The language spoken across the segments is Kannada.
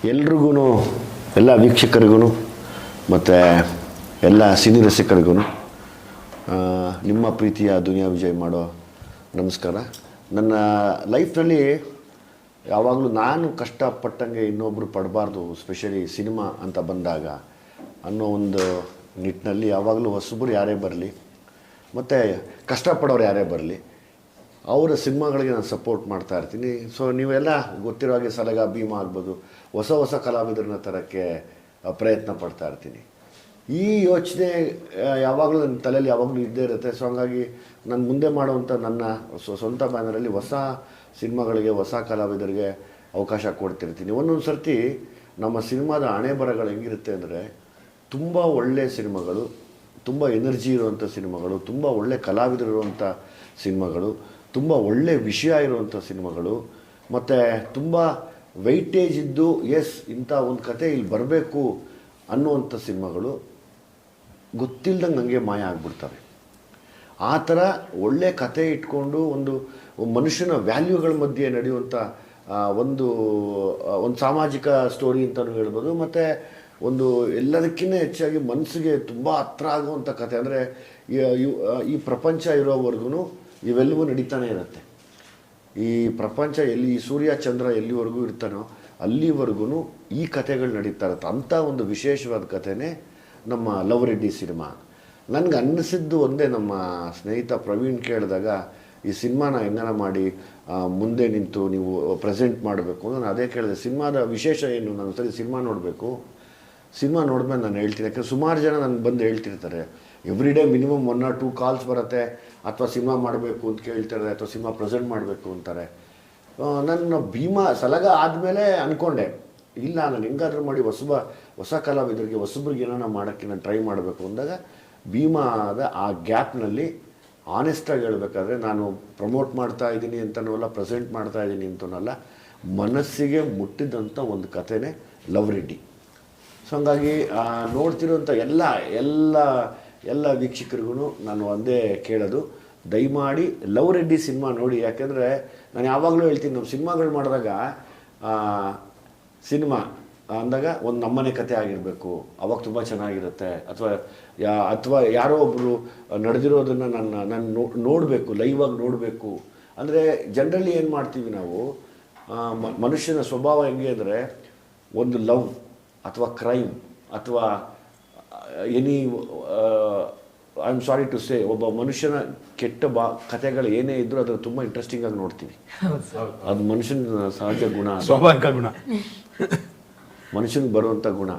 ಎಲ್ರಿಗೂ, ಎಲ್ಲ ವೀಕ್ಷಕರಿಗೂ ಮತ್ತು ಎಲ್ಲ ಸಿನಿ ರಸಿಕರಿಗೂ ನಿಮ್ಮ ಪ್ರೀತಿಯ ದುನಿಯಾ ವಿಜಯ್ ಮಾಡೋ ನಮಸ್ಕಾರ. ನನ್ನ ಲೈಫ್ನಲ್ಲಿ ಯಾವಾಗಲೂ ನಾನು ಕಷ್ಟಪಟ್ಟಂಗೆ ಇನ್ನೊಬ್ಬರು ಪಡಬಾರ್ದು, ಸ್ಪೆಷಲಿ ಸಿನಿಮಾ ಅಂತ ಬಂದಾಗ ಅನ್ನೋ ಒಂದು ನಿಟ್ಟಿನಲ್ಲಿ ಯಾವಾಗಲೂ ಹೊಸಬರು ಯಾರೇ ಬರಲಿ ಮತ್ತು ಕಷ್ಟಪಡೋರು ಯಾರೇ ಬರಲಿ ಅವರ ಸಿನಿಮಾಗಳಿಗೆ ನಾನು ಸಪೋರ್ಟ್ ಮಾಡ್ತಾ ಇರ್ತೀನಿ. ಸೊ ನೀವೆಲ್ಲ ಗೊತ್ತಿರೋ ಹಾಗೆ ಸಲಗ ಭೀಮಾ ಆಗ್ಬೋದು, ಹೊಸ ಹೊಸ ಕಲಾವಿದರನ್ನ ತರೋಕ್ಕೆ ಪ್ರಯತ್ನ ಪಡ್ತಾ ಇರ್ತೀನಿ. ಈ ಯೋಚನೆ ಯಾವಾಗಲೂ ನನ್ನ ತಲೆಯಲ್ಲಿ ಯಾವಾಗಲೂ ಇದ್ದೇ ಇರುತ್ತೆ. ಸೊ ಹಾಗಾಗಿ ನಾನು ಮುಂದೆ ಮಾಡುವಂಥ ನನ್ನ ಸ್ವಂತ ಬ್ಯಾನರಲ್ಲಿ ಹೊಸ ಸಿನಿಮಾಗಳಿಗೆ, ಹೊಸ ಕಲಾವಿದರಿಗೆ ಅವಕಾಶ ಕೊಡ್ತಿರ್ತೀನಿ. ಒಂದೊಂದು ಸರ್ತಿ ನಮ್ಮ ಸಿನಿಮಾದ ಹಣೆ ಬರಗಳು ಹೆಂಗಿರುತ್ತೆ ಅಂದರೆ, ತುಂಬ ಒಳ್ಳೆಯ ಸಿನಿಮಾಗಳು, ತುಂಬ ಎನರ್ಜಿ ಇರುವಂಥ ಸಿನಿಮಾಗಳು, ತುಂಬ ಒಳ್ಳೆ ಕಲಾವಿದರಿರುವಂಥ ಸಿನಿಮಾಗಳು, ತುಂಬ ಒಳ್ಳೆ ವಿಷಯ ಇರುವಂಥ ಸಿನಿಮಾಗಳು, ಮತ್ತು ತುಂಬ ವೆಯ್ಟೇಜ್ ಇದ್ದು ಎಸ್ ಇಂಥ ಒಂದು ಕತೆ ಇಲ್ಲಿ ಬರಬೇಕು ಅನ್ನುವಂಥ ಸಿನಿಮಾಗಳು ಗೊತ್ತಿಲ್ದಂಗೆ ನನಗೆ ಮಾಯ ಆಗಿಬಿಡ್ತವೆ. ಆ ಥರ ಒಳ್ಳೆ ಕತೆ ಇಟ್ಕೊಂಡು ಒಂದು ಮನುಷ್ಯನ ವ್ಯಾಲ್ಯೂಗಳ ಮಧ್ಯೆ ನಡೆಯುವಂಥ ಒಂದು ಸಾಮಾಜಿಕ ಸ್ಟೋರಿ ಅಂತಲೂ ಹೇಳ್ಬೋದು. ಮತ್ತು ಒಂದು ಎಲ್ಲದಕ್ಕಿಂತ ಹೆಚ್ಚಾಗಿ ಮನಸ್ಸಿಗೆ ತುಂಬ ಹತ್ರ ಆಗುವಂಥ ಕತೆ ಅಂದರೆ ಈ ಪ್ರಪಂಚ ಇರೋವರೆಗೂ ಇವೆಲ್ಲವೂ ನಡೀತಾನೆ ಇರುತ್ತೆ. ಈ ಪ್ರಪಂಚ ಎಲ್ಲಿ, ಈ ಸೂರ್ಯ ಚಂದ್ರ ಎಲ್ಲಿವರೆಗೂ ಇರ್ತಾನೋ ಅಲ್ಲಿವರೆಗೂ ಈ ಕಥೆಗಳು ನಡೀತಾ ಇರುತ್ತೆ. ಅಂಥ ಒಂದು ವಿಶೇಷವಾದ ಕಥೆನೇ ನಮ್ಮ ಲವ್ ರೆಡ್ಡಿ ಸಿನಿಮಾ. ನನಗೆ ಅನ್ನಿಸಿದ್ದು ಒಂದೇ, ನಮ್ಮ ಸ್ನೇಹಿತ ಪ್ರವೀಣ್ ಕೇಳಿದಾಗ ಈ ಸಿನಿಮಾನ ಹೆಂಗನ ಮಾಡಿ ಮುಂದೆ ನಿಂತು ನೀವು ಪ್ರೆಸೆಂಟ್ ಮಾಡಬೇಕು ಅಂತ ನಾನು ಅದೇ ಕೇಳಿದೆ. ಸಿನಿಮಾದ ವಿಶೇಷ ಏನು, ನಾನು ಸರಿ ಸಿನಿಮಾ ನೋಡಬೇಕು, ಸಿನಿಮಾ ನೋಡಿದ್ಮೇಲೆ ನಾನು ಹೇಳ್ತೀನಿ. ಯಾಕಂದರೆ ಸುಮಾರು ಜನ ನನಗೆ ಬಂದು ಹೇಳ್ತಿರ್ತಾರೆ, every day minimum 1 or 2 calls ಬರುತ್ತೆ, ಅಥವಾ ಸಿನಿಮಾ ಮಾಡಬೇಕು ಅಂತ ಕೇಳ್ತಾರೆ, ಅಥವಾ ಸಿನಿಮಾ ಪ್ರೆಸೆಂಟ್ ಮಾಡಬೇಕು ಅಂತಾರೆ. ನನ್ನ ಭೀಮಾ ಸಲಗ ಆದಮೇಲೆ ಅಂದ್ಕೊಂಡೆ, ಇಲ್ಲ ನಾನು ಹೆಂಗಾದ್ರೂ ಮಾಡಿ ಹೊಸ ಕಲಾವಿದರಿಗೆ, ಹೊಸಬ್ರಿಗೆ ಏನಾರ ಮಾಡೋಕ್ಕೆ ನಾನು ಟ್ರೈ ಮಾಡಬೇಕು ಅಂದಾಗ ಭೀಮಾದ ಆ ಗ್ಯಾಪ್ನಲ್ಲಿ ಆನೆಸ್ಟಾಗಿ ಹೇಳಬೇಕಾದ್ರೆ, ನಾನು ಪ್ರಮೋಟ್ ಮಾಡ್ತಾ ಇದ್ದೀನಿ ಅಂತನೂ ಅಲ್ಲ, ಪ್ರೆಸೆಂಟ್ ಮಾಡ್ತಾ ಇದ್ದೀನಿ ಅಂತನಲ್ಲ, ಮನಸ್ಸಿಗೆ ಮುಟ್ಟಿದಂಥ ಒಂದು ಕಥೆನೇ ಲವ್ ರೆಡ್ಡಿ. ಸೊ ಹಂಗಾಗಿ ನೋಡ್ತಿರೋಂಥ ಎಲ್ಲ ವೀಕ್ಷಕರಿಗೂ ನಾನು ಒಂದೇ ಕೇಳೋದು, ದಯಮಾಡಿ ಲವ್ ರೆಡ್ಡಿ ಸಿನಿಮಾ ನೋಡಿ. ಯಾಕೆಂದರೆ ನಾನು ಯಾವಾಗಲೂ ಹೇಳ್ತೀನಿ, ನಮ್ಮ ಸಿನಿಮಾಗಳು ಮಾಡಿದಾಗ ಸಿನಿಮಾ ಅಂದಾಗ ಒಂದು ನಮ್ಮನೆ ಕತೆ ಆಗಿರಬೇಕು, ಅವಾಗ ತುಂಬ ಚೆನ್ನಾಗಿರುತ್ತೆ. ಅಥವಾ ಯಾರೋ ಒಬ್ಬರು ನಡೆದಿರೋದನ್ನು ನಾನು ನೋಡಬೇಕು, ಲೈವಾಗಿ ನೋಡಬೇಕು. ಅಂದರೆ ಜನರಲಿ ಏನು ಮಾಡ್ತೀವಿ ನಾವು, ಮನುಷ್ಯನ ಸ್ವಭಾವ ಹೆಂಗೆ ಅಂದರೆ, ಒಂದು ಲವ್ ಅಥವಾ ಕ್ರೈಮ್ ಅಥವಾ I am sorry to say, ಒಬ್ಬ ಮನುಷ್ಯನ ಕೆಟ್ಟ ಕಥೆಗಳು ಏನೇ ಇದ್ದರೂ ಅದನ್ನು ತುಂಬ ಇಂಟ್ರೆಸ್ಟಿಂಗಾಗಿ ನೋಡ್ತೀವಿ. ಅದು ಮನುಷ್ಯನ ಸಹಜ ಗುಣ, ಸ್ವಾಭಾವಿಕ ಗುಣ, ಮನುಷ್ಯನಿಗೆ ಬರುವಂಥ ಗುಣ.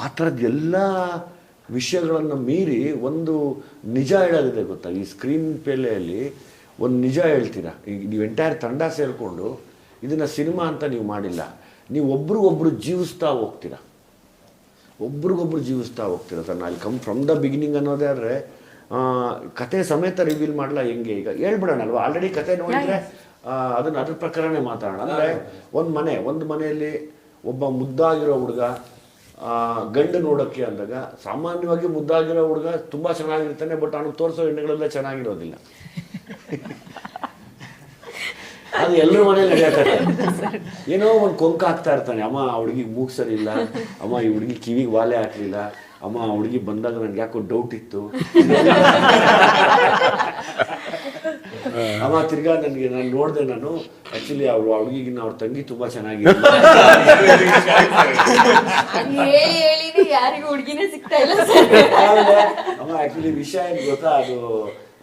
ಆ ಥರದ್ದು ಎಲ್ಲ ವಿಷಯಗಳನ್ನು ಮೀರಿ ಒಂದು ನಿಜ ಹೇಳೋದಿದೆ ಗೊತ್ತಾ. ಈ ಸ್ಕ್ರೀನ್ ಪ್ಲೇಯಲ್ಲಿ ಒಂದು ನಿಜ ಹೇಳ್ತೀರಾ. ಈಗ ನೀವು ಎಂಟೈರ್ ತಂಡ ಸೇರಿಕೊಂಡು ಇದನ್ನು ಸಿನಿಮಾ ಅಂತ ನೀವು ಮಾಡಿಲ್ಲ, ನೀವು ಒಬ್ರಿಗೊಬ್ರು ಜೀವಿಸ್ತಾ ಹೋಗ್ತೀರಾ, ಒಬ್ರಿಗೊಬ್ರು ಜೀವಿಸ್ತಾ ಹೋಗ್ತೀರ. ಸರ್ ನಾನು ಕಮ್ ಫ್ರಮ್ ದ ಬಿಗಿನಿಂಗ್ ಅನ್ನೋದೇ ಆದರೆ ಕತೆ ಸಮೇತ ರಿವೀಲ್ ಮಾಡಲ್ಲ. ಹೆಂಗೆ ಈಗ ಹೇಳ್ಬಿಡೋಣಲ್ವ, ಆಲ್ರೆಡಿ ಕತೆ ನೋಡಿದರೆ ಅದನ್ನು ಅದ್ರ ಪ್ರಕಾರನೇ ಮಾತಾಡೋಣ. ಅಂದರೆ ಒಂದು ಮನೆಯಲ್ಲಿ ಒಬ್ಬ ಮುದ್ದಾಗಿರೋ ಹುಡುಗ ಗಂಡು ನೋಡೋಕ್ಕೆ ಅಂದಾಗ, ಸಾಮಾನ್ಯವಾಗಿ ಮುದ್ದಾಗಿರೋ ಹುಡುಗ ತುಂಬ ಚೆನ್ನಾಗಿರ್ತಾನೆ, ಬಟ್ ಅವನು ತೋರಿಸೋ ಹೆಣ್ಣುಗಳೆಲ್ಲ ಚೆನ್ನಾಗಿರೋದಿಲ್ಲ. ಅದು ಎಲ್ಲರ ಮನೇಲಿ ನಡೆಯಕತ್ತೆ. ಏನೋ ಒಂದು ಕೊಂಕ ಹಾಕ್ತಾ ಇರ್ತಾನೆ, ಅಮ್ಮ ಆ ಹುಡುಗಿಗೆ ಮೂಗ್ ಸರಿ ಇಲ್ಲ, ಅಮ್ಮ ಈ ಹುಡುಗಿ ಕಿವಿಗೆ ವಾಲೆ ಹಾಕಲಿಲ್ಲ, ಅಮ್ಮ ಆ ಹುಡುಗಿ ಬಂದಾಗ ನನಗೆ ಯಾಕೋ ಡೌಟ್ ಇತ್ತು, ಅಮ್ಮ ತಿರ್ಗಾ ನಾನು ನೋಡಿದೆ, ನಾನು ಆ್ಯಕ್ಚುಲಿ ಆ ಹುಡುಗಿಗಿನ್ನ ಅವ್ರ ತಂಗಿ ತುಂಬ ಚೆನ್ನಾಗಿದೆ. ಅಮ್ಮ ಆ್ಯಕ್ಚುಲಿ ವಿಷಯ ಏನು ಗೊತ್ತಾ, ಅದು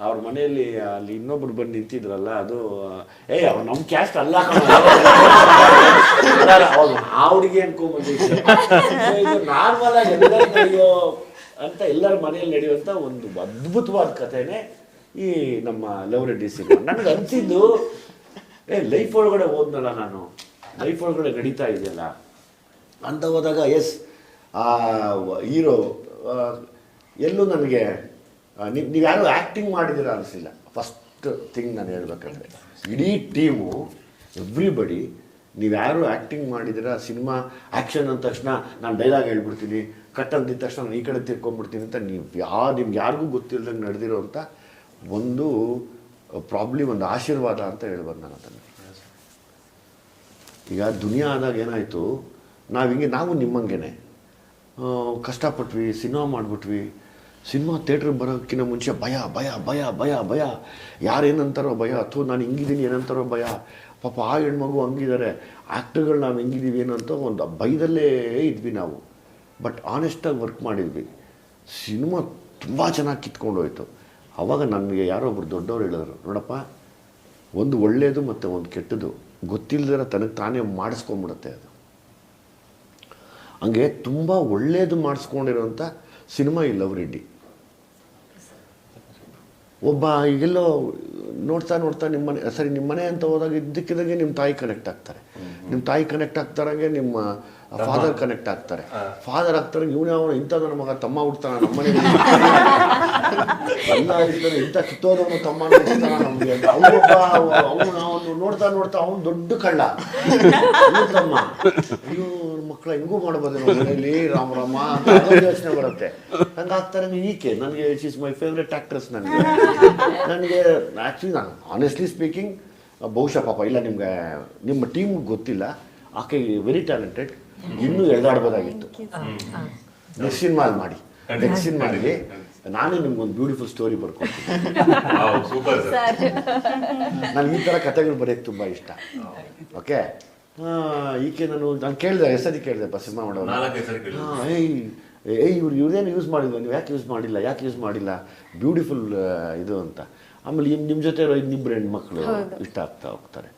ಅವ್ರ ಮನೆಯಲ್ಲಿ ಅಲ್ಲಿ ಇನ್ನೊಬ್ರು ಬಂದು ನಿಂತಿದ್ರಲ್ಲ, ಅದು ಅವ್ರು ನಮ್ಮ ಕ್ಯಾಸ್ಟ್ ಅಲ್ಲ, ಆ ಹುಡುಗಿ ಅನ್ಕೊಂಡ್ಬಂದಿದ್ದೆ. ಇದು ನಾರ್ಮಲ್ ಆಗಿ ಎಲ್ಲರೂ ನಡೆಯೋ ಅಂತ, ಎಲ್ಲರ ಮನೆಯಲ್ಲಿ ನಡೆಯುವಂಥ ಒಂದು ಅದ್ಭುತವಾದ ಕಥೆನೇ ಈ ನಮ್ಮ ಲವ್ ರೆಡ್ಡಿ ಸಿನಿಮಾ. ನನಗೆ ಅನಿಸಿದ್ದು, ಲೈಫ್ ಒಳಗಡೆ ಹೋದ್ನಲ್ಲ ನಾನು, ಲೈಫ್ ಒಳಗಡೆ ನಡೀತಾ ಇದೆಯಲ್ಲ ಅಂತ ಹೋದಾಗ, ಎಸ್ ಆ ಹೀರೋ ಎಲ್ಲೂ ನನಗೆ ನೀವು ಯಾರು ಆ್ಯಕ್ಟಿಂಗ್ ಮಾಡಿದ್ದೀರ ಅನಿಸಿಲ್ಲ. ಫಸ್ಟ್ ಥಿಂಗ್ ನಾನು ಹೇಳ್ಬೇಕಂದ್ರೆ, ಇಡೀ ಟೀಮು ಎವ್ರಿಬಡಿ ನೀವು ಯಾರು ಆ್ಯಕ್ಟಿಂಗ್ ಮಾಡಿದ್ದೀರ, ಸಿನಿಮಾ ಆ್ಯಕ್ಷನ್ ಅಂದ ತಕ್ಷಣ ನಾನು ಡೈಲಾಗ್ ಹೇಳ್ಬಿಡ್ತೀನಿ, ಕಟ್ ಅಂದಿದ್ದ ತಕ್ಷಣ ನಾನು ಈ ಕಡೆ ತಿರ್ಕೊಂಡ್ಬಿಡ್ತೀನಿ ಅಂತ ನಿಮ್ಗೆ ಯಾರಿಗೂ ಗೊತ್ತಿಲ್ಲದಂಗೆ ನಡೆದಿರೋ ಅಂಥ ಒಂದು ಪ್ರಾಬ್ಲಮ್, ಒಂದು ಆಶೀರ್ವಾದ ಅಂತ ಹೇಳ್ಬೋದು ನಾನು ಅದನ್ನು. ಈಗ ದುನಿಯಾ ಆದಾಗ ಏನಾಯಿತು, ನಾವು ನಿಮ್ಮಂಗೆ ಕಷ್ಟಪಟ್ವಿ, ಸಿನಿಮಾ ಮಾಡಿಬಿಟ್ವಿ. ಸಿನಿಮಾ ಥಿಯೇಟ್ರಿಗೆ ಬರೋಕ್ಕಿಂತ ಮುಂಚೆ ಭಯ ಭಯ ಭಯ ಭಯ ಭಯ, ಯಾರೇನಂತಾರೋ ಭಯ, ಅಥವಾ ನಾನು ಹಿಂಗಿದ್ದೀನಿ ಏನಂತಾರೋ ಭಯ, ಪಾಪ ಆ ಹೆಣ್ಮಗು ಹಂಗಿದ್ದಾರೆ, ಆ್ಯಕ್ಟರ್ಗಳು ನಾವು ಹೆಂಗಿದ್ದೀವಿ ಏನಂತ ಒಂದು ಭಯದಲ್ಲೇ ಇದ್ವಿ ನಾವು. ಬಟ್ ಆನೆಸ್ಟಾಗಿ ವರ್ಕ್ ಮಾಡಿದ್ವಿ. ಸಿನಿಮಾ ತುಂಬ ಚೆನ್ನಾಗಿ ಕಿತ್ಕೊಂಡು ಹೋಯ್ತು. ಆವಾಗ ನನಗೆ ಯಾರೋ ಒಬ್ರು ದೊಡ್ಡವ್ರು ಹೇಳಿದ್ರು, ನೋಡಪ್ಪ, ಒಂದು ಒಳ್ಳೆಯದು ಮತ್ತು ಒಂದು ಕೆಟ್ಟದ್ದು ಗೊತ್ತಿಲ್ಲದಿರೋ ತನಗೆ ತಾನೇ ಮಾಡಿಸ್ಕೊಂಬಿಡುತ್ತೆ ಅದು. ಹಂಗೆ ತುಂಬ ಒಳ್ಳೆಯದು ಮಾಡಿಸ್ಕೊಂಡಿರೋಂಥ ಸಿನಿಮಾ ಈ ಲವ್ ರೆಡ್ಡಿ. ಒಬ್ಬ ಈಗೆಲ್ಲೋ ನೋಡ್ತಾ ನೋಡ್ತಾ ನಿಮ್ಮ ಮನೆ ಅಂತ ಹೋದಾಗ ಇದ್ದಕ್ಕಿದ್ದಾಗೆ ನಿಮ್ಮ ತಾಯಿ ಕನೆಕ್ಟ್ ಆಗ್ತಾರೆ. ನಿಮ್ಮ ತಾಯಿ ಕನೆಕ್ಟ್ ಆಗ್ತಾರಂಗೆ ನಿಮ್ಮ ಫಾದರ್ ಕನೆಕ್ಟ್ ಆಗ್ತಾರೆ. ಫಾದರ್ ಆಗ್ತಾರೆ, ಇವನೇ ಅವನು ಇಂಥದ್ದು ನಮ್ಮ ಮಗ ತಮ್ಮ ಹುಡ್ತಾನ, ನಮ್ಮನೆ ಎಲ್ಲ ಇರ್ತಾನೆ, ಇಂಥ ಕಿತ್ತೋದವನು ತಮ್ಮ ಹುಡ್ತಾನ ನಮಗೆ ಅಂತ. ಅವನು ನೋಡ್ತಾ ನೋಡ್ತಾ ಅವನು ದೊಡ್ಡ ಕಳ್ಳ ತಮ್ಮ. ಅಯ್ಯೋ ಮಕ್ಕಳ ಹೆಂಗೂ ಮಾಡ್ಬೋದು ಮನೆಯಲ್ಲಿ ರಾಮ ರಾಮ ಅಂತ ಯೋಚನೆ ಬರುತ್ತೆ. ಹಂಗಾಗ್ತಾರೆ. ಈಕೆ ನನಗೆ it is my favourite actress. ನನಗೆ ಆ್ಯಕ್ಚುಲಿ ನಾನು ಆನೆಸ್ಟ್ಲಿ ಸ್ಪೀಕಿಂಗ್ ಬಹುಶಃ ಪಾಪ ಇಲ್ಲ ನಿಮ್ಮ ಟೀಮ್ಗೆ ಗೊತ್ತಿಲ್ಲ, ಆಕೆ ವೆರಿ ಟ್ಯಾಲೆಂಟೆಡ್, ಇನ್ನೂ ಎಳ್ದಾಡ್ಬೋದಾಗಿತ್ತು. ನೆಕ್ಸ್ಟ್ ಸಿನಿಮಾಲ್ಲಿ ಮಾಡಿ, ನೆಕ್ಸ್ಟ್ ಸಿನಿಮಾಗೆ ನಾನೇ ನಿಮ್ಗೊಂದು ಬ್ಯೂಟಿಫುಲ್ ಸ್ಟೋರಿ ಬರ್ಕೊಡ್ತೀನಿ. ನಾನು ಈ ಥರ ಕಥೆಗಳು ಬರೆಯೋಕ್ಕೆ ತುಂಬ ಇಷ್ಟ. ಓಕೆ, ಈಕೆ ನಾನು ಕೇಳಿದೆ, ಎಷ್ಟದಿ ಕೇಳಿದೆ ಸಿನಿಮಾ ಮಾಡೋರು, ಇವ್ರದೇನು ಯೂಸ್ ಮಾಡಿದ್ವಿ, ನೀವು ಯಾಕೆ ಯೂಸ್ ಮಾಡಿಲ್ಲ ಬ್ಯೂಟಿಫುಲ್ ಇದು ಅಂತ. ಆಮೇಲೆ ನಿಮ್ಮ ಜೊತೆ ಇನ್ನಿಬ್ಬರು ಹೆಣ್ಮಕ್ಳು ಇಷ್ಟ ಆಗ್ತಾ ಹೋಗ್ತಾರೆ.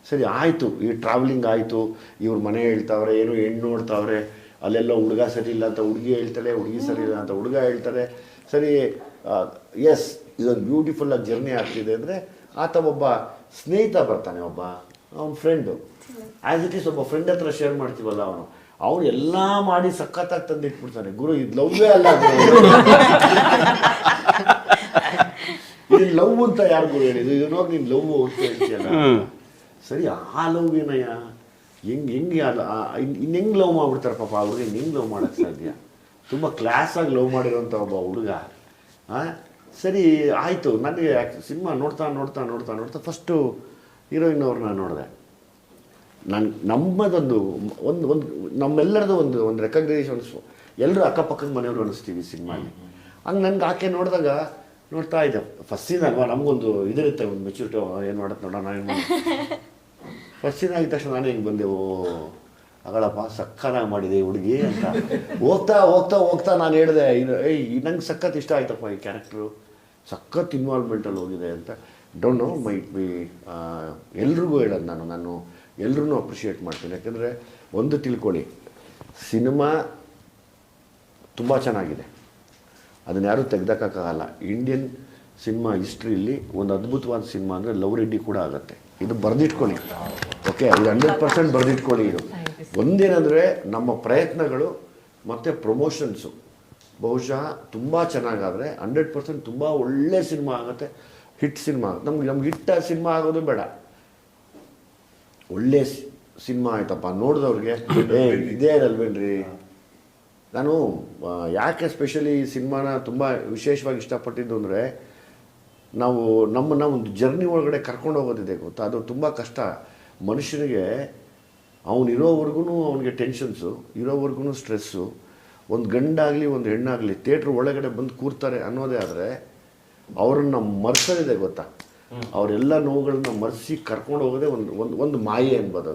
ಸರಿ ಆಯಿತು, ಈ ಟ್ರಾವೆಲಿಂಗ್ ಆಯಿತು, ಇವ್ರ ಮನೆ ಹೇಳ್ತಾವ್ರೆ, ಏನೋ ಹೆಣ್ಣು ನೋಡ್ತಾವ್ರೆ, ಅಲ್ಲೆಲ್ಲ ಹುಡುಗ ಸರಿ ಇಲ್ಲ ಅಂತ ಹುಡುಗಿ ಹೇಳ್ತಾಳೆ, ಹುಡುಗಿ ಸರಿ ಇಲ್ಲ ಅಂತ ಹುಡುಗ ಹೇಳ್ತಾರೆ. ಸರಿ, ಎಸ್, ಇದೊಂದು ಬ್ಯೂಟಿಫುಲ್ಲಾಗಿ ಜರ್ನಿ ಆಗ್ತಿದೆ ಅಂದರೆ ಆತ ಒಬ್ಬ ಸ್ನೇಹಿತ ಬರ್ತಾನೆ, ಒಬ್ಬ ಅವನ ಫ್ರೆಂಡು. ಆ್ಯಸ್ ಇಟ್ ಈಸ್ ಒಬ್ಬ ಫ್ರೆಂಡ್ ಹತ್ರ ಶೇರ್ ಮಾಡ್ತೀವಲ್ಲ, ಅವನು ಎಲ್ಲ ಮಾಡಿ ಸಖತ್ತಾಗಿ ತಂದಿಟ್ಬಿಡ್ತಾನೆ. ಗುರು, ಇದು ಲವ್ವೇ ಅಲ್ಲ, ಇದು ಲವ್ ಅಂತ ಯಾರು ಗುರು ಹೇಳಿದ್ರು? ಇದು ನೋಡಿ ನೀನು ಲವ್ ಅಂತ ಹೇಳ್ತೀಯಲ್ಲ. ಸರಿ, ಆ ಲವ್ ಏನಯ್ಯ, ಹೆಂಗೆ ಇನ್ನೆಂಗೆ ಲವ್ ಮಾಡ್ಬಿಡ್ತಾರೆ ಪಾಪ ಆ ಹುಡುಗ. ಹೆಂಗೆ ಲವ್ ಮಾಡೋಕ್ಕೆ ಸಾಧ್ಯ? ತುಂಬ ಕ್ಲಾಸಾಗಿ ಲವ್ ಮಾಡಿರೋಂಥ ಒಬ್ಬ ಹುಡುಗ. ಸರಿ ಆಯಿತು, ನನಗೆ ಸಿನಿಮಾ ನೋಡ್ತಾ ಫಸ್ಟು ಹೀರೋಯಿನ್ ಅವ್ರನ್ನ ನೋಡಿದೆ. ನಮ್ಮದೊಂದು ನಮ್ಮೆಲ್ಲರದು ಒಂದು ರೆಕಗ್ನೈಸೇಷನ್, ಎಲ್ಲರೂ ಅಕ್ಕಪಕ್ಕದ ಮನೆಯವರು ಅನ್ನಿಸ್ತೀವಿ ಸಿನಿಮಾಲಿ. ಹಂಗೆ ನನಗೆ ಆಕೆ ನೋಡ್ತಾ ಇದ್ದೆ. ಫಸ್ಟ್ ಸೀನ್ ಅಲ್ವಾ, ನಮಗೊಂದು ಇದರುತ್ತೆ, ಒಂದು ಮೆಚುರಿಟಿ, ಏನು ಮಾಡುತ್ತೆ ನೋಡೋಣ, ಏನು ಮಾಡಿ. ಫಸ್ಟ್ ಸೀನ್ ಆಗಿದ ತಕ್ಷಣ ನಾನೇ ಹಿಂಗೆ ಬಂದೆ, ಅಗಳಪ್ಪ ಸಕ್ಕತ್ತಾಗಿ ಮಾಡಿದೆ ಹುಡುಗಿ ಅಂತ. ಹೋಗ್ತಾ ನಾನು ಹೇಳಿದೆ, ನಂಗೆ ಸಖತ್ ಇಷ್ಟ ಆಯ್ತಪ್ಪ ಈ ಕ್ಯಾರೆಕ್ಟ್ರು, ಸಖತ್ ಇನ್ವಾಲ್ವ್ಮೆಂಟಲ್ಲಿ ಹೋಗಿದೆ ಅಂತ. ಡೋಂಟ್ ನೋ, ಮೈಟ್ ಬಿ ಎಲ್ರಿಗೂ ಹೇಳೋದು ನಾನು ಎಲ್ರೂ ಅಪ್ರಿಷಿಯೇಟ್ ಮಾಡ್ತೀನಿ. ಯಾಕೆಂದರೆ ಒಂದು ತಿಳ್ಕೊಳ್ಳಿ, ಸಿನಿಮಾ ತುಂಬ ಚೆನ್ನಾಗಿದೆ, ಅದನ್ನು ಯಾರೂ ತೆಗ್ದಕ್ಕಾಗಲ್ಲ. ಇಂಡಿಯನ್ ಸಿನಿಮಾ ಹಿಸ್ಟ್ರಿಯಲ್ಲಿ ಒಂದು ಅದ್ಭುತವಾದ ಸಿನಿಮಾ ಅಂದರೆ ಲವ್ ರೆಡ್ಡಿ ಕೂಡ ಆಗುತ್ತೆ. ಇದು ಬರೆದಿಟ್ಕೊಳ್ಳಿ, ಓಕೆ, ಇದು 100% ಬರೆದಿಟ್ಕೊಳ್ಳಿ. ಇದು ಒಂದೇನೆಂದರೆ ನಮ್ಮ ಪ್ರಯತ್ನಗಳು ಮತ್ತು ಪ್ರಮೋಷನ್ಸು ಬಹುಶಃ ತುಂಬ ಚೆನ್ನಾಗಾದರೆ 100% ತುಂಬ ಒಳ್ಳೆ ಸಿನಿಮಾ ಆಗುತ್ತೆ, ಹಿಟ್ ಸಿನಿಮಾ ಆಗುತ್ತೆ. ನಮ್ಗೆ ಹಿಟ್ ಸಿನಿಮಾ ಆಗೋದು ಬೇಡ, ಒಳ್ಳೆ ಸಿನಿಮಾ ಆಯ್ತಪ್ಪ ನೋಡಿದವ್ರಿಗೆ ಇದೇ ಇರಲ್ವೇನ್ರಿ. ನಾನು ಯಾಕೆ ಸ್ಪೆಷಲಿ ಈ ಸಿನಿಮಾನ ತುಂಬ ವಿಶೇಷವಾಗಿ ಇಷ್ಟಪಟ್ಟಿದ್ದು ಅಂದರೆ, ನಾವು ನಮ್ಮನ್ನು ಒಂದು ಜರ್ನಿ ಒಳಗಡೆ ಕರ್ಕೊಂಡು ಹೋಗೋದಿದೆ ಗೊತ್ತಾ, ಅದು ತುಂಬ ಕಷ್ಟ ಮನುಷ್ಯನಿಗೆ. ಅವನಿರೋವರೆಗೂ ಅವನಿಗೆ ಟೆನ್ಷನ್ಸು, ಇರೋವರೆಗೂ ಸ್ಟ್ರೆಸ್ಸು. ಒಂದು ಗಂಡಾಗಲಿ ಒಂದು ಹೆಣ್ಣಾಗಲಿ ಥಿಯೇಟ್ರ್ ಒಳಗಡೆ ಬಂದು ಕೂರ್ತಾರೆ ಅನ್ನೋದೇ ಆದರೆ ಅವರನ್ನು ಮರ್ಸೋದಿದೆ ಗೊತ್ತಾ. ಅವರೆಲ್ಲ ನೋವುಗಳನ್ನ ಮರೆಸಿ ಕರ್ಕೊಂಡು ಹೋಗೋದೇ ಒಂದು ಮಾಯೆ ಅನ್ಬೋದು.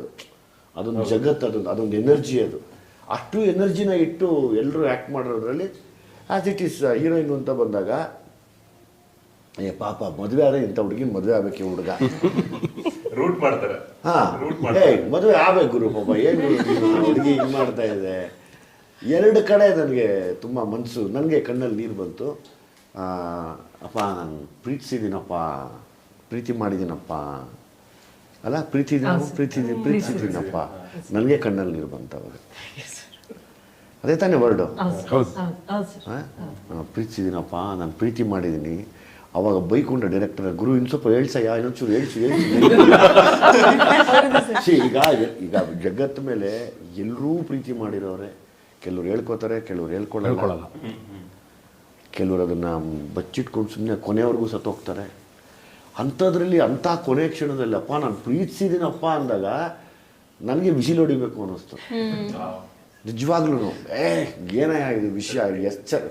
ಅದೊಂದು ಜಗತ್ತು, ಅದೊಂದು ಎನರ್ಜಿ. ಅಷ್ಟು ಎನರ್ಜಿನ ಇಟ್ಟು ಎಲ್ಲರೂ ಆ್ಯಕ್ಟ್ ಮಾಡೋದ್ರಲ್ಲಿ ಆ್ಯಸ್ ಇಟ್ ಈಸ್ ಹೀರೋಯಿನ್ ಅಂತ ಬಂದಾಗ, ಪಾಪ ಮದುವೆ ಆದರೆ ಇಂಥ ಹುಡುಗಿನ ಮದುವೆ ಆಗಬೇಕು ಹುಡುಗ ರೂಟ್ ಮಾಡ್ತಾರೆ. ಮದುವೆ ಆಗ್ಬೇಕು ಗುರು, ಪಾಪ ಏನು ಹುಡುಗಿ ಹಿಂಗೆ ಮಾಡ್ತಾ ಇದೆ. ಎರಡು ಕಡೆ ನನಗೆ ತುಂಬ ಮನಸ್ಸು, ನನಗೆ ಕಣ್ಣಲ್ಲಿ ನೀರು ಬಂತು. ಅಪ್ಪ ನಾನು ಪ್ರೀತಿ ಮಾಡಿದ್ದೀನಪ್ಪ, ಅಲ್ಲ ಪ್ರೀತಿದ್ದೀನಪ್ಪ, ನನಗೆ ಕಣ್ಣಲ್ಲಿ ನೀರು ಬಂತವಾಗ. ಅದೇ ತಾನೇ ವರ್ಡು, ಪ್ರೀತಿದ್ದೀನಪ್ಪ, ನಾನು ಪ್ರೀತಿ ಮಾಡಿದ್ದೀನಿ. ಅವಾಗ ಬೈಕೊಂಡ್ರೆ ಡೈರೆಕ್ಟರ್, ಗುರು ಇನ್ನು ಸ್ವಲ್ಪ ಹೇಳ್ಸಯ್ಯ, ಇನ್ನೊಂಚೂರು ಹೇಳ್ಸಿ. ಈಗ ಜಗತ್ತ ಮೇಲೆ ಎಲ್ಲರೂ ಪ್ರೀತಿ ಮಾಡಿರೋರೆ. ಕೆಲವ್ರು ಹೇಳ್ಕೊತಾರೆ, ಕೆಲವ್ರು ಹೇಳ್ಕೊಳ್ಳಲ್ಲ, ಕೆಲವರು ಅದನ್ನು ಬಚ್ಚಿಟ್ಕೊಂಡು ಸುಮ್ಮನೆ ಕೊನೆಯವ್ರಿಗೂ ಸತ್ತೋಗ್ತಾರೆ. ಅಂಥದ್ರಲ್ಲಿ ಅಂಥ ಕೊನೆ ಕ್ಷಣದಲ್ಲಿ ಅಪ್ಪ ನಾನು ಪ್ರೀತಿಸಿದ್ದೀನಪ್ಪ ಅಂದಾಗ ನನಗೆ ವಿಸಿಲ್ ಹೊಡಿಬೇಕು ಅನ್ನಿಸ್ತು ನಿಜವಾಗ್ಲೂ. ಏನೇ ಇದು ವಿಷಯ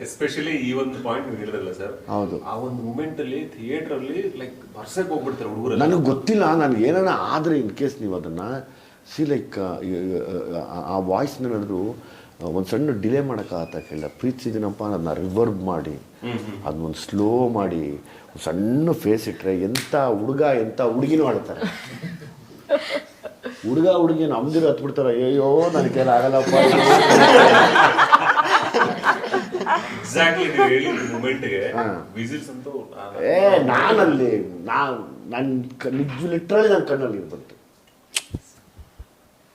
ಎಸ್ಪೆಷಲಿ ಈ ಒಂದು ಪಾಯಿಂಟ್ ನೀವು ಹೇಳಿದ್ರಲ್ಲ ಸರ್, ಹೌದು, ಆ ಒಂದು ಮೂಮೆಂಟ್ ಅಲ್ಲಿ ಥಿಯೇಟರ್ ಅಲ್ಲಿ ಲೈಕ್ ಬರ್ಸಕ್ ಹೋಗ್ಬಿಡ್ತಾರೆ ಹುಡುಗರು. ನನಗೆ ಗೊತ್ತಿಲ್ಲ, ನನಗೆ ಏನಾರ ಆದರೆ ಇನ್ ಕೇಸ್ ನೀವು ಅದನ್ನು ಲೈಕ್ ಆ ವಾಯ್ಸ್ನ ಏನಾದರೂ ಒಂದು ಸಣ್ಣ ಡಿಲೇ ಮಾಡೋಕ್ಕಾಗತ್ತ ಕೇಳ, ಪ್ರೀತಿಸಿದ್ದೀನಪ್ಪ ಅದನ್ನ ರಿವರ್ಬ್ ಮಾಡಿ ಅದನ್ನೊಂದು ಸ್ಲೋ ಮಾಡಿ ಒಂದು ಸಣ್ಣ ಫೇಸ್ ಇಟ್ಟರೆ ಎಂಥ ಹುಡುಗ ಎಂಥ ಹುಡುಗಿನೂ ಆಡ್ತಾರೆ. ಹುಡುಗ ಹುಡುಗಿ ನಮ್ದಿರೋ ಹತ್ಬಿಡ್ತಾರೆ, ಅಯ್ಯೋ ನನ್ನ ಕೈಲಿ ಆಗಲ್ಲಪ್ಪ. ನಾನಲ್ಲಿ ನಿಜ ಲಿಟ್ರಲಿ ನನ್ನ ಕಣ್ಣಲ್ಲಿ ಇರ್ಬಂತು,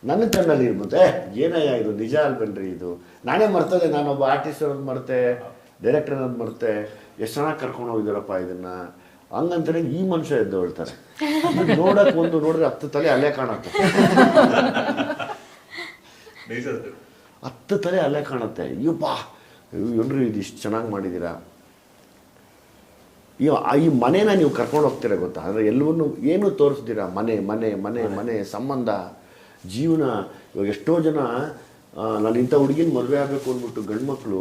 ನನ್ನ ಕಣ್ಣಲ್ಲಿ ಇರ್ಬಂತು. ಏನಯ್ಯ ಇದು ನಿಜ ಅಲ್ಬನ್ರಿ, ಇದು ನಾನೇ ಮರ್ತದೆ, ನಾನೊಬ್ಬ ಆರ್ಟಿಸ್ಟ್ ಅನ್ನೋದು ಮರ್ತೆ, ಡೈರೆಕ್ಟರ್ ಅನ್ನೋದು ಮರ್ತೆ, ಎಷ್ಟು ಚೆನ್ನಾಗಿ ಕರ್ಕೊಂಡು ಹೋಗಿದ್ದಾರಪ್ಪ ಇದನ್ನ ಹಂಗಂತಾನೆ ಈ ಮನುಷ್ಯ ಎದ್ದು ಹೇಳ್ತಾರೆ. ನೋಡಕ್ ಒಂದು ನೋಡ್ರೆ 10 ತಲೆ ಅಲ್ಲೇ ಕಾಣುತ್ತೆ, 10 ತಲೆ ಅಲ್ಲೇ ಕಾಣುತ್ತೆ. ಅಯ್ಯಪ್ಪ ಏನ್ರಿ ಇದು ಇಷ್ಟು ಚೆನ್ನಾಗಿ ಮಾಡಿದ್ದೀರಾ. ಈ ಮನೇನ ನೀವು ಕರ್ಕೊಂಡು ಹೋಗ್ತೀರಾ ಗೊತ್ತಾ, ಅಂದರೆ ಎಲ್ಲವನ್ನೂ ಏನು ತೋರಿಸ್ತೀರಾ, ಮನೆ ಮನೆ ಮನೆ ಮನೆ ಸಂಬಂಧ ಜೀವನ. ಇವಾಗ ಎಷ್ಟೋ ಜನ ನಾನು ಇಂಥ ಹುಡುಗಿನ ಮದುವೆ ಆಗಬೇಕು ಅಂದ್ಬಿಟ್ಟು ಗಂಡು ಮಕ್ಕಳು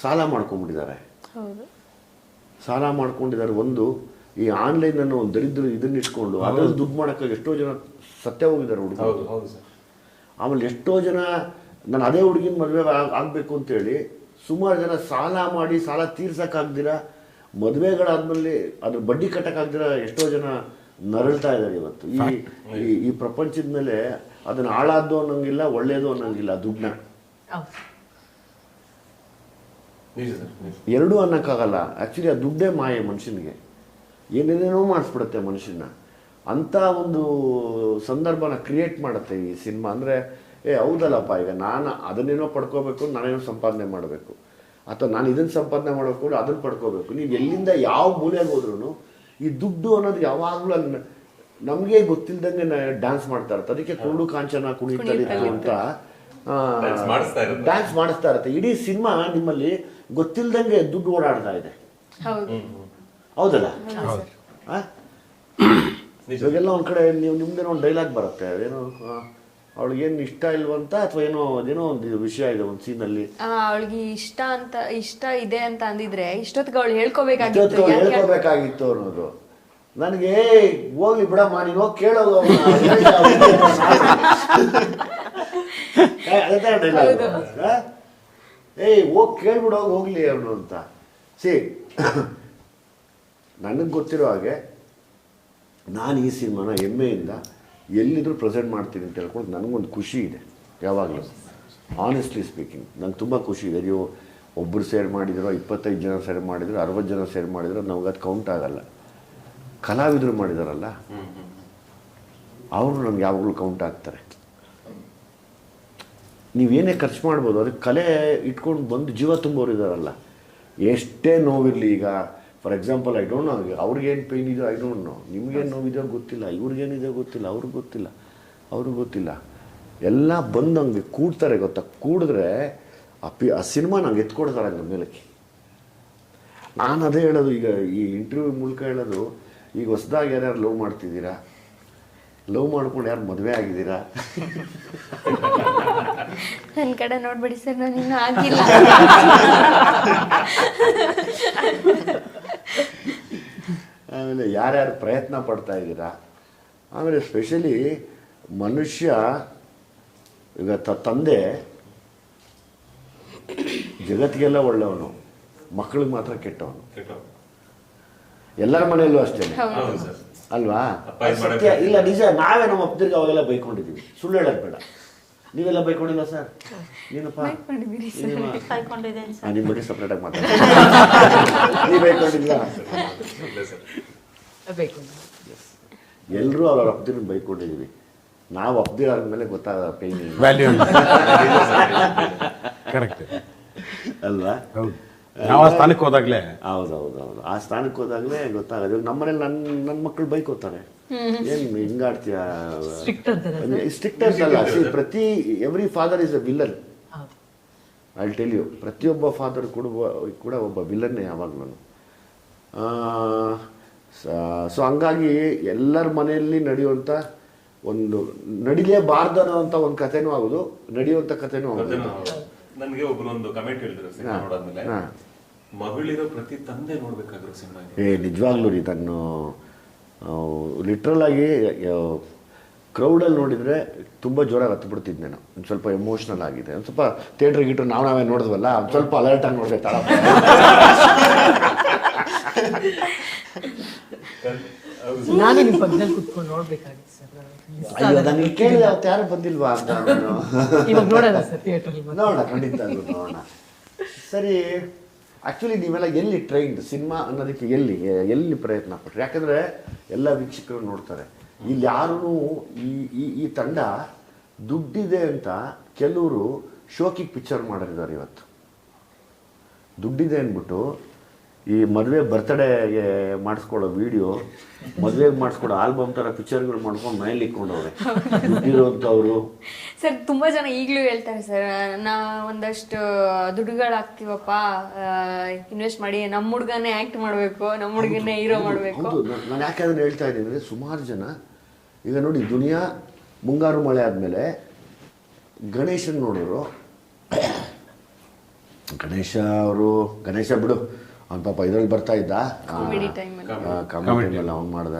ಸಾಲ ಮಾಡ್ಕೊಂಡ್ಬಿಟ್ಟಿದ್ದಾರೆ. ಸಾಲ ಮಾಡ್ಕೊಂಡಿದ್ದಾರೆ. ಒಂದು ಈ ಆನ್ಲೈನ್ ಅನ್ನೋ ಒಂದು ದರಿದ್ರ ಇದನ್ನ ಇಟ್ಕೊಂಡು ಅದ್ರಲ್ಲಿ ದುಡ್ಡು ಮಾಡೋಕ್ಕಾಗಿ ಎಷ್ಟೋ ಜನ ಸತ್ಯ ಹೋಗಿದ್ದಾರೆ ಹುಡುಗರು. ಆಮೇಲೆ ಎಷ್ಟೋ ಜನ ನಾನು ಅದೇ ಹುಡುಗಿನ ಮದುವೆ ಆಗಬೇಕು ಅಂತೇಳಿ ಸುಮಾರು ಜನ ಸಾಲ ಮಾಡಿ ಸಾಲ ತೀರ್ಸೋಕ್ಕಾಗ್ದಿರ, ಮದುವೆಗಳಾದ್ಮೇಲೆ ಅದ್ರ ಬಡ್ಡಿ ಕಟ್ಟೋಕ್ಕಾಗ್ದಿರ ಎಷ್ಟೋ ಜನ ನರಳ್ತಾ ಇದ್ದಾರೆ ಇವತ್ತು. ಈ ಪ್ರಪಂಚದ ಮೇಲೆ ಅದನ್ನು ಹಾಳಾದ್ದು ಅನ್ನೋಂಗಿಲ್ಲ, ಒಳ್ಳೇದು ಅನ್ನೋಂಗಿಲ್ಲ. ದುಡ್ಡನ್ನ ಎರಡೂ ಅನ್ನೋಕ್ಕಾಗಲ್ಲ. ಆ್ಯಕ್ಚುಲಿ ಆ ದುಡ್ಡೇ ಮಾಯೆ ಮನುಷ್ಯನಿಗೆ, ಏನೇನೇನೋ ಮಾಡಿಸ್ಬಿಡುತ್ತೆ ಮನುಷ್ಯನ. ಅಂಥ ಒಂದು ಸಂದರ್ಭನ ಕ್ರಿಯೇಟ್ ಮಾಡುತ್ತೆ ಈ ಸಿನಿಮಾ. ಅಂದರೆ ಹೌದಲ್ಲಪ್ಪ, ಈಗ ನಾನು ಅದನ್ನೇನೋ ಪಡ್ಕೋಬೇಕು, ನಾನೇನೋ ಸಂಪಾದನೆ ಮಾಡಬೇಕು, ಅಥವಾ ನಾನು ಇದನ್ನು ಸಂಪಾದನೆ ಮಾಡಬೇಕು, ಅದನ್ನು ಪಡ್ಕೋಬೇಕು. ನೀವು ಎಲ್ಲಿಂದ ಯಾವ ಮೂಲೆಗೆ ಹೋದ್ರೂ ಈ ದುಡ್ಡು ಅನ್ನೋದು ಯಾವಾಗಲೂ ಅಲ್ಲಿ ನಮಗೆ ಗೊತ್ತಿಲ್ದಂಗೆ ಡ್ಯಾನ್ಸ್ ಮಾಡ್ತಾ ಇರುತ್ತೆ. ಅದಕ್ಕೆ ಕುರುಡು ಕಾಂಚನ ಕುಣಿತಲಿತ್ತು ಅಂತ ಡ್ಯಾನ್ಸ್ ಮಾಡಿಸ್ತಾ ಇರುತ್ತೆ. ಇಡೀ ಸಿನಿಮಾ ನಿಮ್ಮಲ್ಲಿ ಗೊತ್ತಿಲ್ದಂಗೆ ದುಡ್ಡು ಓಡಾಡ್ತಾ ಇದೆ. ಹೌದಲ್ಲ? ಇವಾಗೆಲ್ಲ ಒಂದ್ ಕಡೆ ನೀವು ನಿಮ್ದೇನೋ ಒಂದು ಡೈಲಾಗ್ ಬರುತ್ತೆ, ಅದೇನೋ ಅವಳಿಗೇನು ಇಷ್ಟ ಇಲ್ವಂತ ಅಥವಾ ಅದೇನೋ ಒಂದು ವಿಷಯ ಇದೆ ಒಂದು ಸೀನಲ್ಲಿ. ಅವಳಿಗೆ ಇಷ್ಟ ಇದೆ ಅಂತ ಅಂದಿದ್ರೆ ಇಷ್ಟೊತ್ತಿಗೆ ಅವಳು ಹೇಳ್ಕೋಬೇಕಾಗಿತ್ತು ಅನ್ನೋದು. ನನಗೆ ಹೋಗ್ಲಿ ಬಿಡಮ್ಮ, ನೀನು ಹೋಗಿ ಕೇಳೋದು ಹೋಗಿ ಕೇಳ್ಬಿಡೋಗಿ ಹೋಗ್ಲಿ ಅವನು ಅಂತ. ನನಗೆ ಗೊತ್ತಿರೋ ಹಾಗೆ ನಾನು ಈ ಸಿನಿಮಾನ ಹೆಮ್ಮೆಯಿಂದ ಎಲ್ಲಿದ್ರೂ ಪ್ರೆಸೆಂಟ್ ಮಾಡ್ತೀನಿ ಅಂತ ಹೇಳ್ಕೊಂಡು ನನಗೊಂದು ಖುಷಿ ಇದೆ ಯಾವಾಗಲೂ. ಆನೆಸ್ಟ್ಲಿ ಸ್ಪೀಕಿಂಗ್ ನಂಗೆ ತುಂಬ ಖುಷಿ ಇದೆ. ನೀವು ಒಬ್ಬರು ಶೇರ್ ಮಾಡಿದಿರೋ, 25 ಜನ ಶೇರ್ ಮಾಡಿದ್ರು, 60 ಜನ ಶೇರ್ ಮಾಡಿದ್ರು, ನಮ್ಗೆ ಅದು ಕೌಂಟ್ ಆಗಲ್ಲ. ಕಲಾವಿದರು ಮಾಡಿದಾರಲ್ಲ ಅವರು ನಮ್ಗೆ ಯಾವಾಗಲೂ ಕೌಂಟ್ ಆಗ್ತಾರೆ. ನೀವೇನೇ ಖರ್ಚು ಮಾಡ್ಬೋದು, ಅದಕ್ಕೆ ಕಲೆ ಇಟ್ಕೊಂಡು ಬಂದು ಜೀವ ತುಂಬೋರು ಇದ್ದಾರಲ್ಲ, ಎಷ್ಟೇ ನೋವಿರಲಿ. ಈಗ for example I don't no, ಅವ್ರಿಗೇನು ಪೇಯ್ನ್ ಇದೆಯೋ ಐ ಡೋಂಟ್ ನೋ, ನಿಮ್ಗೇನು ನೋವಿದೆಯೋ ಗೊತ್ತಿಲ್ಲ, ಇವ್ರಿಗೇನಿದೆ ಗೊತ್ತಿಲ್ಲ, ಅವ್ರಿಗೆ ಗೊತ್ತಿಲ್ಲ. ಎಲ್ಲ ಬಂದು ಹಂಗೆ ಕೂಡ್ತಾರೆ ಗೊತ್ತಾ. ಕೂಡಿದ್ರೆ ಆ ಸಿನಿಮಾ ನಂಗೆ ಎತ್ಕೊಡ್ತಾರೆ ಹಂಗೆ ಮೇಲಕ್ಕೆ. ನಾನು ಅದೇ ಹೇಳೋದು, ಈಗ ಈ ಇಂಟರ್ವ್ಯೂ ಮೂಲಕ ಹೇಳೋದು, ಈಗ ಹೊಸದಾಗಿ ಯಾರ್ಯಾರು ಲವ್ ಮಾಡ್ತಿದ್ದೀರಾ, ಲವ್ ಮಾಡ್ಕೊಂಡು ಯಾರು ಮದುವೆ ಆಗಿದ್ದೀರಾ? ನನ್ನ ಕಡೆ ನೋಡ್ಬಿಡಿ ಸರ್, ನಾನು ಇನ್ನೂ ಆಗಿಲ್ಲ. ಆಮೇಲೆ ಯಾರ್ಯಾರು ಪ್ರಯತ್ನ ಪಡ್ತಾ ಇದ್ದೀರಾ? ಆಮೇಲೆ ಸ್ಪೆಷಲಿ ಮನುಷ್ಯ ಈಗ ತಂದೆ ಜಗತ್ತಿಗೆಲ್ಲ ಒಳ್ಳೆಯವನು, ಮಕ್ಕಳಿಗೆ ಮಾತ್ರ ಕೆಟ್ಟವನು. ಎಲ್ಲರ ಮನೆಯಲ್ಲೂ ಅಷ್ಟೇ ಅಲ್ವಾ? ಸತ್ಯ ಇಲ್ಲ, ನಿಜ. ನಾವೇ ನಮ್ಮ ಅಪ್ಪದಿರ್ಗೆ ಅವಾಗೆಲ್ಲ ಬೈಕೊಂಡಿದ್ದೀವಿ, ಸುಳ್ಳು ಹೇಳೋದು ಬೇಡ. ನೀವೆಲ್ಲ ಬೈಕೊಂಡಿಲ್ಲ ಸರ್? ಏನಪ್ಪ ನಿಮ್ಮ ಬಗ್ಗೆ ಸಪ್ರೇಟಾಗಿ ಮಾತಾಡ್ತೀನಿ. ನೀವು ಬೈಕೊಂಡಿಲ್ಲ? ಎಲ್ಲರೂ ಅವ್ರ ಅಪ್ಪದಿರನ್ನ ಬೈಕೊಂಡಿದ್ದೀವಿ. ನಾವು ಅಪ್ಪದಿರ ಆದ್ಮೇಲೆ ಗೊತ್ತಾಗ ಪೇನ್ ಅಲ್ವಾ? ನಾವು ಸ್ಥಾನಕ್ಕೆ ಹೋದಾಗ್ಲೇ. ಹೌದೌದು, ಆ ಸ್ಥಾನಕ್ಕೆ ಹೋದಾಗಲೇ ಗೊತ್ತಾಗೋದು. ನಮ್ಮನೇಲಿ ನನ್ನ ಮಕ್ಕಳು ಬೈಕೋತಾರೆ, ಏನು ಹಿಂಗಾಡ್ತೀಯ, ಸ್ಟ್ರಿಕ್ಟ್ ಅಂತಲ್ಲ. Every father is a villain. I tell you, ಪ್ರತಿಯೊಬ್ಬ ಫಾದರ್ ಕೂಡ ಒಬ್ಬ ವಿಲ್ಲನ್ನೇ ಯಾವಾಗಲೂ. ಸೊ ಹಂಗಾಗಿ ಎಲ್ಲರ ಮನೆಯಲ್ಲಿ ನಡೆಯುವಂಥ ಒಂದು ನಡಿಲೇಬಾರ್ದು ಅನ್ನೋಂಥ ಒಂದು ಕಥೆನೂ ಆಗೋದು, ನಡೆಯುವಂಥ ಕಥೆನೂ ಆಗೋದು. ನನಗೆ ಒಬ್ರು ಒಂದು ಕಮೆಂಟ್ ಹೇಳಿದ್ರು ಸಿನಿಮಾ ನೋಡಾದ್ಮೇಲೆ, ಮಗಳಿರೋ ಪ್ರತಿ ತಂದೆ ನೋಡ್ಬೇಕಾಗಿರೋ ಸಿನಿಮಾ. ನಿಜವಾಗ್ಲೂ ರೀ, ನಾನು ಲಿಟ್ರಲ್ ಆಗಿ ಕ್ರೌಡಲ್ಲಿ ನೋಡಿದರೆ ತುಂಬ ಜೋರಾಗಿ ಹತ್ಬಿಡ್ತಿದ್ದೆ ನಾನು. ಒಂದು ಸ್ವಲ್ಪ ಎಮೋಷ್ನಲ್ ಆಗಿದೆ, ಒಂದು ಸ್ವಲ್ಪ ಥಿಯೇಟ್ರ್ ಗೀಟ್ರ್ ನಾವೇ ನೋಡಿದ್ವಲ್ಲ, ಒಂದು ಸ್ವಲ್ಪ ಅಲರ್ಟಾಗಿ ನೋಡಿದೆ ತಾಳ. ನಾನು ನಿಮ್ಮ ಪಕ್ಕದಲ್ಲಿ ಕುತ್ಕೊಂಡು ನೋಡ್ಬೇಕಾಗಿತ್ತು ಸರ್. ಅಯ್ಯೋ, ನನಗೆ ಕೇಳಿದೆ ಅವತ್ತು ಯಾರು ಬಂದಿಲ್ವಾ ಅಂತ. ಇವಾಗ ನೋಡೋಣ ಸರ್ ಥಿಯೇಟರ್ ನೋಡೋಣ, ಖಂಡಿತ ನೋಡೋಣ. ಸರಿ, ಆ್ಯಕ್ಚುಲಿ ನೀವೆಲ್ಲ ಎಲ್ಲಿ ಟ್ರೈನ್ಡ್ ಸಿನಿಮಾ ಅನ್ನೋದಕ್ಕೆ ಎಲ್ಲಿ ಪ್ರಯತ್ನ ಪಟ್ರಿ? ಯಾಕಂದರೆ ಎಲ್ಲ ವೀಕ್ಷಕರು ನೋಡ್ತಾರೆ. ಇಲ್ಲಿ ಯಾರೂ ಈ ತಂಡ ದುಡ್ಡಿದೆ ಅಂತ ಕೆಲವರು ಶೋಕಿಗೆ ಪಿಕ್ಚರ್ ಮಾಡಿದ್ದಾರೆ. ಇವತ್ತು ದುಡ್ಡಿದೆ ಅಂದ್ಬಿಟ್ಟು ಈ ಮದುವೆ ಬರ್ತ್ಡೇಗೆ ಮಾಡಿಸ್ಕೊಳ್ಳೋ ವಿಡಿಯೋ, ಮದುವೆಗೆ ಮಾಡಿಸ್ಕೊಡೋ ಆಲ್ಬಮ್ ಥರ ಪಿಕ್ಚರ್ಗಳು ಮಾಡ್ಕೊಂಡು ಮನೇಲಿ ಇಟ್ಕೊಂಡವ್ರೆ ದುಡ್ಡಿರೋಂಥವ್ರು. ಸರ್ ತುಂಬ ಜನ ಈಗಲೂ ಹೇಳ್ತಾರೆ ಸರ್, ನಾ ಒಂದಷ್ಟು ದುಡ್ಡುಗಳಾಗ್ತೀವಪ್ಪ, ಇನ್ವೆಸ್ಟ್ ಮಾಡಿ ನಮ್ಮ ಹುಡುಗನೇ ಆ್ಯಕ್ಟ್ ಮಾಡಬೇಕು, ನಮ್ಮ ಹುಡುಗನೇ ಹೀರೋ ಮಾಡಬೇಕು. ಹೌದು, ನಾನು ಯಾಕೆ ಅದನ್ನು ಹೇಳ್ತಾ ಇದ್ದೀನಿ ಅಂದರೆ, ಸುಮಾರು ಜನ ಈಗ ನೋಡಿ, ದುನಿಯಾ ಮುಂಗಾರು ಮಳೆ ಆದಮೇಲೆ ಗಣೇಶನ್ ನೋಡೋರು. ಗಣೇಶ ಬಿಡು, ಅವ್ನು ಪಾಪ ಇದರಲ್ಲಿ ಬರ್ತಾ ಇದ್ದ ಕಾಮಿಡಿ ಟೈಮಲ್ಲಿ ಅವ್ನು ಮಾಡ್ದ,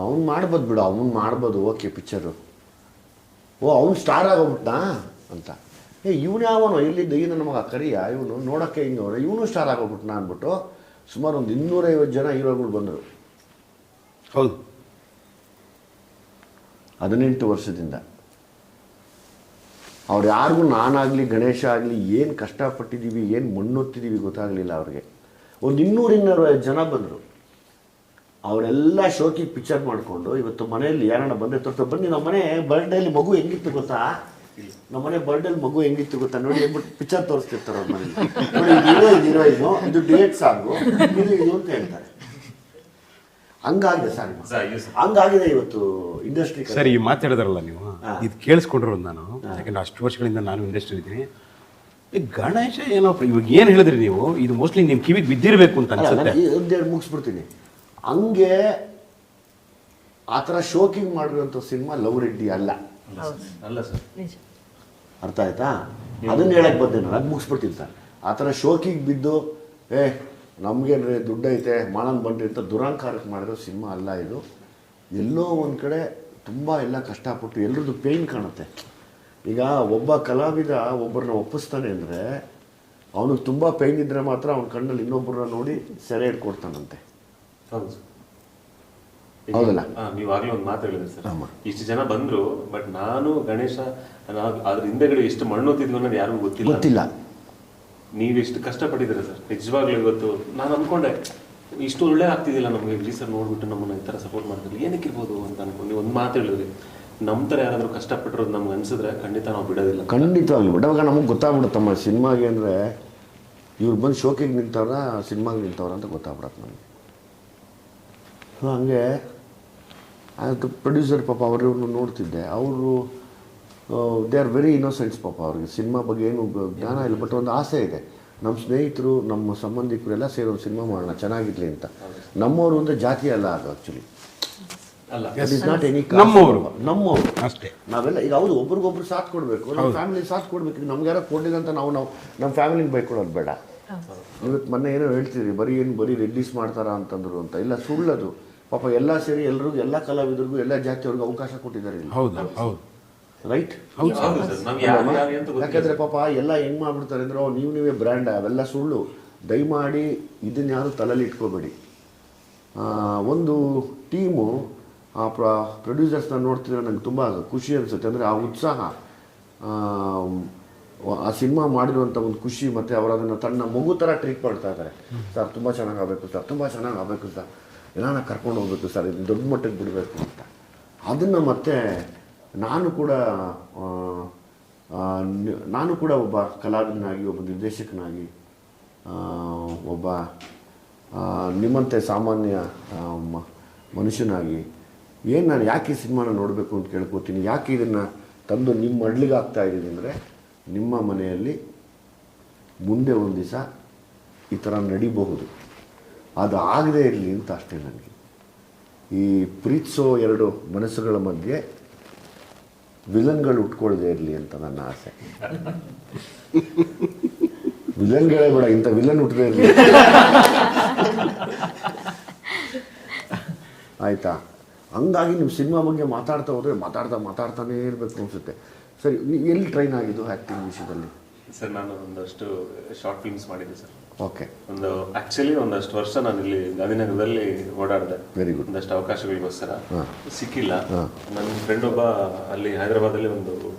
ಅವ್ನು ಮಾಡ್ಬೋದು ಬಿಡು, ಅವ್ನು ಮಾಡ್ಬೋದು, ಓಕೆ ಪಿಕ್ಚರು. ಅವ್ನು ಸ್ಟಾರ್ ಆಗೋಗ್ಬಿಟ್ನಾ ಅಂತ. ಇವನು ಯಾವನು ಇಲ್ಲಿದ್ದ ಈ ನನ್ನ ಮಗ ಕರಿಯ, ಇವನು ನೋಡೋಕ್ಕೆ ಹಿಂಗವ್ರೆ, ಇವನು ಸ್ಟಾರ್ ಆಗೋಗ್ಬಿಟ್ನಾ ಅಂದ್ಬಿಟ್ಟು ಸುಮಾರು ಒಂದು 250 ಜನ ಹೀರೋಗಳು ಬಂದರು. ಹೌದು, 18 ವರ್ಷದಿಂದ. ಅವ್ರು ಯಾರಿಗೂ ನಾನಾಗಲಿ ಗಣೇಶ ಆಗಲಿ ಏನು ಕಷ್ಟಪಟ್ಟಿದ್ದೀವಿ, ಏನು ಮಣ್ಣೊತ್ತಿದ್ದೀವಿ ಗೊತ್ತಾಗಲಿಲ್ಲ ಅವ್ರಿಗೆ. ಒಂದು 200-250 ಜನ ಬಂದರು. ಅವರೆಲ್ಲ ಶೋಕಿಗೆ ಪಿಕ್ಚರ್ ಮಾಡಿಕೊಂಡು ಇವತ್ತು ಮನೆಯಲ್ಲಿ ಯಾರನ್ನ ಬಂದೆ ತೋರಿಸ್ತಾ, ಬನ್ನಿ ನಮ್ಮ ಮನೆ ಬರ್ಡೇಲಿ ಮಗು ಹೆಂಗಿತ್ತು ಗೊತ್ತಾ, ನಮ್ಮ ಮನೆ ಬರ್ಡೇಲಿ ಮಗು ಹೆಂಗಿತ್ತು ಗೊತ್ತಾ ನೋಡಿ ಅಂದ್ಬಿಟ್ಟು ಪಿಕ್ಚರ್ ತೋರಿಸ್ತಿರ್ತಾರೆ ಅವ್ರ ಮನೇಲಿ. ನೋಡಿ, ಇದು ಹೀರೋಯಿನು, ಇದು ಡ್ಯೂಯೆಟ್ ಸಾಂಗು, ಇದು ಅಂತ ಹೇಳ್ತಾರೆ. ಹಂಗಾಗಿದೆ ಸರ್, ಹಂಗಾಗಿದೆ ಇವತ್ತು ಇಂಡಸ್ಟ್ರಿ. ಸರಿ, ಈ ಮಾತಾಡಿದ್ರಲ್ಲ ನೀವು, ಇದು ಕೇಳಿಸ್ಕೊಂಡಿರೋದು ನಾನು. ಯಾಕಂದ್ರೆ ಅಷ್ಟು ವರ್ಷಗಳಿಂದ ನಾನು ಇಂಡಸ್ಟ್ರಿ ಇದ್ದೀನಿ. ಈ ಗಣೇಶ ಏನೋ ಇವಾಗ ಏನು ಹೇಳಿದ್ರಿ ನೀವು, ಇದು ಮೋಸ್ಟ್ಲಿ ನಿಮ್ಮ ಕಿವಿಗೆ ಬಿದ್ದಿರಬೇಕು ಅಂತ ಅನ್ಸುತ್ತೆ. ಒಂದೆರಡು ಮುಗಿಸ್ಬಿಡ್ತೀನಿ. ಹಂಗೆ ಆ ಥರ ಶೋಕಿಂಗ್ ಮಾಡಿರುವಂಥ ಸಿನಿಮಾ ಲವ್ ರೆಡ್ಡಿ ಅಲ್ಲ. ಅಲ್ಲ ಸರ್, ಅರ್ಥ ಆಯ್ತಾ? ಅದನ್ನ ಹೇಳಕ್ಕೆ ಬಂದೆ ನಾನು, ಅದು ಮುಗಿಸ್ಬಿಡ್ತೀನಿ ಸರ್. ಆ ಥರ ಶೋಕಿಗೆ ಬಿದ್ದು ನಮಗೇನ್ರಿ ದುಡ್ಡೈತೆ ಮಾಡನ್ ಬನ್ರಿ ಅಂತ ದುರಾಂಕಾರಕ್ಕೆ ಮಾಡಿರೋ ಸಿನಿಮಾ ಅಲ್ಲ ಇದು. ಎಲ್ಲೋ ಒಂದು ಕಡೆ ತುಂಬ ಎಲ್ಲ ಕಷ್ಟಪಟ್ಟು ಎಲ್ರದ್ದು ಪೇಯ್ನ್ ಕಾಣುತ್ತೆ. ಈಗ ಒಬ್ಬ ಕಲಾವಿದ ಒಬ್ಬರನ್ನ ಒಪ್ಪಿಸ್ತಾನೆ ಅಂದರೆ ಅವನಿಗೆ ತುಂಬ ಪೇಯ್ನ್ ಇದ್ದರೆ ಮಾತ್ರ ಅವನ ಕಣ್ಣಲ್ಲಿ ಇನ್ನೊಬ್ಬರನ್ನ ನೋಡಿ ಸೆರೆ ಇಟ್ಕೊಡ್ತಾನಂತೆ. ಹೌದು, ಹೌದಲ್ಲ? ನೀವು ಆಗ್ಲೇ ಒಂದು ಮಾತು ಹೇಳಿದ್ರಿ ಸರ್, ಇಷ್ಟು ಜನ ಬಂದ್ರು, ಬಟ್ ನಾನು ಗಣೇಶ ಅದ್ರ ಹಿಂದೆಗಡೆ ಎಷ್ಟು ಮಣ್ಣೊತ್ತಿದ್ವಿ ಅನ್ನೋದು ಯಾರಿಗೂ ಗೊತ್ತಿಲ್ಲ. ನೀವೆಷ್ಟು ಕಷ್ಟಪಟ್ಟಿದ್ದೀರ ಸರ್, ನಿಜವಾಗ್ಲೂ. ಇವತ್ತು ನಾನು ಅನ್ಕೊಂಡೆ ಇಷ್ಟು ಒಳ್ಳೆ ಆಗ್ತಿದ್ದಿಲ್ಲ ನಮಗೆ, ವಿಜಯ್ ಸರ್ ನೋಡ್ಬಿಟ್ಟು ನಮ್ಮನ್ನ ಈ ಥರ ಸಪೋರ್ಟ್ ಮಾಡ್ತಾರೆ, ಏನಕ್ಕಿರ್ಬೋದು ಅಂತ ಅನ್ಕೊಂಡು ನೀವು ಒಂದು ಮಾತು ಹೇಳಿದ್ರಿ. ನಮ್ಮ ಥರ ಯಾರಾದರೂ ಕಷ್ಟಪಟ್ಟಿರೋದು ನಮ್ಗೆ ಅನ್ಸಿದ್ರೆ ಖಂಡಿತ ನಾವು ಬಿಡೋದಿಲ್ಲ. ಖಂಡಿತವಾಗ್ಲಿ ಬಿಡುವಾಗ ನಮಗೆ ಗೊತ್ತಾಗ್ಬಿಡುತ್ತಮ್ಮ ಸಿನಿಮಾಗೆ ಅಂದರೆ ಇವ್ರು ಬಂದು ಶೋಕಿಗೆ ನಿಂತವ್ರ ಸಿನಿಮಾಗೆ ನಿಂತವ್ರ ಅಂತ ಗೊತ್ತಾಗ್ಬಿಡತ್ತೆ ನಮಗೆ. ಸೊ ಹಂಗೆ ಅದು ಪ್ರೊಡ್ಯೂಸರ್ ಪಾಪ ಅವ್ರನ್ನ ನೋಡ್ತಿದ್ದೆ, ಅವರು ದೇ ಆರ್ ವೆರಿ ಇನ್ನೋಸೆಂಟ್ಸ್ ಪಾಪ. ಅವ್ರಿಗೆ ಸಿನಿಮಾ ಬಗ್ಗೆ ಏನು ಜ್ಞಾನ ಇಲ್ಲ, ಬಟ್ ಒಂದು ಆಸೆ ಇದೆ. ನಮ್ಮ ಸ್ನೇಹಿತರು, ನಮ್ಮ ಸಂಬಂಧಿಕರು ಎಲ್ಲ ಸೇರಿ ಒಂದು ಸಿನಿಮಾ ಮಾಡೋಣ ಚೆನ್ನಾಗಿರಲಿ ಅಂತ. ನಮ್ಮವರು ಅಂದರೆ ಜಾತಿ ಅಲ್ಲ ಅದು ಆ್ಯಕ್ಚುಲಿ, ಇಸ್ ನಾಟ್ ಎನಿ ನಮ್ಮವರು ಅಷ್ಟೇ. ನಾವೆಲ್ಲ ಈಗ ಹೌದು ಒಬ್ರಿಗೊಬ್ರು ಸಾಥ್ ಕೊಡಬೇಕು, ನಮ್ಮ ಫ್ಯಾಮಿಲಿ ಸಾಥ್ ಕೊಡಬೇಕು. ಈಗ ನಮ್ಗೆ ಯಾರೋ ಕೊಡಲಿಲ್ಲ ಅಂತ ನಾವು ನಮ್ಮ ಫ್ಯಾಮಿಲಿಗೆ ಬೈಕೊಡೋದು ಬೇಡ. ಇವತ್ತು ಮೊನ್ನೆ ಏನೋ ಹೇಳ್ತೀರಿ, ಬರೀ ರಿಲೀಸ್ ಮಾಡ್ತಾರಾ ಅಂತಂದ್ರು ಅಂತ. ಇಲ್ಲ, ಸುಳ್ಳದು. ಪಾಪ ಎಲ್ಲ ಸೇರಿ ಎಲ್ರಿಗೂ, ಎಲ್ಲ ಕಲಾವಿದರಿಗೂ, ಎಲ್ಲ ಜಾತಿಯವ್ರಿಗೂ ಅವಕಾಶ ಕೊಟ್ಟಿದ್ದಾರೆ ಇಲ್ಲಿ. ಹೌದು, ರೈಟ್? ಯಾಕಂದರೆ ಪಾಪ ಎಲ್ಲ ಹೆಂಗೆ ಮಾಡ್ಬಿಡ್ತಾರೆ ಅಂದರೆ, ನೀವೇ ಬ್ರ್ಯಾಂಡ್, ಅವೆಲ್ಲ ಸುಳ್ಳು. ದಯಮಾಡಿ ಇದನ್ನ ಯಾರು ತಲೆಯಲ್ಲಿ ಇಟ್ಕೋಬೇಡಿ. ಒಂದು ಟೀಮು ಆ ಪ್ರೊಡ್ಯೂಸರ್ಸ್ನ ನೋಡ್ತಿದ್ರೆ ನಂಗೆ ತುಂಬ ಖುಷಿ ಅನಿಸುತ್ತೆ. ಅಂದರೆ ಆ ಉತ್ಸಾಹ, ಆ ಸಿನಿಮಾ ಮಾಡಿರುವಂಥ ಒಂದು ಖುಷಿ, ಮತ್ತು ಅವರು ಅದನ್ನು ತನ್ನ ಮಗು ಥರ ಟ್ರೀಟ್ ಮಾಡ್ತಾ ಇದ್ದಾರೆ. ಸರ್ ತುಂಬ ಚೆನ್ನಾಗಿ ಆಗಬೇಕು ಸರ್, ತುಂಬ ಚೆನ್ನಾಗಿ ಆಗಬೇಕು ಸರ್, ಎಲ್ಲ ಕರ್ಕೊಂಡು ಹೋಗ್ಬೇಕು ಸರ್, ಇದು ದೊಡ್ಡ ಮಟ್ಟಕ್ಕೆ ಬಿಡಬೇಕು ಅಂತ. ಅದನ್ನು ಮತ್ತೆ ನಾನು ಕೂಡ ಒಬ್ಬ ಕಲಾವಿದನಾಗಿ, ಒಬ್ಬ ನಿರ್ದೇಶಕನಾಗಿ, ಒಬ್ಬ ನಿಮ್ಮಂತೆ ಸಾಮಾನ್ಯ ಮನುಷ್ಯನಾಗಿ ನಾನು ಯಾಕೆ ಈ ಸಿನಿಮಾನ ನೋಡಬೇಕು ಅಂತ ಕೇಳ್ಕೊತೀನಿ. ಯಾಕೆ ಇದನ್ನು ತಂದು ನಿಮ್ಮ ಮಡ್ಲಿಗೆ ಆಗ್ತಾ ಇದ್ದೀನಿ ಅಂದರೆ, ನಿಮ್ಮ ಮನೆಯಲ್ಲಿ ಮುಂದೆ ಒಂದು ದಿವಸ ಈ ಥರ ನಡಿಬಹುದು, ಅದು ಆಗದೇ ಇರಲಿ ಅಂತ ಅಷ್ಟೇ. ನನಗೆ ಈ ಪ್ರೀತಿಸೋ ಎರಡು ಮನಸ್ಸುಗಳ ಮಧ್ಯೆ ವಿಲನ್ಗಳು ಉಟ್ಕೊಳ್ಳದೆ ಇರಲಿ ಅಂತ ನನ್ನ ಆಸೆ. ವಿಲನ್ಗಳೇ ಬೇಡ, ಇಂಥ ವಿಲನ್ ಹುಟ್ಟದೇ ಇರಲಿ. ಆಯಿತಾ? ಹಂಗಾಗಿ ನೀವು ಸಿನಿಮಾ ಬಗ್ಗೆ ಮಾತಾಡ್ತಾ ಹೋದರೆ ಮಾತಾಡ್ತಾನೇ ಇರಬೇಕು ಅನಿಸುತ್ತೆ. ಸರಿ, ಎಲ್ಲಿ ಟ್ರೈನ್ ಆಗಿದ್ದು ಆ್ಯಕ್ಟಿಂಗ್ ವಿಷಯದಲ್ಲಿ? ಸರ್ ನಾನು ಒಂದಷ್ಟು ಶಾರ್ಟ್ ಫಿಲ್ಮ್ಸ್ ಮಾಡಿದ್ದೆ ಸರ್. ಓಕೆ. ಆಕ್ಚುಲಿ ಒಂದಷ್ಟು ವರ್ಷ ನಾನು ಇಲ್ಲಿ ಗಾಂಧಿನಗರದಲ್ಲಿ ಓಡಾಡಿದೆ. Very good. ಒಂದಷ್ಟು ಅವಕಾಶಗಳಿಗೋಸ್ಕರ ಸಿಕ್ಕಿಲ್ಲ. ನನ್ನ ಫ್ರೆಂಡ್ ಒಬ್ಬ ಅಲ್ಲಿ ಹೈದರಾಬಾದಲ್ಲಿ ಒಂದು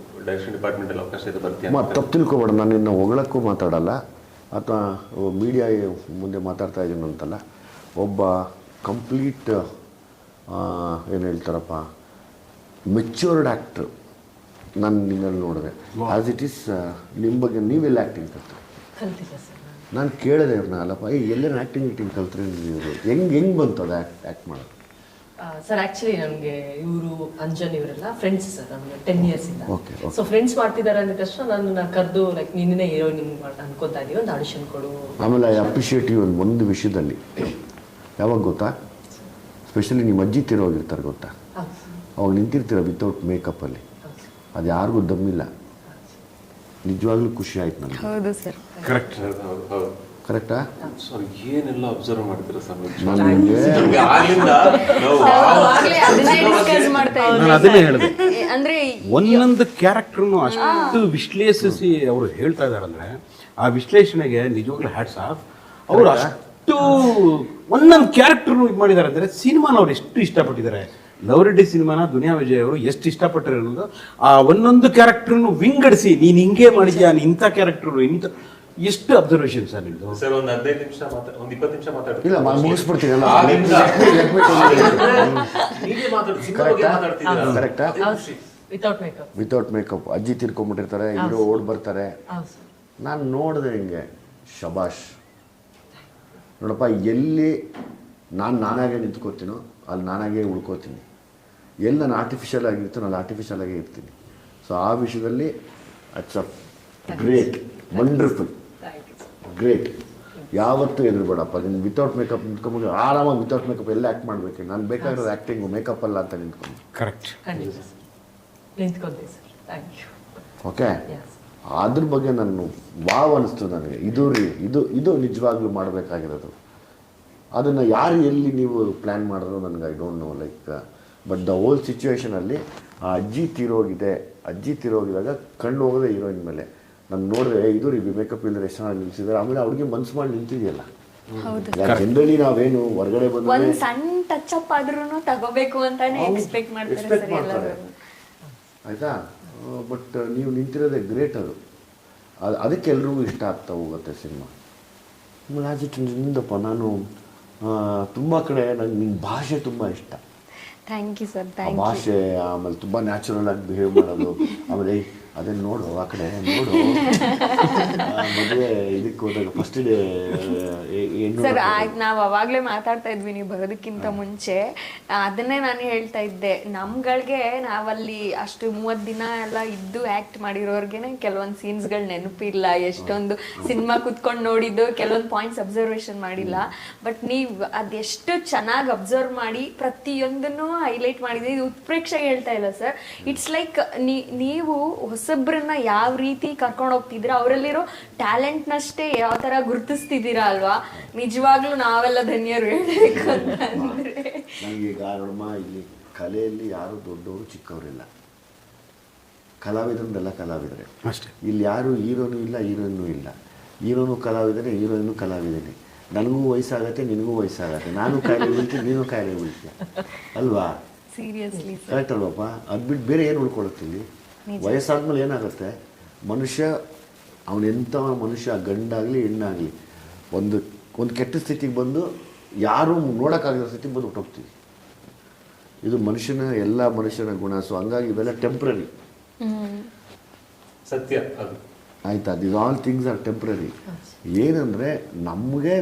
ಡೈರೆಕ್ಷನ್ ಡಿಪಾರ್ಟ್ಮೆಂಟ್ ಅಲ್ಲಿ ಅವಕಾಶ ಇದೆ, ಬರ್ತೀಯ? ತಪ್ಪು ತಿಳ್ಕೊಬೇಡ, ನಾನು ಇನ್ನು ಹೊಗಳಕ್ಕೂ ಮಾತಾಡಲ್ಲ ಅಥವಾ ಮೀಡಿಯಾ ಮುಂದೆ ಮಾತಾಡ್ತಾ ಇದ್ದೀನಿ ಅಂತಲ್ಲ. ಒಬ್ಬ ಕಂಪ್ಲೀಟ್ ಏನು ಹೇಳ್ತಾರಪ್ಪ, ಮೆಚ್ಯೂರ್ಡ್ ಆ್ಯಕ್ಟ್ರು ನಾನು ನಿನ್ನಲ್ಲಿ ನೋಡಿದೆ. ಆ್ಯಸ್ ಇಟ್ ಈಸ್ ನಿಮ್ಮ ಬಗ್ಗೆ ನೀವೆಲ್ಲ ಆ್ಯಕ್ಟಿಂಗ್ ಕಲ್ತ್ರಿ? ಕಲ್ತಿಲ್ಲ ಸರ್. ನಾನು ಕೇಳಿದೆ ಇವ್ರನ್ನ, ಅಲ್ಲಪ್ಪ ಎಲ್ಲರೂ ಆ್ಯಕ್ಟಿಂಗ್ ಕಲ್ತ್ರಿ ನೀವು, ಹೆಂಗೆ ಬಂತು ಅದು ಆ್ಯಕ್ಟ್ ಮಾಡೋದು? ಸರ್ ಆಕ್ಚುಲಿ ನನಗೆ ಇವರು ಅಂಜನ್ ಇವರೆಲ್ಲ ಫ್ರೆಂಡ್ಸ್ ಸರ್, ನಮಗೆ 10 years ಇಂದ. Okay. ಸೊ ಫ್ರೆಂಡ್ಸ್ ಮಾಡ್ತಿದ್ದಾರೆ ಅಂದ ತಕ್ಷಣ ನನ್ನ ಕರೆದು ಲೈಕ್ ನಿನ್ನೆ ಹೀರೋಯಿನ್ ಅನ್ಕೋತಾ ಇದೀವಿ, ಒಂದು ಆಡಿಷನ್ ಕೊಡು. ಆಮೇಲೆ ಐ ಅಪ್ರಿಷಿಯೇಟ್ ಯು ಒಂದು ವಿಷಯದಲ್ಲಿ. ಯಾವಾಗ ಗೊತ್ತಾ? ಸ್ಪೆಷಲಿ ನಿಮ್ಮ ಅಜ್ಜಿ ತಿರೋಗಿರ್ತಾರೆ ಗೊತ್ತಾ, ಅವಾಗ ನಿಂತಿರ್ತೀರ ವಿತೌಟ್ ಮೇಕಪ್ಪಲ್ಲಿ, ಅದು ಯಾರಿಗೂ ದಮ್ಮಿಲ್ಲ. ನಿಜವಾಗ್ಲೂ ಖುಷಿ ಆಯ್ತು ನನಗೆ. ಹೌದು ಸರ್. ಕರೆಕ್ಟ್. ಹೌದು. ಕರೆಕ್ಟಾ? ಸರ್ ಏನೆಲ್ಲ ಅಬ್ಸರ್ವ್ ಮಾಡ್ತೀರಾ ಸರ್? ನನಗೆ ಆಗ್ಲಿಂದ ನಾವು ಆಗ್ಲೇ ಅದನ್ನೇ discuss ಮಾಡ್ತಾ ಇದ್ವಿ. ನಾನು ಅದನ್ನೇ ಹೇಳಿದೆ, ಅಂದ್ರೆ ಒಂದೊಂದು ಕ್ಯಾರೆಕ್ಟರ್ನು ಅಷ್ಟು ವಿಶ್ಲೇಷಿಸಿ ಅವರು ಹೇಳ್ತಾ ಇದ್ದಾರೆ ಅಂದ್ರೆ ಆ ವಿಶ್ಲೇಷಣೆಗೆ ನಿಜವಾಗ್ಲೂ ಹ್ಯಾಟ್ಸ್ ಆಫ್. ಅವರು ಅಷ್ಟು ಒಂದೊಂದು ಕ್ಯಾರೆಕ್ಟರ್ನು ಇದು ಮಾಡಿದ್ದಾರೆ ಅಂದರೆ ಸಿನಿಮಾನ ಅವ್ರು ಎಷ್ಟು ಇಷ್ಟಪಟ್ಟಿದ್ದಾರೆ. ಲವ್ ರೆಡ್ಡಿ ಸಿನಿಮಾನ ದುನಿಯಾ ವಿಜಯ್ ಅವರು ಎಷ್ಟು ಇಷ್ಟಪಟ್ಟರು ಅನ್ನೋದು, ಆ ಒಂದೊಂದು ಕ್ಯಾರೆಕ್ಟರ್ನು ವಿಂಗಡಿಸಿ ನೀನು ಹಿಂಗೆ ಮಾಡಿದ್ಯಾ, ಇಂಥ ಕ್ಯಾರೆಕ್ಟರ್ ಇಂಥ, ಎಷ್ಟು ಅಬ್ಸರ್ವೇಷನ್ ಸರ್ ನಿಮ್ದು. ಸರ್ ಒಂದು 15 ನಿಮಿಷ ಒಂದು 20 ನಿಮಿಷ ಮಾತಾಡ್ತೀನಿ. ಇಲ್ಲ, ಮುಗಿಸ್ಬಿಡ್ತೀನಿ. ಕರೆಕ್ಟಾ? Without makeup. ವಿತೌಟ್ ಮೇಕಪ್ ಅಜ್ಜಿ ತಿರ್ಕೊಂಡ್ಬಿಟ್ಟಿರ್ತಾರೆ, ಹೀರೋ ಓಡ್ಬರ್ತಾರೆ. ನಾನು ನೋಡಿದೆ ಹಿಂಗೆ, ಶಬಾಷ್. ನೋಡಪ್ಪ, ಎಲ್ಲಿ ನಾನಾಗೆ ನಿಂತ್ಕೋತೀನೋ ಅಲ್ಲಿ ನಾನಾಗೆ ಉಳ್ಕೋತೀನಿ, ಎಲ್ಲಿ ನಾನು ಆರ್ಟಿಫಿಷಿಯಲ್ ಆಗಿರ್ತೀನೋ ಅಲ್ಲಿ ಆರ್ಟಿಫಿಷಿಯಲ್ ಆಗೇ ಇರ್ತೀನಿ. ಸೊ ಆ ವಿಷಯದಲ್ಲಿ it's a great, wonderful, great. ಯಾವತ್ತೂ ಎದುರುಬೇಡಪ್ಪ. ನೀನು ವಿತೌಟ್ ಮೇಕಪ್ ನಿಂತ್ಕೊಂಡ್ಬಿಟ್ಟು ಆರಾಮಾಗಿ ವಿತೌಟ್ ಮೇಕಪ್ ಎಲ್ಲ ಆ್ಯಕ್ಟ್ ಮಾಡಬೇಕು. ನಾನು ಬೇಕಾಗಿರೋದು ಆ್ಯಕ್ಟಿಂಗು, ಮೇಕಪ್ ಅಲ್ಲ ಅಂತ ನಿಂತ್ಕೊಂಡು. ಕರೆಕ್ಟ್. ನಿಂತ್ಕೊಂತೀವಿ ಸರ್. Thank you. ಓಕೆ. ಅದ್ರ ಬಗ್ಗೆ ನಾನು ವಾವ್ ಅನ್ನಿಸ್ತು ನನಗೆ. ಇದು ನಿಜವಾಗ್ಲೂ ಮಾಡಬೇಕಾಗಿರೋದು. ಅದನ್ನು ಯಾರು ಎಲ್ಲಿ ನೀವು ಪ್ಲ್ಯಾನ್ ಮಾಡಿದ್ರು ನನಗೆ I don't know. Like but the whole ಸಿಚುವೇಷನಲ್ಲಿ ಆ ಅಜ್ಜಿ ತೀರೋಗಿದಾಗ ಕಣ್ಣು ಹೋಗೋದೇ ಹೀರೋಯಿನ್ ಮೇಲೆ. ನಾನು ನೋಡಿದೆ, ಇದು ರೀ ಮೇಕಪ್ ಇಲ್ಲದೆ ಎಷ್ಟು ಚೆನ್ನಾಗಿ ನಿಲ್ಸಿದ್ದಾರೆ. ಆಮೇಲೆ ಅವ್ರಿಗೆ ಮನ್ಸು ಮಾಡಿ ನಿಂತಿದೆಯಲ್ಲ. ಜನರಲಿ ನಾವೇನು ಹೊರಗಡೆ ಬಂದು ಒಂದ್ ಸಣ್ಣ ಟಚ್ ಅಪ್ ಆದ್ರೂ ತಗೋಬೇಕು ಅಂತಾನೆ ಎಕ್ಸ್ಪೆಕ್ಟ್ ಮಾಡ್ತಾರೆ. ಆಯಿತಾ? ಬಟ್ ನೀವು ನಿಂತಿರೋದೇ ಗ್ರೇಟ್. ಅದಕ್ಕೆ ಎಲ್ರಿಗೂ ಇಷ್ಟ ಆಗ್ತಾ ಹೋಗುತ್ತೆ ಸಿನಿಮಾ. ಆಮೇಲೆ ನಿಂದಪ್ಪ, ನಾನು ತುಂಬ ಕಡೆ ನನಗೆ ನಿಮ್ಮ ಭಾಷೆ ತುಂಬ ಇಷ್ಟ. Thank you sir. ಭಾಷೆ, ಆಮೇಲೆ ತುಂಬ ನ್ಯಾಚುರಲ್ ಆಗಿ ಬಿಹೇವ್ ಮಾಡೋದು. ಆಮೇಲೆ ಅದನ್ನು ನೋಡು, ಆ ಕಡೆ ನೋಡು, ಮದುವೆ ಇದಕ್ಕೆ ಹೋದಾಗ ಫಸ್ಟ್ ಡೇ ಸರ್, ನಾವು ಅವಾಗಲೇ ಮಾತಾಡ್ತಾ ಇದ್ವಿ ನೀವು ಬರೋದಕ್ಕಿಂತ ಮುಂಚೆ. ಅದನ್ನೇ ನಾನು ಹೇಳ್ತಾ ಇದ್ದೆ, ನಮ್ಗಳಿಗೆ ನಾವಲ್ಲಿ ಅಷ್ಟು 30 ದಿನ ಎಲ್ಲ ಇದ್ದು ಆ್ಯಕ್ಟ್ ಮಾಡಿರೋರ್ಗೆನೆ ಕೆಲವೊಂದು ಸೀನ್ಸ್ಗಳು ನೆನಪಿಲ್ಲ. ಎಷ್ಟೊಂದು ಸಿನಿಮಾ ಕುತ್ಕೊಂಡು ನೋಡಿದ್ದು, ಕೆಲವೊಂದು ಪಾಯಿಂಟ್ಸ್ ಅಬ್ಸರ್ವೇಷನ್ ಮಾಡಿಲ್ಲ. ಬಟ್ ನೀವು ಅದೆಷ್ಟು ಚೆನ್ನಾಗಿ ಅಬ್ಸರ್ವ್ ಮಾಡಿ ಪ್ರತಿಯೊಂದನ್ನು ಹೈಲೈಟ್ ಮಾಡಿದ್ರಿ. ಇದು ಉತ್ಪ್ರೇಕ್ಷೆಗೆ ಹೇಳ್ತಾ ಇಲ್ಲ ಸರ್. ಇಟ್ಸ್ ಲೈಕ್ ನೀವು ಹೊಸಬ್ರನ್ನ ಯಾವ ರೀತಿ ಕರ್ಕೊಂಡು ಹೋಗ್ತಿದ್ದೀರಾ, ಅವರಲ್ಲಿರೋ ಟ್ಯಾಲೆಂಟ್ನಷ್ಟೇ ಯಾವ ಥರ ಗುರುತಿಸ್ತಿದ್ದೀರಾ ಅಲ್ವಾ. ನಿಜವಾಗ್ಲೂ ನಾವೆಲ್ಲ ಧನ್ಯರು ಹೇಳಬೇಕು ಅಂತಂದ್ರೆ. ನನಗೀಗ ನೋಡಮ್ಮ, ಇಲ್ಲಿ ಕಲೆಯಲ್ಲಿ ಯಾರು ದೊಡ್ಡವರು ಚಿಕ್ಕವರಿಲ್ಲ, ಕಲಾವಿದರೆಲ್ಲ ಕಲಾವಿದರೆ ಅಷ್ಟೇ. ಇಲ್ಲಿ ಯಾರು ಹೀರೋನು ಇಲ್ಲ, ಹೀರೋಯಿನ್ನೂ ಇಲ್ಲ. ಹೀರೋನು ಕಲಾವಿದರೆ, ಹೀರೋಯಿನ್ನು ಕಲಾವಿದನೇ. ನನಗೂ ವಯಸ್ಸಾಗತ್ತೆ, ನಿನಗೂ ವಯಸ್ಸಾಗತ್ತೆ. ನಾನು ಕಾಯಿಲೆ ಬೀಳ್ತೀನಿ, ನೀನು ಕಾಯಿಲೆ ಬೀಳ್ತೀಯ ಅಲ್ವಾ? ಸೀರಿಯಸ್ಲಿ ಕರೆಕ್ಟ್ ಅಲ್ವಪ್ಪ? ಅದು ಬಿಟ್ಟು ಬೇರೆ ಏನು ಉಳ್ಕೊಳ್ಳುತ್ತೀವಿ? ವಯಸ್ಸಾದ್ಮೇಲೆ ಏನಾಗುತ್ತೆ, ಮನುಷ್ಯ ಅವನೆಂಥ ಮನುಷ್ಯ, ಗಂಡಾಗಲಿ ಹೆಣ್ಣಾಗಲಿ, ಒಂದು ಕೆಟ್ಟ ಸ್ಥಿತಿಗೆ ಬಂದು ಯಾರೂ ನೋಡೋಕ್ಕಾಗದ ಸ್ಥಿತಿಗೆ ಬಂದು ಹೊಟ್ಟೋಗ್ತೀವಿ. ಇದು ಎಲ್ಲ ಮನುಷ್ಯನ ಗುಣ. ಸೊ ಹಂಗಾಗಿ ಇವೆಲ್ಲ ಟೆಂಪ್ರರಿ. ಸತ್ಯ ಅದು. ಆಯಿತಾ? This all things are temporary. ಏನಂದರೆ ನಮಗೆ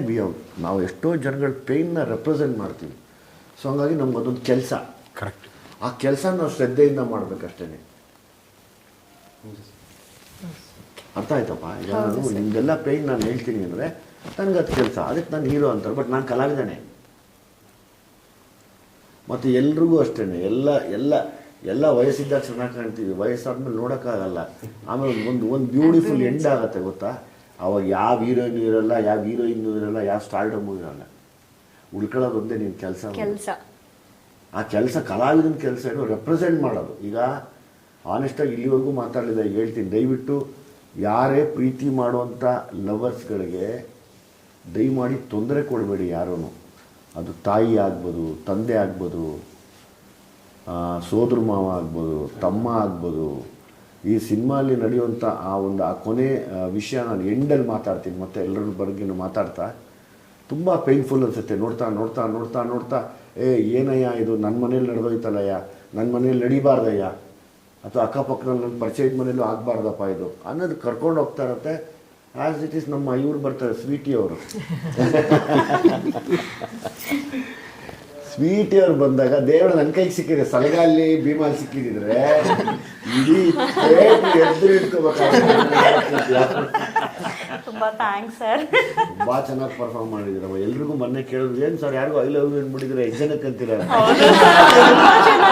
ನಾವು ಎಷ್ಟೋ ಜನಗಳ ಪೇಯ್ನ ರೆಪ್ರೆಸೆಂಟ್ ಮಾಡ್ತೀವಿ. ಸೊ ಹಂಗಾಗಿ ನಮ್ಗೆ ಅದೊಂದು ಕೆಲಸ. ಕರೆಕ್ಟ್. ಆ ಕೆಲಸ ನಾವು ಶ್ರದ್ಧೆಯಿಂದ ಮಾಡಬೇಕಷ್ಟೇ. ಅರ್ಥ ಆಯ್ತಪ್ಪ? ಈಗ ನಾನು ನಿಮಗೆಲ್ಲ ಪೇಯ್ನ್ ನಾನು ಹೇಳ್ತೀನಿ ಅಂದರೆ ನನಗೆ ಅದು ಕೆಲಸ, ಅದಕ್ಕೆ ನಾನು ಹೀರೋ ಅಂತಾರೆ. ಬಟ್ ನಾನು ಕಲಾವಿದನೇ. ಮತ್ತು ಎಲ್ರಿಗೂ ಅಷ್ಟೇ, ಎಲ್ಲ ವಯಸ್ಸಿದ್ದಾಗ ಚೆನ್ನಾಗಿ ಕಾಣ್ತೀವಿ, ವಯಸ್ಸಾದ್ಮೇಲೆ ನೋಡೋಕ್ಕಾಗಲ್ಲ. ಆಮೇಲೆ ಒಂದು ಬ್ಯೂಟಿಫುಲ್ ಎಂಡ್ ಆಗುತ್ತೆ ಗೊತ್ತಾ. ಅವಾಗ ಯಾವ ಹೀರೋಯಿನ್ ಇರಲ್ಲ, ಯಾವ ಹೀರೋಯಿನ್ ಇರಲ್ಲ, ಯಾವ ಸ್ಟಾರ್ಡಮ್ಮು ಇರಲ್ಲ. ಉಳ್ಕೊಳ್ಳೋದು ಒಂದೇ ನಿನ್ನ ಕೆಲಸ. ಆ ಕೆಲಸ ಕಲಾವಿದನ ಕೆಲಸ ಏನು ರೆಪ್ರೆಸೆಂಟ್ ಮಾಡೋದು. ಈಗ ಆನೆಸ್ಟಾಗಿ ಇಲ್ಲಿವರೆಗೂ ಮಾತಾಡಲಿಲ್ಲ, ಹೇಳ್ತೀನಿ, ದಯವಿಟ್ಟು ಯಾರೇ ಪ್ರೀತಿ ಮಾಡುವಂಥ ಲವರ್ಸ್ಗಳಿಗೆ ದಯಮಾಡಿ ತೊಂದರೆ ಕೊಡಬೇಡಿ ಯಾರೂ. ಅದು ತಾಯಿ ಆಗ್ಬೋದು, ತಂದೆ ಆಗ್ಬೋದು, ಸೋದರ ಮಾವ ಆಗ್ಬೋದು, ತಮ್ಮ ಆಗ್ಬೋದು. ಈ ಸಿನಿಮಾಲಿ ನಡೆಯುವಂಥ ಆ ಕೊನೆ ವಿಷಯ ನಾನು ಎಂಡಲ್ಲಿ ಮಾತಾಡ್ತೀನಿ, ಮತ್ತು ಎಲ್ಲರ ಬಗ್ಗೆನೂ ಮಾತಾಡ್ತಾ ತುಂಬ ಪೇನ್ಫುಲ್ ಅನಿಸುತ್ತೆ. ನೋಡ್ತಾ ನೋಡ್ತಾ ನೋಡ್ತಾ ನೋಡ್ತಾ ಏನಯ್ಯ ಇದು ನನ್ನ ಮನೇಲಿ ನಡೆದೋಯ್ತಲ್ಲಯ್ಯ, ನನ್ನ ಮನೇಲಿ ನಡಿಬಾರ್ದಯ್ಯ, ಅಥವಾ ಅಕ್ಕಪಕ್ಕದಲ್ಲಿ ನನ್ನ ಪರಿಚಯದ ಮನೇಲೂ ಆಗಬಾರ್ದಪ್ಪ ಇದು ಅನ್ನೋದು ಕರ್ಕೊಂಡು ಹೋಗ್ತಾ ಇರುತ್ತೆ. ಆ್ಯಸ್ ಇಟ್ ಈಸ್ ನಮ್ಮ ಇವ್ರು ಬರ್ತಾರೆ, ಸ್ವೀಟಿ ಅವರು. ಸ್ವೀಟಿ ಅವ್ರು ಬಂದಾಗ ದೇವರು ನನ್ನ ಕೈಗೆ ಸಿಕ್ಕಿದೆ, ಸಲಗಾಲಿ ಭೀಮಾಲಿ ಸಿಕ್ಕಿದ್ರೆ ಇಡೀ ಎದ್ದು ಇಟ್ಕೋಬೇಕಾಗುತ್ತೆ. ತುಂಬಾ ಥ್ಯಾಂಕ್ಸ್ ಸರ್. ತುಂಬಾ ಚೆನ್ನಾಗಿ ಪರ್ಫಾರ್ಮ್ ಮಾಡಿದಿರಮ್ಮ. ಎಲ್ರಿಗೂ ಮೊನ್ನೆ ಕೇಳಿದ್ರು, ಏನು ಸರ್ ಯಾರಿಗೂ ಐ ಲವ್ ಯು ಅಂದ್ಬಿಟ್ಟಿದ್ರೆ ಎಷ್ಟು ಜನಕ್ಕೆ ಅಂತೀರ?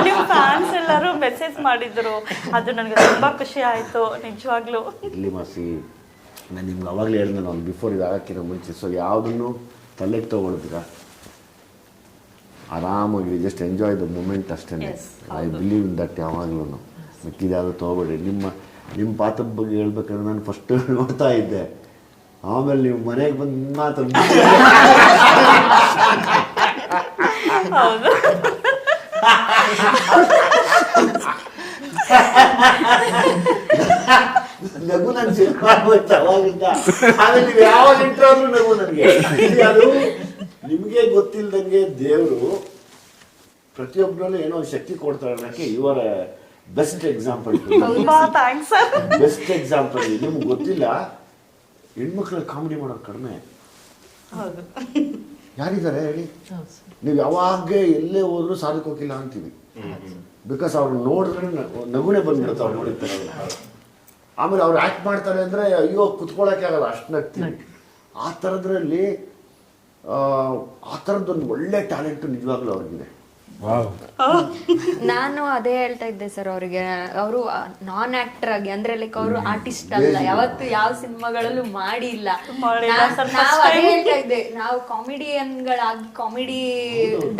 ನಿಮ್ಮ ಫ್ಯಾನ್ಸ್ ಎಲ್ಲರೂ ಮೆಸೇಜ್ ಮಾಡಿದ್ರು, ಅದು ನನಗೆ ತುಂಬಾ ಖುಷಿ ಆಯ್ತು ನಿಜವಾಗ್ಲೂ. ಇಲ್ಲಿ ಮಾಸಿ, ನಾನು ನಿಮ್ಗೆ ಅವಾಗಲೇ ಹೇಳಿದೆ, ನಾನು ಬಿಫೋರ್ ಇದಾಗಕ್ಕಿಂತ ಮುಂಚೆ. ಸೊ ಯಾವುದನ್ನು ತಲೆಗೆ ತೊಗೊಳಿದ್ರ ಆರಾಮಾಗಿ ಜಸ್ಟ್ ಎಂಜಾಯ್ ದ ಮೂಮೆಂಟ್ ಅಷ್ಟೇ. I believe in that. ಯಾವಾಗಲೂ ಮಿಕ್ಕಿದ್ಯಾವುದು ತೊಗೊಬೇಡಿ. ನಿಮ್ಮ ಪಾತ್ರದ ಬಗ್ಗೆ ಹೇಳ್ಬೇಕಾದ್ರೆ ನಾನು ಫಸ್ಟ್ ನೋಡ್ತಾ ಇದ್ದೆ, ಆಮೇಲೆ ನೀವು ಮನೆಗೆ ಬಂದು ಮಾತಾಡ ನಗು ನನ್ನ ಸಿನಿಮಾ ಆಗೋಯ್ತು ಅವಾಗಿಂದ. ಆಮೇಲೆ ನೀವು ಯಾವಾಗ ಇಂಟ್ರಾದ್ರೂ ನಗು ನನಗೆ. ಅದು ನಿಮಗೆ ಗೊತ್ತಿಲ್ದಂಗೆ ದೇವರು ಪ್ರತಿಯೊಬ್ಬರಲ್ಲೂ ಏನೋ ಶಕ್ತಿ ಕೊಡ್ತಾರೆ ಅನ್ನೋಕ್ಕೆ ಇವರ ಬೆಸ್ಟ್ ಎಕ್ಸಾಂಪಲ್. ತುಂಬಾ ಥ್ಯಾಂಕ್ಸ್ ಸರ್. Best example. ನಿಮ್ಗೆ ಗೊತ್ತಿಲ್ಲ, ಹೆಣ್ಮಕ್ಳಲ್ಲಿ ಕಾಮಿಡಿ ಮಾಡೋದು ಕಡಿಮೆ. ಹೌದು. ಯಾರಿದ್ದಾರೆ ಹೇಳಿ? ನೀವು ಯಾವಾಗ ಎಲ್ಲೇ ಹೋದ್ರೂ ಸಾಧಕ್ಕೆ ಹೋಗಿಲ್ಲ ಅಂತೀವಿ. ಬಿಕಾಸ್ ಅವ್ರು ನೋಡಿದ್ರೆ ನಗುನೇ ಬಂದ್ಬಿಡುತ್ತೆ ಅವ್ರು ನೋಡಿರ್ತಾರೆ. ಆಮೇಲೆ ಅವ್ರು ಆ್ಯಕ್ಟ್ ಮಾಡ್ತಾರೆ ಅಂದರೆ ಅಯ್ಯೋ ಕುತ್ಕೊಳ್ಳೋಕೆ ಆಗಲ್ಲ, ಅಷ್ಟು ನಗ್ತೀವಿ. ಆ ಥರದ್ರಲ್ಲಿ ಆ ಥರದ್ದೊಂದು ಒಳ್ಳೆ ಟ್ಯಾಲೆಂಟು ನಿಜವಾಗ್ಲೂ ಅವ್ರಿಗಿದೆ. ನಾನು ಅದೇ ಹೇಳ್ತಾ ಇದ್ದೆ ಸರ್ ಅವ್ರಿಗೆ. ಅವರು ನಾನ್ ಆಕ್ಟರ್ ಆಗಿ ಅಂದ್ರೆ ಲೈಕ್ ಅವರು ಆರ್ಟಿಸ್ಟ್ ಅಲ್ಲ, ಯಾವತ್ತು ಯಾವ ಸಿನಿಮಾಗಳಲ್ಲೂ ಮಾಡಿಲ್ಲ. ನಾವು ಅದೇ ಹೇಳ್ತಾ ಇದ್ದೆ, ನಾವು ಕಾಮಿಡಿಯನ್ಗಳಾಗಿ ಕಾಮಿಡಿ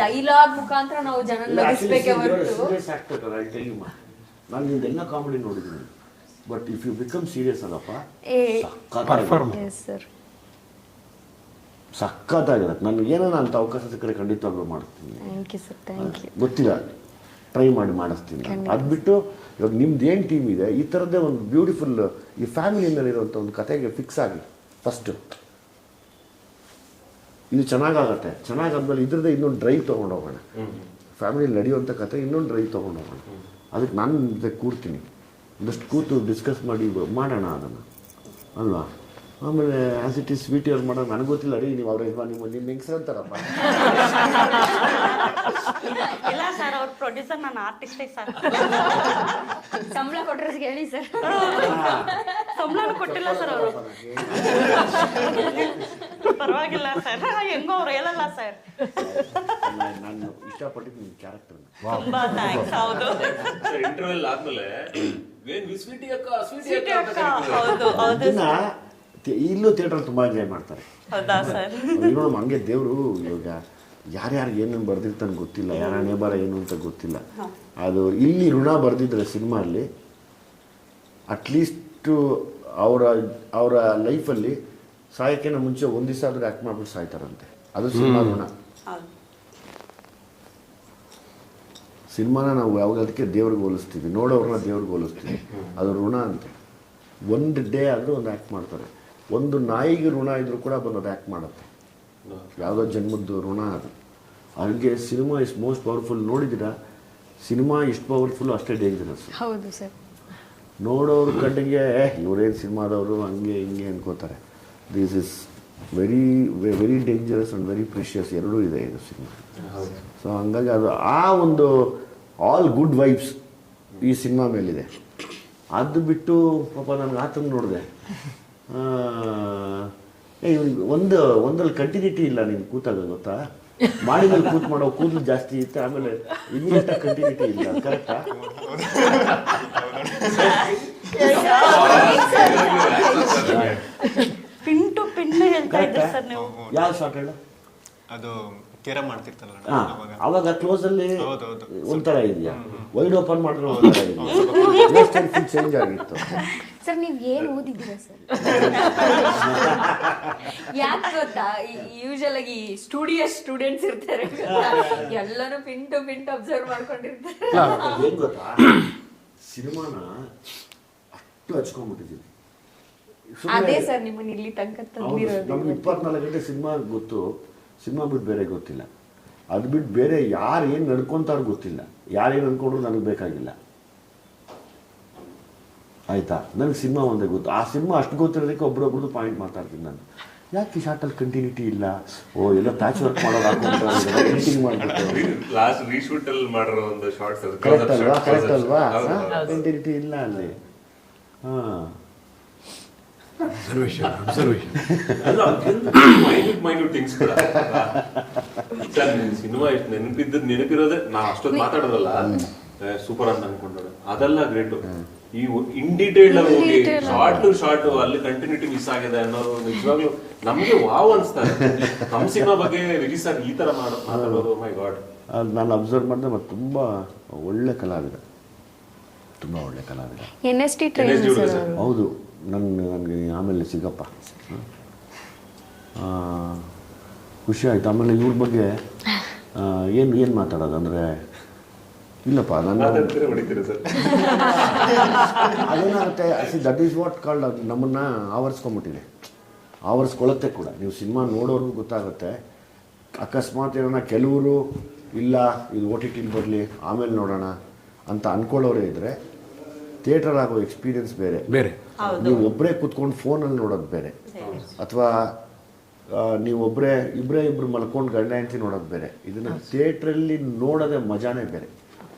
ಡೈಲಾಗ್ ಮುಖಾಂತರ ನಾವು ಜನ ನಗಿಸ್ಬೇಕೆ ಹೊರತು. ನಾನು ನಿಮ್ದೆಲ್ಲ ಕಾಮಿಡಿ ನೋಡಿದ್ದೀನಿ, but if you become serious ಅಲ್ಲಪ್ಪ ಸರ್ ಸಖತ್ತಾಗಿರುತ್ತೆ. ನನಗೇನೋ ಅಂತ ಅವಕಾಶ ಸಿಕ್ಕರೆ ಖಂಡಿತವಾಗ್ಲೂ ಮಾಡ್ತೀನಿ. Thank you sir, thank you. ಗೊತ್ತಿಲ್ಲ, ಟ್ರೈ ಮಾಡಿ ಮಾಡಿಸ್ತೀನಿ. ಅದು ಬಿಟ್ಟು ಇವಾಗ ನಿಮ್ದು ಏನು ಟೀಮ್ ಇದೆ, ಈ ಥರದ್ದೇ ಒಂದು ಬ್ಯೂಟಿಫುಲ್ ಈ ಫ್ಯಾಮಿಲಿನಲ್ಲಿರುವಂಥ ಒಂದು ಕತೆಗೆ ಫಿಕ್ಸ್ ಆಗಿ ಫಸ್ಟು ಇದು ಚೆನ್ನಾಗಾಗತ್ತೆ. ಚೆನ್ನಾಗಾದ್ಮೇಲೆ ಇದ್ರದ್ದೇ ಇನ್ನೊಂದು ಡ್ರೈವ್ ತೊಗೊಂಡು ಹೋಗೋಣ. ಫ್ಯಾಮಿಲಿಯಲ್ಲಿ ನಡೆಯುವಂಥ ಕತೆ ಇನ್ನೊಂದು ಡ್ರೈವ್ ತೊಗೊಂಡು ಹೋಗೋಣ. ಅದಕ್ಕೆ ನಾನು ಜೊತೆ ಕೂರ್ತೀನಿ, ಒಂದಷ್ಟು ಕೂತು ಡಿಸ್ಕಸ್ ಮಾಡಿ ಮಾಡೋಣ ಅದನ್ನು ಅಲ್ವಾ. ಆಮೇಲೆ ಆ್ಯಸ್ ಇಟ್ ಈಸ್ ಸ್ವೀಟಿ ಅವ್ರು ಮಾಡೋದು ನನಗೆ ಗೊತ್ತಿಲ್ಲ ರೀ. ನೀವು ಅವ್ರ ನಿಮ್ಮ ಹೆಂಗಸರು ಅಂತಾರಪ್ಪ. ಇಲ್ಲ ಸರ್, ಅವ್ರ ಪ್ರೊಡ್ಯೂಸರ್, ನಾನು ಆರ್ಟಿಸ್ಟೇ ಸರ್. ಸಂಬಳ ಕೊಟ್ಟರೆ ಹೇಳಿ ಸರ್. ಸಂಬಳನೂ ಕೊಟ್ಟಿಲ್ಲ ಸರ್ ಅವರು. ಪರವಾಗಿಲ್ಲ ಸರ್, ಹೆಂಗೋ ಅವ್ರು ಹೇಳಲ್ಲ ಸರ್. ನಾನು ಇಷ್ಟಪಟ್ಟಿದ್ದು ನಿಮ್ಮ ಕ್ಯಾರೆಕ್ಟರ್. ತುಂಬಾ ಥ್ಯಾಂಕ್ಸ್. ಹೌದು ಇಂಟರ್ವ್ಯೂ ಆದ್ಮೇಲೆ ಹೌದು ಹೌದು. ಇಲ್ಲೂ ಥಿಯೇಟ್ರಲ್ಲಿ ತುಂಬ ಎಂಜಾಯ್ ಮಾಡ್ತಾರೆ. ಹೌದಾ ಸರ್? ಏನೋ ಹಂಗೆ ದೇವರು ಇವಾಗ ಯಾರ್ಯಾರು ಏನೇನು ಬರ್ದಿರ್ತಾನೆ ಗೊತ್ತಿಲ್ಲ, ಯಾರ ಹಣೆ ಬರ ಏನು ಅಂತ ಗೊತ್ತಿಲ್ಲ. ಅದು ಇಲ್ಲಿ ಋಣ ಬರ್ದಿದ್ರೆ ಸಿನಿಮಾಲ್ಲಿ ಅಟ್ಲೀಸ್ಟು ಅವರ ಲೈಫಲ್ಲಿ ಸಾಯಕ್ಕಿಂತ ಮುಂಚೆ ಒಂದು ದಿವಸ ಆದರೂ ಆ್ಯಕ್ಟ್ ಮಾಡ್ಬಿಟ್ಟು ಸಾಯ್ತಾರಂತೆ. ಅದು ಸಿನಿಮಾ ಋಣ. ಸಿನಿಮಾನ ನಾವು ಯಾವಾಗ ಅದಕ್ಕೆ ದೇವ್ರಿಗೆ ಹೋಲಿಸ್ತೀವಿ, ನೋಡೋರನ್ನ ದೇವ್ರಿಗೆ ಹೋಲಿಸ್ತೀವಿ. ಅದು ಋಣ ಅಂತೆ. ಒಂದು ಡೇ ಆದರೂ ಒಂದು ಆ್ಯಕ್ಟ್ ಮಾಡ್ತಾರೆ. ಒಂದು ನಾಯಿಗೆ ಋಣ ಇದ್ರೂ ಕೂಡ ಬಂದು ಆ್ಯಕ್ಟ್ ಮಾಡುತ್ತೆ. ಯಾವುದೋ ಜನ್ಮದ್ದು ಋಣ ಅದು. ಹಾಗೆ ಸಿನಿಮಾ ಇಸ್ ಮೋಸ್ಟ್ ಪವರ್ಫುಲ್. ನೋಡಿದ್ದೀರಾ, ಸಿನಿಮಾ ಇಷ್ಟು ಪವರ್ಫುಲ್ ಅಷ್ಟೇ ಡೇಂಜರಸ್. ಹೌದು ಸರ್. ನೋಡೋರು ಕಣ್ಣಿಗೆ ಇವರೇನು ಸಿನಿಮಾದವರು ಹಂಗೆ ಹಿಂಗೆ ಅನ್ಕೋತಾರೆ. This is very very dangerous and very precious. ಎರಡೂ ಇದೆ ಇದು ಸಿನಿಮಾ. ಸೊ ಹಂಗಾಗಿ ಅದು ಆ ಒಂದು ಆಲ್ ಗುಡ್ ವೈಬ್ಸ್ ಈ ಸಿನಿಮಾ ಮೇಲಿದೆ. ಅದು ಬಿಟ್ಟು ಪಾಪ ನನಗೆ ಆತನ ನೋಡಿದೆ, ಇವ್ನಿಗೆ ಒಂದಲ್ಲಿ ಕಂಟಿನ್ಯೂಟಿ ಇಲ್ಲ. ನೀನು ಕೂತಾಗ ಗೊತ್ತಾ, ಮಾಡಿದಲ್ಲಿ ಕೂತ್ ಮಾಡೋ ಕೂದಲು ಜಾಸ್ತಿ ಇತ್ತು, ಆಮೇಲೆ ಇಮಿಡಿಯೇಟ್ ಕಂಟಿನ್ಯೂಟಿ ಇಲ್ಲ. ಕರೆಕ್ಟಾ? ಪಿನ್ ಟು ಪಿನ್ ಹೇಳ್ತಾ ಇದ್ದೀರಿ ಸರ್ ನೀವು. ಯಾವ ಶಾರ್ಟ್ ಹೇಳ? ಅದು ಕೇರ ಮಾಡ್ತಿರ್ತಲ್ಲ ಅವಾಗ ಕ್ಲೋಸ್ ಅಲ್ಲಿ ಹೌದೌದು. ಒಂಥರ ಇದೆಯಾ, ವೈಡ್ ಓಪನ್ ಮಾಡಿದ್ರೆ ಒಂಥರ ಇದೆಯಾ, ಚೇಂಜ್ ಆಗಿತ್ತು. ಸರ್ ನೀವ್ ಏನ್ ಓದಿದ್ದೀರಾ ಸರ್? ಯಾಕೆ ಗೊತ್ತಾ, ಯೂಶಲ್ ಆಗಿ ಸ್ಟೂಡೆಂಟ್ಸ್ ಇರ್ತಾರೆ ಎಲ್ಲರೂ ಪಿಂಟು ಅಬ್ಸರ್ವ್ ಮಾಡ್ಕೊಂಡಿರ್ತಾರೆ. ಏನ್ ಗೊತ್ತಾ, ಸಿನಿಮಾನ ಅಷ್ಟು ಹಚ್ಕೊಂಡ್ಬಿಟ್ಟಿದ್ದೀವಿ. ಅದೇ ಸರ್ ನಿಮ್ಮನ್ನ ಇಲ್ಲಿ ತನಕ ತಂದಿರೋದು. ನಮ್ಗೆ 24 ಗಂಟೆ ಸಿನಿಮಾ ಗೊತ್ತು, ಸಿನಿಮಾ ಬಿಟ್ಟು ಬೇರೆ ಗೊತ್ತಿಲ್ಲ. ಅದು ಬಿಟ್ಟು ಬೇರೆ ಯಾರು ಏನು ನಡ್ಕೊಂತಾರೋ ಗೊತ್ತಿಲ್ಲ, ಯಾರೇನು ಅನ್ಕೊಂಡ್ರು ನನಗೆ ಬೇಕಾಗಿಲ್ಲ. ಆಯ್ತಾ? ನನಗೆ ಸಿನಿಮಾ ಒಂದೇ ಗೊತ್ತು. ಆ ಸಿನಿಮಾ ಅಷ್ಟು ಗೊತ್ತಿರೋದಕ್ಕೆ ಒಬ್ರೊಬ್ರದ್ದು ಪಾಯಿಂಟ್ ಮಾತಾಡ್ತೀನಿ ನಾನು. ಯಾಕೆ ಶಾರ್ಟಲ್ಲಿ ಕಂಟಿನ್ಯೂಟಿ ಇಲ್ಲ? ಎಲ್ಲ ಪ್ಯಾಚ್ ವರ್ಕ್ ಮಾಡೋದು ಹಾಕೊಂಡು ಎಡಿಟಿಂಗ್ ಮಾಡ್ಬಿಟ್ಟು ಲಾಸ್ಟ್ ರೀಶೂಟ್ ಅಲ್ಲಿ ಮಾಡಿರೋ ಒಂದು ಶಾರ್ಟ್ಸ್ ಕರೆಕ್ಟ್ ಅಲ್ವಾ? ಕಂಟಿನ್ಯೂಟಿ ಇಲ್ಲ ಅಲ್ಲಿ. ಹಾಂ, ಮೈನ್ಯೂಟ್ ಥಿಂಗ್ಸ್ ಕೂಡ ಸರ್. ಸಿನಿಮಾ ಎಷ್ಟು ನೆನಪಿರೋದೇ ನಾವು ಅಷ್ಟೊಂದು ಮಾತಾಡೋದಲ್ಲ ಸೂಪರ್ ಅಂತ ಅನ್ಕೊಂಡೋದು, ಅದೆಲ್ಲ ಗ್ರೇಟ್. ಈ ಇನ್ ಡೀಟೇಲ್ ಹೋಗಿ ಶಾರ್ಟ್ ಟು ಶಾರ್ಟ್ ಅಲ್ಲಿ ಕಂಟಿನ್ಯೂಟಿ ಮಿಸ್ ಆಗಿದೆ ಅನ್ನೋದು ನಿಜವಾಗ್ಲೂ ನಮ್ಗೆ ವಾವ್ ಅನ್ಸ್ತಾರೆ. ನಮ್ಮ ಸಿನಿಮಾ ಬಗ್ಗೆ ರಿಲೀಸ್ ಆಗಿ ಈ ತರ ಮಾತಾಡೋದು, ಮೈ ಗಾಡ್. ಅದು ನಾನು ಅಬ್ಸರ್ವ್ ಮಾಡಿದೆ. ಮತ್ತು ತುಂಬ ಒಳ್ಳೆ ಕಲಾವಿದ, ತುಂಬ ಒಳ್ಳೆ ಕಲಾವಿದ. NST train sir. ಹೌದು, ನನಗೆ ಆಮೇಲೆ ಸಿಗಪ್ಪ ಖುಷಿ ಆಯ್ತು. ಆಮೇಲೆ ಇವ್ರ ಬಗ್ಗೆ ಏನು ಮಾತಾಡೋದು ಅಂದರೆ, ಇಲ್ಲಪ್ಪ ನಾನು ಅದೇನಾಗುತ್ತೆ, ದಟ್ ಈಸ್ ವಾಟ್ ಕಾಲ್ಡ್, ನಮ್ಮನ್ನು ಆವರಿಸ್ಕೊಂಬಿಟ್ಟಿದೆ, ಆವರಿಸ್ಕೊಳ್ಳುತ್ತೆ ಕೂಡ. ನೀವು ಸಿನಿಮಾ ನೋಡೋರ್ಗೂ ಗೊತ್ತಾಗುತ್ತೆ. ಅಕಸ್ಮಾತ್ ಏನೋ ಕೆಲವರು ಇಲ್ಲ ಇದು OTT ಬರಲಿ ಆಮೇಲೆ ನೋಡೋಣ ಅಂತ ಅಂದ್ಕೊಳ್ಳೋರೇ ಇದ್ದರೆ, ಥಿಯೇಟರ್ ಆಗೋ ಎಕ್ಸ್ಪೀರಿಯನ್ಸ್ ಬೇರೆ. ನೀವು ಒಬ್ಬರೇ ಕೂತ್ಕೊಂಡು ಫೋನಲ್ಲಿ ನೋಡೋದು ಬೇರೆ, ಅಥವಾ ನೀವು ಇಬ್ಬರು ಮಲ್ಕೊಂಡು ಗಂಡ ಹೆಂಡತಿ ನೋಡೋದು ಬೇರೆ. ಇದನ್ನು ಥಿಯೇಟ್ರಲ್ಲಿ ನೋಡೋದೇ ಮಜಾನೇ ಬೇರೆ.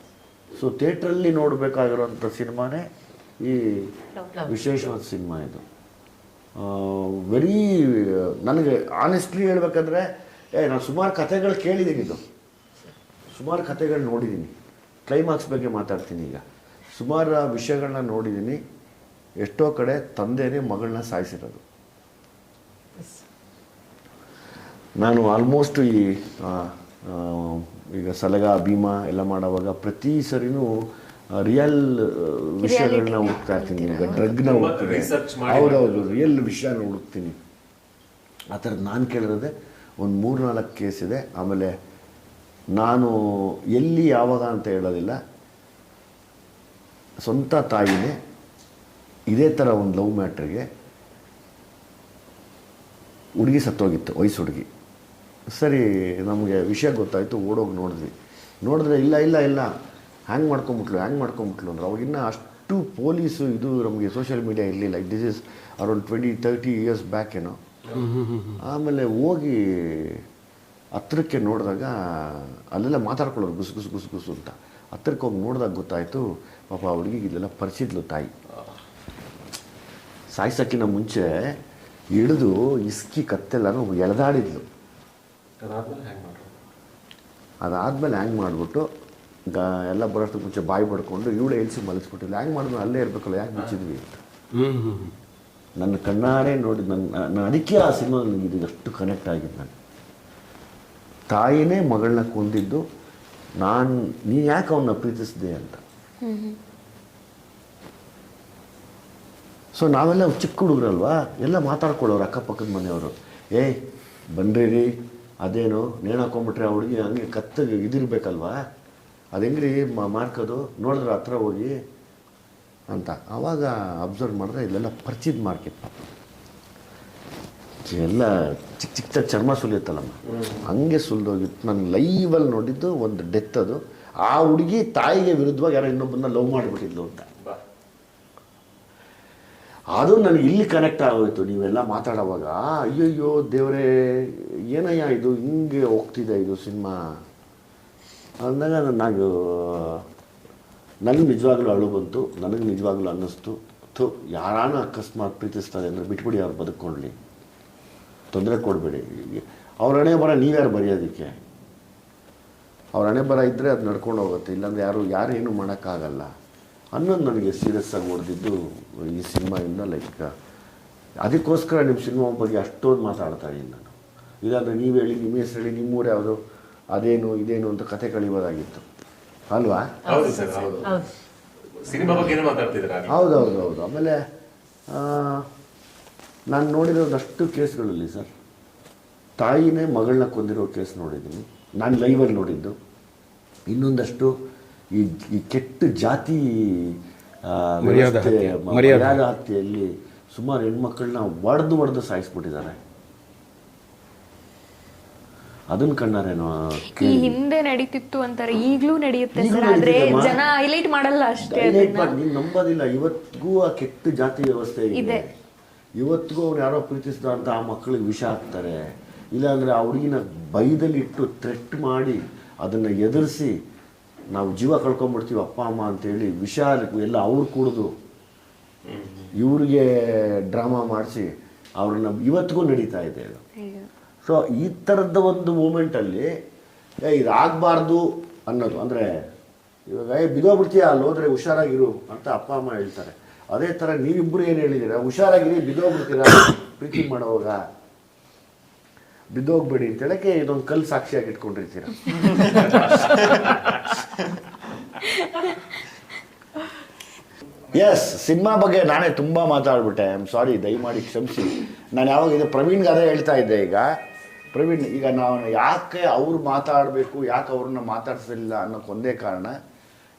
ಸೊ ಥಿಯೇಟ್ರಲ್ಲಿ ನೋಡಬೇಕಾಗಿರೋಂಥ ಸಿನಿಮಾನೇ ಈ ವಿಶೇಷವಾದ ಸಿನಿಮಾ ಇದು. ವೆರಿ ನನಗೆ ಆನೆಸ್ಟ್ಲಿ ಹೇಳ್ಬೇಕಂದ್ರೆ, ನಾನು ಸುಮಾರು ಕಥೆಗಳು ಕೇಳಿದ್ದೀನಿ, ಇದು ಸುಮಾರು ಕಥೆಗಳು ನೋಡಿದ್ದೀನಿ. ಕ್ಲೈಮ್ಯಾಕ್ಸ್ ಬಗ್ಗೆ ಮಾತಾಡ್ತೀನಿ ಈಗ. ಸುಮಾರು ವಿಷಯಗಳನ್ನ ನೋಡಿದ್ದೀನಿ. ಎಷ್ಟೋ ಕಡೆ ತಂದೆನೇ ಮಗಳನ್ನ ಸಾಯಿಸಿರೋದು. ನಾನು ಆಲ್ಮೋಸ್ಟ್ ಈಗ ಸಲಗ ಭೀಮಾ ಎಲ್ಲ ಮಾಡೋವಾಗ ಪ್ರತಿ ಸರಿನೂ ರಿಯಲ್ ವಿಷಯಗಳನ್ನ ಹುಡುಕ್ತಾ ಇರ್ತೀನಿ. ಈಗ ಡ್ರಗ್ನ ಹುಡುಕ್ತೀನಿ, ಹೌದೌದು, ರಿಯಲ್ ವಿಷಯನ ಹುಡುಕ್ತೀನಿ. ಆ ಥರದ್ದು ನಾನು ಕೇಳಿರೋದೆ ಒಂದು 3-4 ಕೇಸ್ ಇದೆ. ಆಮೇಲೆ ನಾನು ಎಲ್ಲಿ ಯಾವಾಗ ಅಂತ ಹೇಳೋದಿಲ್ಲ, ಸ್ವಂತ ತಾಯಿನೇ ಇದೇ ಥರ ಒಂದು ಲವ್ ಮ್ಯಾಟ್ರಿಗೆ ಹುಡುಗಿ ಸತ್ತೋಗಿತ್ತು, ವಯಸ್ಸು ಹುಡುಗಿ. ಸರಿ, ನಮಗೆ ವಿಷಯ ಗೊತ್ತಾಯಿತು, ಓಡೋಗಿ ನೋಡಿದ್ರೆ ಇಲ್ಲ ಹ್ಯಾಂಗ್ ಮಾಡ್ಕೊಂಬಿಟ್ಲು ಅಂದ್ರೆ, ಅವಾಗಿನ್ನ ಅಷ್ಟು ಪೊಲೀಸು ಇದು ನಮಗೆ ಸೋಷಿಯಲ್ ಮೀಡಿಯಾ ಇರಲಿಲ್ಲ. This is around 20-30 years back ಏನೋ. ಆಮೇಲೆ ಹೋಗಿ ಹತ್ರಕ್ಕೆ ನೋಡಿದಾಗ ಅಲ್ಲೆಲ್ಲ ಮಾತಾಡ್ಕೊಳ್ಳೋರು ಗುಸು ಅಂತ. ಹತ್ರಕ್ಕೆ ಹೋಗಿ ನೋಡಿದಾಗ ಗೊತ್ತಾಯಿತು, ಪಾಪ ಆ ಹುಡುಗಿಗೆ ಇಲ್ಲೆಲ್ಲ ಪರಿಚಿದ್ಲು ತಾಯಿ. ಸಾಯಿಸೋಕ್ಕಿಂತ ಮುಂಚೆ ಹಿಡಿದು ಇಸ್ಕಿ ಕತ್ತೆಲ್ಲನೂ ಎಳೆದಾಡಿದ್ಲು. ಅದಾದಮೇಲೆ ಹ್ಯಾಂಗ್ ಮಾಡಿಬಿಟ್ಟು ಎಲ್ಲ ಬರೋಷ್ಟು ಮುಂಚೆ ಬಾಯಿ ಪಡ್ಕೊಂಡು ಇವಳೇ ಎಲ್ಸಿ ಮಲಗಿಸ್ಬಿಟ್ಟಿಲ್ಲ. ಹ್ಯಾಂಗ್ ಮಾಡಿದ್ರು ಅಲ್ಲೇ ಇರಬೇಕಲ್ಲ, ಯಾಕೆ ಮುಚ್ಚಿದ್ವಿ ಅಂತ ನನ್ನ ಕಣ್ಣಾರೆ ನೋಡಿ. ನಾನು ಅದಕ್ಕೆ ಆ ಸಿನಿಮಾ ನನಗೆ ಅಷ್ಟು ಕನೆಕ್ಟ್ ಆಗಿದ್ದು. ನಾನು ತಾಯಿನೇ ಮಗಳನ್ನ ಕೊಂದಿದ್ದು, ನೀ ಯಾಕೆ ಅವನ್ನ ಪ್ರೀತಿಸಿದೆ ಅಂತ. ಸೊ ನಾವೆಲ್ಲ ಚಿಕ್ಕ ಹುಡುಗರಲ್ವಾ, ಎಲ್ಲ ಮಾತಾಡ್ಕೊಳ್ಳೋರು ಅಕ್ಕಪಕ್ಕದ ಮನೆಯವರು. ಬನ್ರಿ ಅದೇನು ನೇಣು ಹಾಕೊಂಡ್ಬಿಟ್ರೆ ಆ ಹುಡುಗಿ ಹಂಗೆ ಕತ್ತಗೆ ಇದಿರ್ಬೇಕಲ್ವಾ, ಅದು ಹೆಂಗ್ರಿ ಮಾರ್ಕೋದು, ನೋಡಿದ್ರೆ ಹತ್ರ ಹೋಗಿ ಅಂತ. ಆವಾಗ ಅಬ್ಸರ್ವ್ ಮಾಡಿದ್ರೆ ಇಲ್ಲೆಲ್ಲ ಪರಿಚಿತ ಮಾರ್ಕೆಟ್, ಎಲ್ಲ ಚಿಕ್ಕ ಚರ್ಮ ಸುಲಿಯುತ್ತಲ್ಲಮ್ಮ, ಹಂಗೆ ಸುಲಿದೋಗಿತ್ತು. ನಾನು ಲೈವಲ್ಲಿ ನೋಡಿದ್ದು ಒಂದು ಡೆತ್. ಅದು ಆ ಹುಡುಗಿ ತಾಯಿಗೆ ವಿರುದ್ಧವಾಗಿ ಯಾರೋ ಇನ್ನೊಬ್ಬನ್ನ ಲವ್ ಮಾಡಿಬಿಟ್ಟಿದ್ಲು ಅಂತ. ಅದು ನನಗೆ ಇಲ್ಲಿ ಕನೆಕ್ಟ್ ಆಗೋಯ್ತು. ನೀವೆಲ್ಲ ಮಾತಾಡೋವಾಗ ಅಯ್ಯಯ್ಯೋ ದೇವರೇ, ಏನಯ್ಯ ಇದು ಹಿಂಗೆ ಹೋಗ್ತಿದೆ ಇದು ಸಿನಿಮಾ ಅಂದಾಗ ನನಗೆ ನಿಜವಾಗ್ಲೂ ಅಳು ಬಂತು. ನನಗೆ ನಿಜವಾಗ್ಲೂ ಅನ್ನಿಸ್ತು, ಯಾರಾನ ಅಕಸ್ಮಾತ್ ಪ್ರೀತಿಸ್ತಾರೆ ಅಂದರೆ ಬಿಟ್ಬಿಡಿ, ಅವ್ರು ಬದುಕೊಳ್ಳಿ, ತೊಂದರೆ ಕೊಡಬೇಡಿ. ಅವ್ರ ಹಣೆ ಬರ ನೀವ್ಯಾರು ಬರೆಯೋದಕ್ಕೆ. ಅವ್ರ ಹಣೆ ಬರ ಇದ್ದರೆ ಅದು ನಡ್ಕೊಂಡು ಹೋಗುತ್ತೆ, ಇಲ್ಲಾಂದರೆ ಯಾರು ಏನೂ ಮಾಡೋಕ್ಕಾಗಲ್ಲ ಅನ್ನೋದು ನನಗೆ ಸೀರಿಯಸ್ ಆಗಿ ಹೊಡೆದಿದ್ದು ಈ ಸಿನಿಮಾಯಿಂದ. ಲೈಕ್ ಅದಕ್ಕೋಸ್ಕರ ನಿಮ್ಮ ಸಿನಿಮಾ ಬಗ್ಗೆ ಅಷ್ಟೊಂದು ಮಾತಾಡ್ತಾ ಇದ್ದೀನಿ ನಾನು. ಇಲ್ಲಾಂದರೆ ನೀವು ಹೇಳಿ, ನಿಮ್ಮ ಹೆಸರು ಹೇಳಿ, ನಿಮ್ಮೂರು ಯಾವುದು, ಅದೇನು ಇದೇನು ಅಂತ ಕತೆ ಕಳಿಬೋದಾಗಿತ್ತು ಅಲ್ವಾ? ಹೌದು ಸರ್, ಹೌದು. ಸಿನಿಮಾ ಬಗ್ಗೆ ಮಾತಾಡ್ತಿದ್ದೀರಾ? ಹೌದು. ಆಮೇಲೆ ನಾನು ನೋಡಿರೋದಷ್ಟು ಕೇಸ್ಗಳಲ್ಲಿ ಸರ್, ತಾಯಿನೇ ಮಗಳನ್ನ ಕೊಂದಿರೋ ಕೇಸ್ ನೋಡಿದ್ದೀನಿ ನಾನು ಲೈವಲ್ಲಿ ನೋಡಿದ್ದು. ಇನ್ನೊಂದಷ್ಟು ಈ ಕೆಟ್ಟ ಜಾತಿ ಮರ್ಯಾದಾ ಹತ್ಯೆಯಲ್ಲಿ ಸುಮಾರು ಹೆಣ್ಮಕ್ಳನ್ನ ಒಡೆದು ಸಾಯಿಸ್ಬಿಟ್ಟಿದ್ದಾರೆ. ಅದನ್ನ ಕಣ್ಣಾರೇನೋ ಈ ಹಿಂದೆ ನಡೀತಿತ್ತು ಅಂತಾರೆ, ಈಗ್ಲೂ ನಡೆಯುತ್ತೆ ಸರ್, ಆದ್ರೆ ಜನ ಹೈಲೈಟ್ ಮಾಡಲ್ಲ ಅಷ್ಟೇ. ನೀನ್ ನಂಬೋದಿಲ್ಲ, ಇವತ್ತಿಗೂ ಆ ಕೆಟ್ಟ ಜಾತಿ ವ್ಯವಸ್ಥೆ ಇದೆ. ಇವತ್ತಿಗೂ ಅವ್ರು ಯಾರೋ ಪ್ರೀತಿಸಿದ ಅಂತ ಆ ಮಕ್ಕಳಿಗೆ ವಿಷ ಹಾಕ್ತಾರೆ, ಇಲ್ಲಾಂದ್ರೆ ಆ ಹುಡುಗಿನ ಬೈದಲ್ಲಿ ಇಟ್ಟು ಥ್ರೆಟ್ ಮಾಡಿ ಅದನ್ನ ಎದುರಿಸಿ ನಾವು ಜೀವ ಕಳ್ಕೊಂಡ್ಬಿಡ್ತೀವಿ ಅಪ್ಪ ಅಮ್ಮ ಅಂತೇಳಿ ವಿಷ ಎಲ್ಲ ಅವ್ರು ಕುಡಿದು ಇವ್ರಿಗೆ ಡ್ರಾಮಾ ಮಾಡಿಸಿ ಅವ್ರನ್ನ ಇವತ್ತಿಗೂ ನಡೀತಾ ಇದೆ ಅದು. ಸೊ ಈ ಥರದ ಒಂದು ಮೂಮೆಂಟಲ್ಲಿ ಇದಾಗಬಾರ್ದು ಅನ್ನೋದು, ಅಂದರೆ ಇವಾಗ ಬಿದ್ದೋಗ್ಬಿಡ್ತೀಯ ಅಲ್ಲಿ ಹೋದ್ರೆ ಹುಷಾರಾಗಿರು ಅಂತ ಅಪ್ಪ ಅಮ್ಮ ಹೇಳ್ತಾರೆ. ಅದೇ ಥರ ನೀವಿಬ್ಬರು ಏನು ಹೇಳಿದ್ದೀರಾ, ಹುಷಾರಾಗಿರಿ, ಬಿದ್ದೋಗ್ಬಿಡ್ತೀರಾ ಪ್ರೀತಿ ಮಾಡೋವಾಗ, ಬಿದ್ದೋಗ್ಬೇಡಿ ಅಂತ ಹೇಳಕ್ಕೆ ಇದೊಂದು ಕಲ್ಲು ಸಾಕ್ಷಿಯಾಗಿ ಇಟ್ಕೊಂಡಿರ್ತೀರ. ಎಸ್, ಸಿನಿಮಾ ಬಗ್ಗೆ ನಾನೇ ತುಂಬ ಮಾತಾಡ್ಬಿಟ್ಟೆ. ಐ ಆಮ್ ಸಾರಿ, ದಯಮಾಡಿ ಕ್ಷಮಿಸಿ. ನಾನು ಯಾವಾಗ ಇದು ಪ್ರವೀಣ್ಗೆ ಅದೇ ಹೇಳ್ತಾ ಇದ್ದೆ. ಪ್ರವೀಣ್, ಈಗ ನಾವು ಯಾಕೆ ಅವ್ರು ಮಾತಾಡಬೇಕು, ಯಾಕೆ ಅವ್ರನ್ನ ಮಾತಾಡ್ಸಲಿಲ್ಲ ಅನ್ನೋಕ್ಕೆ ಒಂದೇ ಕಾರಣ,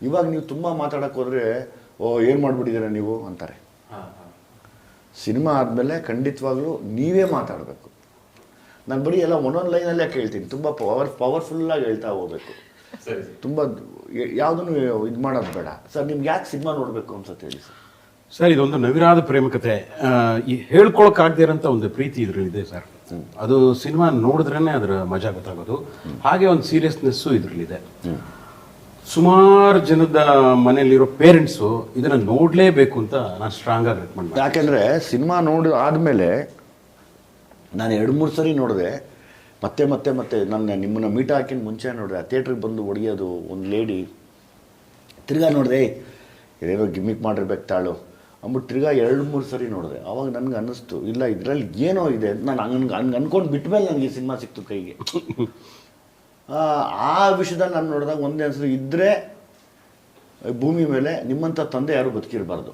ಇವಾಗ ನೀವು ತುಂಬ ಮಾತಾಡೋಕ್ಕೆ ಹೋದರೆ ಏನು ಮಾಡಿಬಿಟ್ಟಿದ್ದೀರ ನೀವು ಅಂತಾರೆ. ಸಿನಿಮಾ ಆದಮೇಲೆ ಖಂಡಿತವಾಗ್ಲೂ ನೀವೇ ಮಾತಾಡಬೇಕು. ನಾನು ಬರೀ ಎಲ್ಲ ಒಂದೊಂದು ಲೈನಲ್ಲೇ ಕೇಳ್ತೀನಿ, ತುಂಬ ಪವರ್ಫುಲ್ಲಾಗಿ ಹೇಳ್ತಾ ಹೋಗ್ಬೇಕು. ತುಂಬ ಯಾವುದನ್ನು ಇದು ಮಾಡೋದು ಬೇಡ ಸರ್. ನಿಮ್ಗೆ ಯಾಕೆ ಸಿನಿಮಾ ನೋಡಬೇಕು ಅನ್ಸುತ್ತೆ ಹೇಳಿ ಸರ್? ಸರ್, ಇದೊಂದು ನವಿರಾದ ಪ್ರೇಮಕತೆ, ಈ ಹೇಳ್ಕೊಳಕ್ಕಾಗದಿರೋಂಥ ಒಂದು ಪ್ರೀತಿ ಇದರಲ್ಲಿದೆ ಸರ್. ಅದು ಸಿನಿಮಾ ನೋಡಿದ್ರೇ ಅದರ ಮಜಾ ಗೊತ್ತಾಗೋದು. ಹಾಗೆ ಒಂದು ಸೀರಿಯಸ್ನೆಸ್ಸು ಇದರಲ್ಲಿದೆ. ಸುಮಾರು ಜನದ ಮನೆಯಲ್ಲಿರೋ ಪೇರೆಂಟ್ಸು ಇದನ್ನು ನೋಡಲೇಬೇಕು ಅಂತ ನಾನು ಸ್ಟ್ರಾಂಗ್ ಆಗಿ ರೆಕಮೆಂಡ್ ಮಾಡ್ತೀನಿ. ಯಾಕೆಂದರೆ ಸಿನಿಮಾ ನೋಡಿ ಆದಮೇಲೆ ನಾನು 2-3 ಸರಿ ನೋಡಿದೆ. ಮತ್ತೆ ನಿಮ್ಮನ್ನು ಮೀಟ್ ಹಾಕಿನ ಮುಂಚೆ ನೋಡಿದೆ, ಆ ಥಿಯೇಟ್ರಿಗೆ ಬಂದು ಹೊಡೆಯೋದು ಒಂದು ಲೇಡಿ, ತಿರ್ಗಾ ನೋಡಿದೆ ಏನೇನೋ ಗಿಮಿಕ್ ಮಾಡಿರ್ಬೇಕು ತಾಳು ಅಂದ್ಬಿಟ್ಟು ತಿರ್ಗಾ 2-3 ಸರಿ ನೋಡಿದೆ. ಆವಾಗ ನನಗೆ ಅನ್ನಿಸ್ತು, ಇಲ್ಲ ಇದರಲ್ಲಿ ಏನೋ ಇದೆ ಅಂತ. ನಾನು ಹಂಗೆ ಅಂದ್ಕೊಂಡು ಬಿಟ್ಮೇಲೆ ನನಗೆ ಸಿನಿಮಾ ಸಿಕ್ತು ಕೈಗೆ. ಆ ವಿಷಯದಲ್ಲಿ ನಾನು ನೋಡಿದಾಗ ಒಂದೇ ಅನ್ಸಿದ್ರು, ಇದ್ದರೆ ಭೂಮಿ ಮೇಲೆ ನಿಮ್ಮಂಥ ತಂದೆ ಯಾರು ಬದುಕಿರಬಾರ್ದು.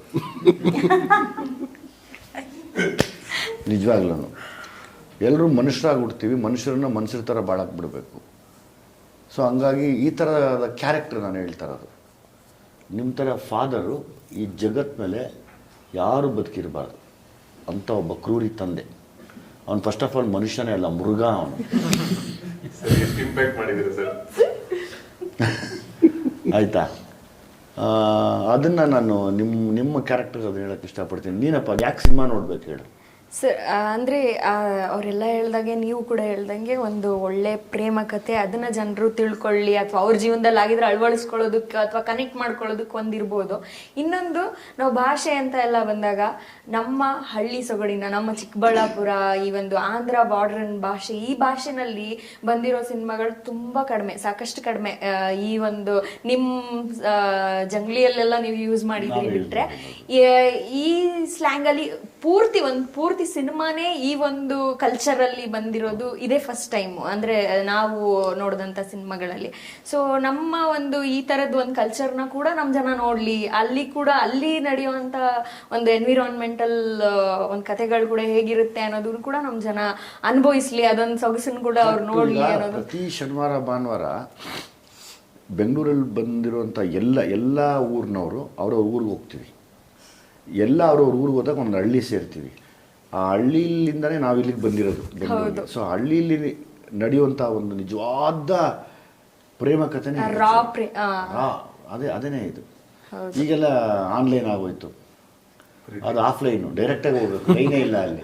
ನಿಜವಾಗ್ಲೂ ಎಲ್ಲರೂ ಮನುಷ್ಯರಾಗಿ ಹುಡ್ತೀವಿ, ಮನುಷ್ಯರನ್ನ ಮನುಷ್ಯರ ಥರ ಬಾಳಕ್ಕೆ ಬಿಡಬೇಕು. ಸೊ ಹಂಗಾಗಿ ಈ ಥರದ ಕ್ಯಾರೆಕ್ಟರ್ ನಾನು ಹೇಳ್ತಾ ಇರೋದು. ನಿಮ್ಮ ಥರ ಫಾದರು ಈ ಜಗತ್ ಮೇಲೆ ಯಾರು ಬದುಕಿರಬಾರ್ದು ಅಂತ ಒಬ್ಬ ಕ್ರೂರಿ ತಂದೆ. ಅವನು ಫಸ್ಟ್ ಆಫ್ ಆಲ್ ಮನುಷ್ಯನೇ ಅಲ್ಲ, ಮೃಗ ಅವನು. ಆಯಿತಾ? ಅದನ್ನು ನಾನು ನಿಮ್ಮ ಕ್ಯಾರೆಕ್ಟರ್ ಅದನ್ನ ಹೇಳೋಕ್ಕೆ ಇಷ್ಟಪಡ್ತೀನಿ. ನೀನಪ್ಪ ಯಾಕೆ ಸಿನಿಮಾ ನೋಡ್ಬೇಕು ಹೇಳು ಸರ್? ಅಂದರೆ ಅವರೆಲ್ಲ ಹೇಳ್ದಂಗೆ, ನೀವು ಕೂಡ ಹೇಳ್ದಂಗೆ, ಒಂದು ಒಳ್ಳೆ ಪ್ರೇಮ ಕಥೆ, ಅದನ್ನು ಜನರು ತಿಳ್ಕೊಳ್ಳಿ ಅಥವಾ ಅವ್ರ ಜೀವನದಲ್ಲಿ ಆಗಿದ್ರೆ ಅಳವಡಿಸ್ಕೊಳ್ಳೋದಕ್ಕೆ ಅಥವಾ ಕನೆಕ್ಟ್ ಮಾಡ್ಕೊಳ್ಳೋದಕ್ಕೆ ಒಂದಿರ್ಬೋದು. ಇನ್ನೊಂದು, ನಾವು ಭಾಷೆ ಅಂತ ಎಲ್ಲ ಬಂದಾಗ ನಮ್ಮ ಹಳ್ಳಿ ಸೊಗಡಿನ, ನಮ್ಮ ಚಿಕ್ಕಬಳ್ಳಾಪುರ, ಈ ಒಂದು ಆಂಧ್ರ ಬಾರ್ಡರ್ ಭಾಷೆ, ಈ ಭಾಷೆನಲ್ಲಿ ಬಂದಿರೋ ಸಿನಿಮಾಗಳು ತುಂಬ ಕಡಿಮೆ, ಸಾಕಷ್ಟು ಕಡಿಮೆ. ಈ ಒಂದು ನಿಮ್ಮ ಜಂಗ್ಲಿಯಲ್ಲೆಲ್ಲ ನೀವು ಯೂಸ್ ಮಾಡಿದ್ದೀರಿ ಬಿಟ್ಟರೆ, ಈ ಸ್ಲ್ಯಾಂಗಲ್ಲಿ ಪೂರ್ತಿ ಸಿನಿಮಾನೇ ಈ ಒಂದು ಕಲ್ಚರಲ್ಲಿ ಬಂದಿರೋದು ಇದೇ ಫಸ್ಟ್ ಟೈಮು, ಅಂದರೆ ನಾವು ನೋಡಿದಂಥ ಸಿನಿಮಾಗಳಲ್ಲಿ. ಸೊ ನಮ್ಮ ಒಂದು ಈ ಥರದ್ದು ಒಂದು ಕಲ್ಚರ್ನ ಕೂಡ ನಮ್ಮ ಜನ ನೋಡಲಿ, ಅಲ್ಲಿ ನಡೆಯುವಂಥ ಒಂದು ಎನ್ವಿರಾನ್ಮೆಂಟಲ್ ಒಂದು ಕಥೆಗಳು ಕೂಡ ಹೇಗಿರುತ್ತೆ ಅನ್ನೋದನ್ನು ಕೂಡ ನಮ್ಮ ಜನ ಅನುಭವಿಸ್ಲಿ, ಅದೊಂದು ಸೊಗಸನ್ನು ಕೂಡ ಅವ್ರು ನೋಡಲಿ ಅನ್ನೋದು. ಪ್ರತಿ ಶನಿವಾರ ಭಾನುವಾರ ಬೆಂಗಳೂರಲ್ಲಿ ಬಂದಿರುವಂಥ ಎಲ್ಲ ಊರಿನವರು ಅವ್ರವ್ರ ಊರಿಗೆ ಹೋಗ್ತೀವಿ. ಎಲ್ಲ ಅವ್ರವ್ರ ಊರಿಗೆ ಹೋದಾಗ ಒಂದು ಹಳ್ಳಿ ಸೇರ್ತೀವಿ. ಆ ಹಳ್ಳಿಯಿಂದನೇ ನಾವು ಇಲ್ಲಿಗೆ ಬಂದಿರೋದು ಬೆಂಗಳೂರಿಗೆ. ಸೊ ಹಳ್ಳಿಯಲ್ಲಿ ನಡೆಯುವಂಥ ಒಂದು ನಿಜವಾದ ಪ್ರೇಮ ಕಥೆನೇ ಅದೇನೇ ಇದು. ಈಗೆಲ್ಲ ಆನ್ಲೈನ್ ಆಗೋಯ್ತು, ಅದು ಆಫ್ಲೈನು, ಡೈರೆಕ್ಟಾಗಿ ಹೋಗ್ಬೇಕು, ಟ್ರೈನೇ ಇಲ್ಲ ಅಲ್ಲಿ.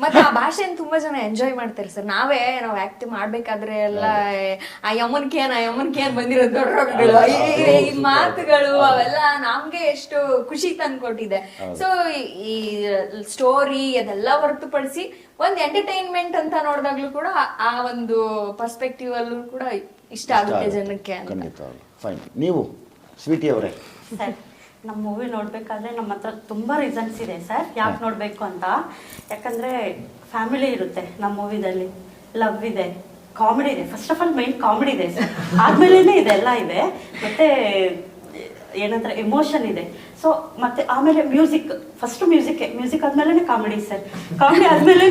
ಮತ್ತೆ ಆ ಭಾಷೆನ ತುಂಬಾ ಜನ ಎಂಜಾಯ್ ಮಾಡ್ತಾರೆ ಸರ್. ನಾವು ಆಕ್ಟ್ ಮಾಡ್ಬೇಕಾದ್ರೆ ಎಲ್ಲ ಆ ಯಮನ್ಕೇನ್ ಬಂದಿರೋದು ದೊಡ್ಡ ಈ ಮಾತುಗಳು ಅವೆಲ್ಲ ನಮ್ಗೆ ಎಷ್ಟು ಖುಷಿ ತಂದ್ಕೊಟ್ಟಿದೆ. ಸೊ ಈ ಸ್ಟೋರಿ ಅದೆಲ್ಲ ಹೊರತುಪಡಿಸಿ ಒಂದ್ ಎಂಟರ್ಟೈನ್ಮೆಂಟ್ ಅಂತ ನೋಡಿದಾಗ್ಲೂ ಕೂಡ ಆ ಒಂದು ಪರ್ಸ್ಪೆಕ್ಟಿವ್ ಅಲ್ಲೂ ಕೂಡ ಇಷ್ಟ ಆಗುತ್ತೆ ಜನಕ್ಕೆ ಅಂತ. ಖಂಡಿತವಾಗ್ಲು ಫೈನ್. ನೀವು ಸ್ವೀಟಿ ಅವರೇ? ಸರ್, ನಮ್ಮ ಮೂವಿ ನೋಡ್ಬೇಕಾದ್ರೆ ನಮ್ಮ ಹತ್ರ ತುಂಬಾ ರೀಸನ್ಸ್ ಇದೆ ಸರ್ ಯಾಕೆ ನೋಡ್ಬೇಕು ಅಂತ. ಯಾಕಂದ್ರೆ ಫ್ಯಾಮಿಲಿ ಇರುತ್ತೆ ನಮ್ಮ ಮೂವಿದಲ್ಲಿ, ಲವ್ ಇದೆ, ಕಾಮಿಡಿ ಇದೆ. First of all main comedy ಇದೆ ಸರ್, ಆದ್ಮೇಲೆ ಇದೆಲ್ಲ ಇದೆ. ಮತ್ತೆ ಏನಂದ್ರೆ ಎಮೋಷನ್ ಇದೆ. ಸೊ ಮತ್ತೆ ಆಮೇಲೆ ಮ್ಯೂಸಿಕ್, ಫಸ್ಟ್ ಮ್ಯೂಸಿಕ್ ಆದ್ಮೇಲೆ ಕಾಮಿಡಿ ಸರ್, ಕಾಮಿಡಿ ಆದ್ಮೇಲೆ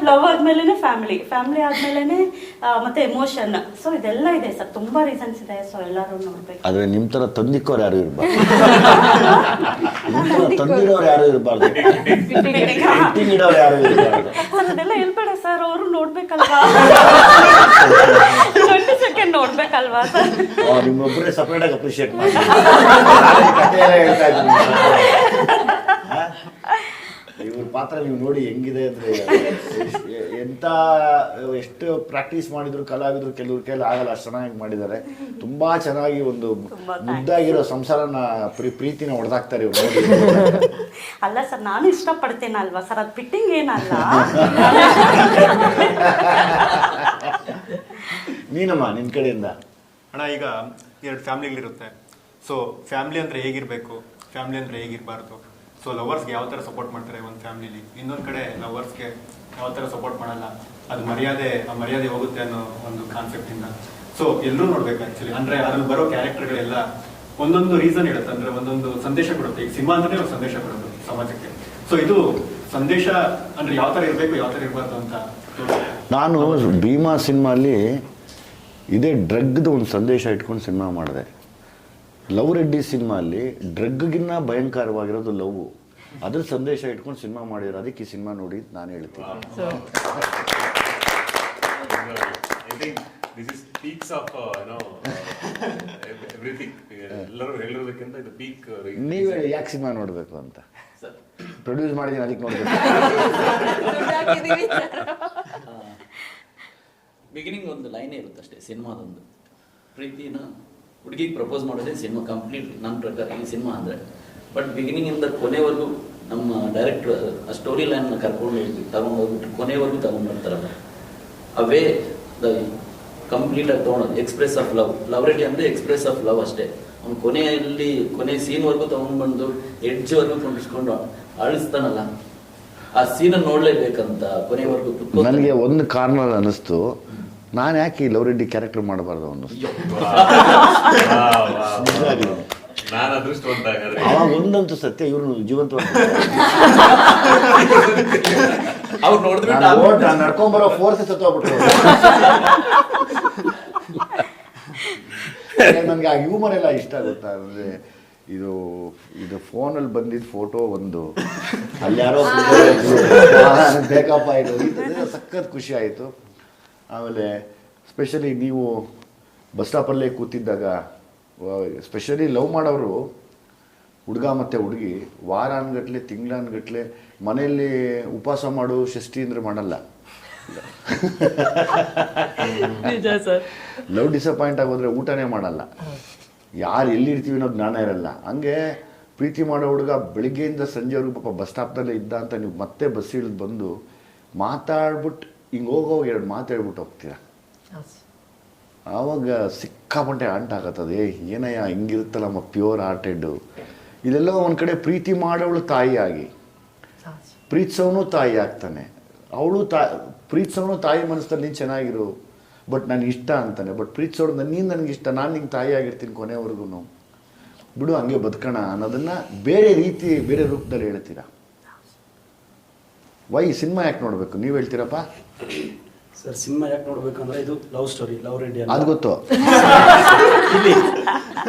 ಲವ್ ಆದ್ಮೇಲೆ ಫ್ಯಾಮಿಲಿ ಆದ್ಮೇಲೆ ಮತ್ತೆ ಎಮೋಷನ್. ಸೊ ಇದೆಲ್ಲ ಇದೆ ಸರ್, ತುಂಬಾ ರೀಸನ್ಸ್ ಇದೆ. ಸೊ ಎಲ್ಲರೂ ನೋಡ್ಬೇಕು. ಆದ್ರೆ ನಿಮ್ ತರ ತಂದಿಕ್ಕೋರು ಯಾರು ಇರಬಾರ್ದು, ನಿಮ್ ತರ ತಂದಿರೋರು ಯಾರು ಇರಬಾರ್ದು, ಇಡೋರು ಯಾರು ಇರಬಾರ್ದು. ಸರ್ ಅದೆಲ್ಲ ಹೇಳ್ಬೇಡ ಸರ್, ಅವರು ನೋಡ್ಬೇಕಲ್ವಾ, 20 ಸೆಕೆಂಡ್ ನೋಡ್ಬೇಕಲ್ವಾ ಸರ್. ನಿಮ್ಮೊಬ್ಬರೇ ಸಪರೇಟ್ ಆಗಿ ಅಪ್ರಿಶಿಯೇಟ್ ಮಾಡಿ ಕಥೆ ಎಲ್ಲ ಹೇಳ್ತಾ ಇದ್ದೀನಿ. ಇವ್ರ ಪಾತ್ರ ನೀವು ನೋಡಿ ಹೆಂಗಿದೆ ಅಂದ್ರೆ ಎಷ್ಟು ಪ್ರಾಕ್ಟೀಸ್ ಮಾಡಿದ್ರು ಕಲಾವಿದ್ರು ಕೆಲವ್ರ ಕೈಲಿ ಆಗಲ್ಲ, ಅಷ್ಟು ಚೆನ್ನಾಗಿ ಮಾಡಿದ್ದಾರೆ. ತುಂಬಾ ಚೆನ್ನಾಗಿ ಒಂದು ಮುದ್ದಾಗಿರೋ ಸಂಸಾರನ ಪ್ರೀತಿನ ಹೊಡೆದಾಕ್ತಾರೆ ಇವ್ರು ನೋಡಿ. ಅಲ್ಲ ಸರ್, ನಾನು ಇಷ್ಟಪಡ್ತೇನಲ್ವಾ ಸರ್, ಅದು ಫಿಟ್ಟಿಂಗ್ ಏನಲ್ಲ. ನೀನಮ್ಮ ನಿನ್ ಕಡೆಯಿಂದ? ಅಣ್ಣ, ಈಗ 2 ಫ್ಯಾಮಿಲಿಗಳಿರುತ್ತೆ. ಸೊ ಫ್ಯಾಮಿಲಿ ಅಂದರೆ ಹೇಗಿರಬೇಕು, ಫ್ಯಾಮಿಲಿ ಅಂದರೆ ಹೇಗಿರಬಾರ್ದು. ಸೊ ಲವರ್ಸ್ಗೆ ಯಾವ ಥರ ಸಪೋರ್ಟ್ ಮಾಡ್ತಾರೆ ಒಂದು ಫ್ಯಾಮಿಲಿಲಿ, ಇನ್ನೊಂದು ಕಡೆ ಲವರ್ಸ್ಗೆ ಯಾವ ಥರ ಸಪೋರ್ಟ್ ಮಾಡಲ್ಲ, ಅದು ಮರ್ಯಾದೆ ಹೋಗುತ್ತೆ ಅನ್ನೋ ಒಂದು ಕಾನ್ಸೆಪ್ಟಿಂದ. ಸೊ ಎಲ್ಲರೂ ನೋಡ್ಬೇಕು ಆ್ಯಕ್ಚುಲಿ. ಅಂದರೆ ಅದ್ರಲ್ಲಿ ಬರೋ ಕ್ಯಾರೆಕ್ಟರ್ಗಳೆಲ್ಲ ಒಂದೊಂದು ರೀಸನ್ ಹೇಳುತ್ತೆ, ಅಂದರೆ ಒಂದೊಂದು ಸಂದೇಶ ಕೊಡುತ್ತೆ. ಈಗ ಸಿನಿಮಾ ಅಂದ್ರೆ ಒಂದು ಸಂದೇಶ ಕೊಡೋದು ಸಮಾಜಕ್ಕೆ. ಸೊ ಇದು ಸಂದೇಶ ಅಂದರೆ ಯಾವ ಥರ ಇರಬೇಕು, ಯಾವ ಥರ ಇರಬಾರ್ದು ಅಂತ ನಾನು ಭೀಮಾ ಸಿನಿಮಾಲಿ ಇದೇ ಡ್ರಗ್ದು ಒಂದು ಸಂದೇಶ ಇಟ್ಕೊಂಡು ಸಿನಿಮಾ ಮಾಡಿದೆ. ಲವ್ ರೆಡ್ಡಿ ಸಿನಿಮಾಲಿ ಡ್ರಗ್ಗಿನ್ನ ಭಯಂಕರವಾಗಿರೋದು ಲವ್, ಅದ್ರ ಸಂದೇಶ ಇಟ್ಕೊಂಡು ಸಿನಿಮಾ ಮಾಡಿದ್ರು. ಅದಕ್ಕೆ ಈ ಸಿನಿಮಾ ನೋಡಿ ನಾನು ಹೇಳ್ತೀನಿ. This is peaks of everything. ಎಲ್ಲರೂ ಹೇಳಿರೋದಕ್ಕಿಂತ ಇದು ಪೀಕ್. ನೀವು ಯಾಕೆ ಸಿನಿಮಾ ನೋಡಬೇಕು ಅಂತ ಪ್ರೊಡ್ಯೂಸ್ ಮಾಡಿದ್ದೀನಿ, ಅದಕ್ಕೆ ನೋಡ್ಬೇಕು. ಬಿಗಿನಿಂಗ್ ಒಂದು ಲೈನೇ ಇರುತ್ತೆ ಅಷ್ಟೇ ಸಿನಿಮಾದೊಂದು. ಪ್ರೀತಿನ ಹುಡುಗಿಗೆ ಪ್ರಪೋಸ್ ಮಾಡೋದೇ ಸಿನಿಮಾ ಕಂಪ್ಲೀಟ್ ನನ್ನ ಪ್ರಕಾರ ಈ ಸಿನಿಮಾ ಅಂದರೆ. ಬಟ್ ಬಿಗಿನಿಂಗಿಂದ ಕೊನೆವರೆಗೂ ನಮ್ಮ ಡೈರೆಕ್ಟ್ರ್ ಆ ಸ್ಟೋರಿ ಲೈನ್ನ ತಗೊಂಡೋಗ್ಬಿಟ್ಟು ಕೊನೆವರೆಗೂ ತಗೊಂಡು ಬರ್ತಾರಲ್ಲ, ಅವೇ ಕಂಪ್ಲೀಟಾಗಿ ತೊಗೊಳೋದು. ಎಕ್ಸ್ಪ್ರೆಸ್ ಆಫ್ ಲವ್ ರೆಡಿ ಅಂದರೆ ಎಕ್ಸ್ಪ್ರೆಸ್ ಆಫ್ ಲವ್ ಅಷ್ಟೇ. ಅವ್ನು ಕೊನೆ ಸೀನ್ವರೆಗೂ ತೊಗೊಂಡ್ಬಂದು ಎಡ್ಜ್ವರೆಗೂ ಕೊಂಡಿಸ್ಕೊಂಡು ಅಳಿಸ್ತಾನಲ್ಲ, ಆ ಸೀನನ್ನು ನೋಡಲೇಬೇಕಂತ ಕೊನೆವರೆಗೂ. ನನಗೆ ಒಂದು ಕಾರಣ ಅನ್ನಿಸ್ತು, ನಾನು ಯಾಕೆ ಈ ಲವ್ ರೆಡ್ಡಿ ಕ್ಯಾರೆಕ್ಟರ್ ಮಾಡಬಾರ್ದು ಅನ್ನಿಸ್ತು. ನಾನು ಅದೃಷ್ಟವಂತ. ಅವಾಗ ಒಂದಂತೂ ಸತ್ಯ, ಇವ್ರು ಜೀವಂತವಾಗಿ ಅವ್ರು ನೋಡಿದ್ರೆ ನಡ್ಕೊಂಡ್ಬರೋ ಫೋರ್ಸ್ ಸತ್ತೋಗ್ಬಿಟ್ರು. ನನಗೆ ಆ ಹ್ಯೂಮರ್ ಎಲ್ಲ ಇಷ್ಟ ಆಗುತ್ತಾ ಅಂದರೆ, ಇದು ಫೋನಲ್ಲಿ ಬಂದಿದ್ದ ಫೋಟೋ ಒಂದು, ಅಲ್ಲಿ ಯಾರೋ ಬೇಕಪ್ಪ ಇದು ಸಖತ್ ಖುಷಿ ಆಯಿತು. ಆಮೇಲೆ ಸ್ಪೆಷಲಿ ನೀವು ಬಸ್ ಸ್ಟಾಪಲ್ಲೇ ಕೂತಿದ್ದಾಗ, ಸ್ಪೆಷಲಿ ಲವ್ ಮಾಡೋರು ಹುಡುಗ ಮತ್ತು ಹುಡುಗಿ ವಾರಾನ್ಗಟ್ಲೆ ತಿಂಗಳಾನ್ಗಟ್ಲೆ ಮನೆಯಲ್ಲಿ ಉಪವಾಸ ಮಾಡು ಷಷ್ಠಿ ಅಂದರೆ ಮಾಡಲ್ಲ. ಲವ್ ಡಿಸಪಾಯಿಂಟ್ ಆಗೋದ್ರೆ ಊಟನೇ ಮಾಡಲ್ಲ, ಯಾರು ಎಲ್ಲಿರ್ತೀವಿ ಅನ್ನೋ ಜ್ಞಾನ ಇರಲ್ಲ. ಹಂಗೆ ಪ್ರೀತಿ ಮಾಡೋ ಹುಡುಗ ಬೆಳಿಗ್ಗೆಯಿಂದ ಸಂಜೆವರೆಗೂ ಪಾಪ ಬಸ್ ಸ್ಟಾಪ್ದಲ್ಲೇ ಇದ್ದ ಅಂತ ನೀವು ಮತ್ತೆ ಬಸ್ ಇಳಿದು ಬಂದು ಮಾತಾಡ್ಬಿಟ್ಟು ಹಿಂಗೆ ಹೋಗೋವಾಗ 2 ಮಾತು ಹೇಳ್ಬಿಟ್ಟು ಹೋಗ್ತೀರ. ಆವಾಗ ಸಿಕ್ಕಾಪಟ್ಟೆ ಅಂಟಾಗತ್ತದೆ. ಏನಯ್ಯ ಹಿಂಗಿರುತ್ತಲ್ಲಮ್ಮ ಪ್ಯೂರ್ ಹಾರ್ಟೆಡ್ಡು. ಇದೆಲ್ಲ ಒಂದು ಕಡೆ ಪ್ರೀತಿ ಮಾಡೋವಳು ತಾಯಿಯಾಗಿ, ಪ್ರೀತಿಸೋನು ತಾಯಿ ಆಗ್ತಾನೆ. ಅವಳು ಪ್ರೀತಿಸೋನು ತಾಯಿ ಮನಸ್ಸಲ್ಲಿ ನೀನು ಚೆನ್ನಾಗಿರು, ಬಟ್ ನನಗೆ ಇಷ್ಟ ಅಂತಾನೆ. ಬಟ್ ಪ್ರೀತಿಸೋಳು ನೀನು ನನಗಿಷ್ಟ, ನಾನು ನಿಂಗೆ ತಾಯಿ ಆಗಿರ್ತೀನಿ ಕೊನೆವರೆಗೂ, ಬಿಡು ಹಂಗೆ ಬದುಕೋಣ ಅನ್ನೋದನ್ನು ಬೇರೆ ರೂಪದಲ್ಲಿ ಹೇಳ್ತೀರಾ. ಸಿನಿಮಾ ಯಾಕೆ ನೋಡಬೇಕು ನೀವು ಹೇಳ್ತೀರಪ್ಪ? ಸರ್, ಸಿನಿಮಾ ಯಾಕೆ ನೋಡ್ಬೇಕು ಅಂದ್ರೆ ಇದು ಲವ್ ಸ್ಟೋರಿ, ಲವ್ ರೆಡ್ಡಿ ಅದು ಗೊತ್ತು. ಇಲ್ಲಿ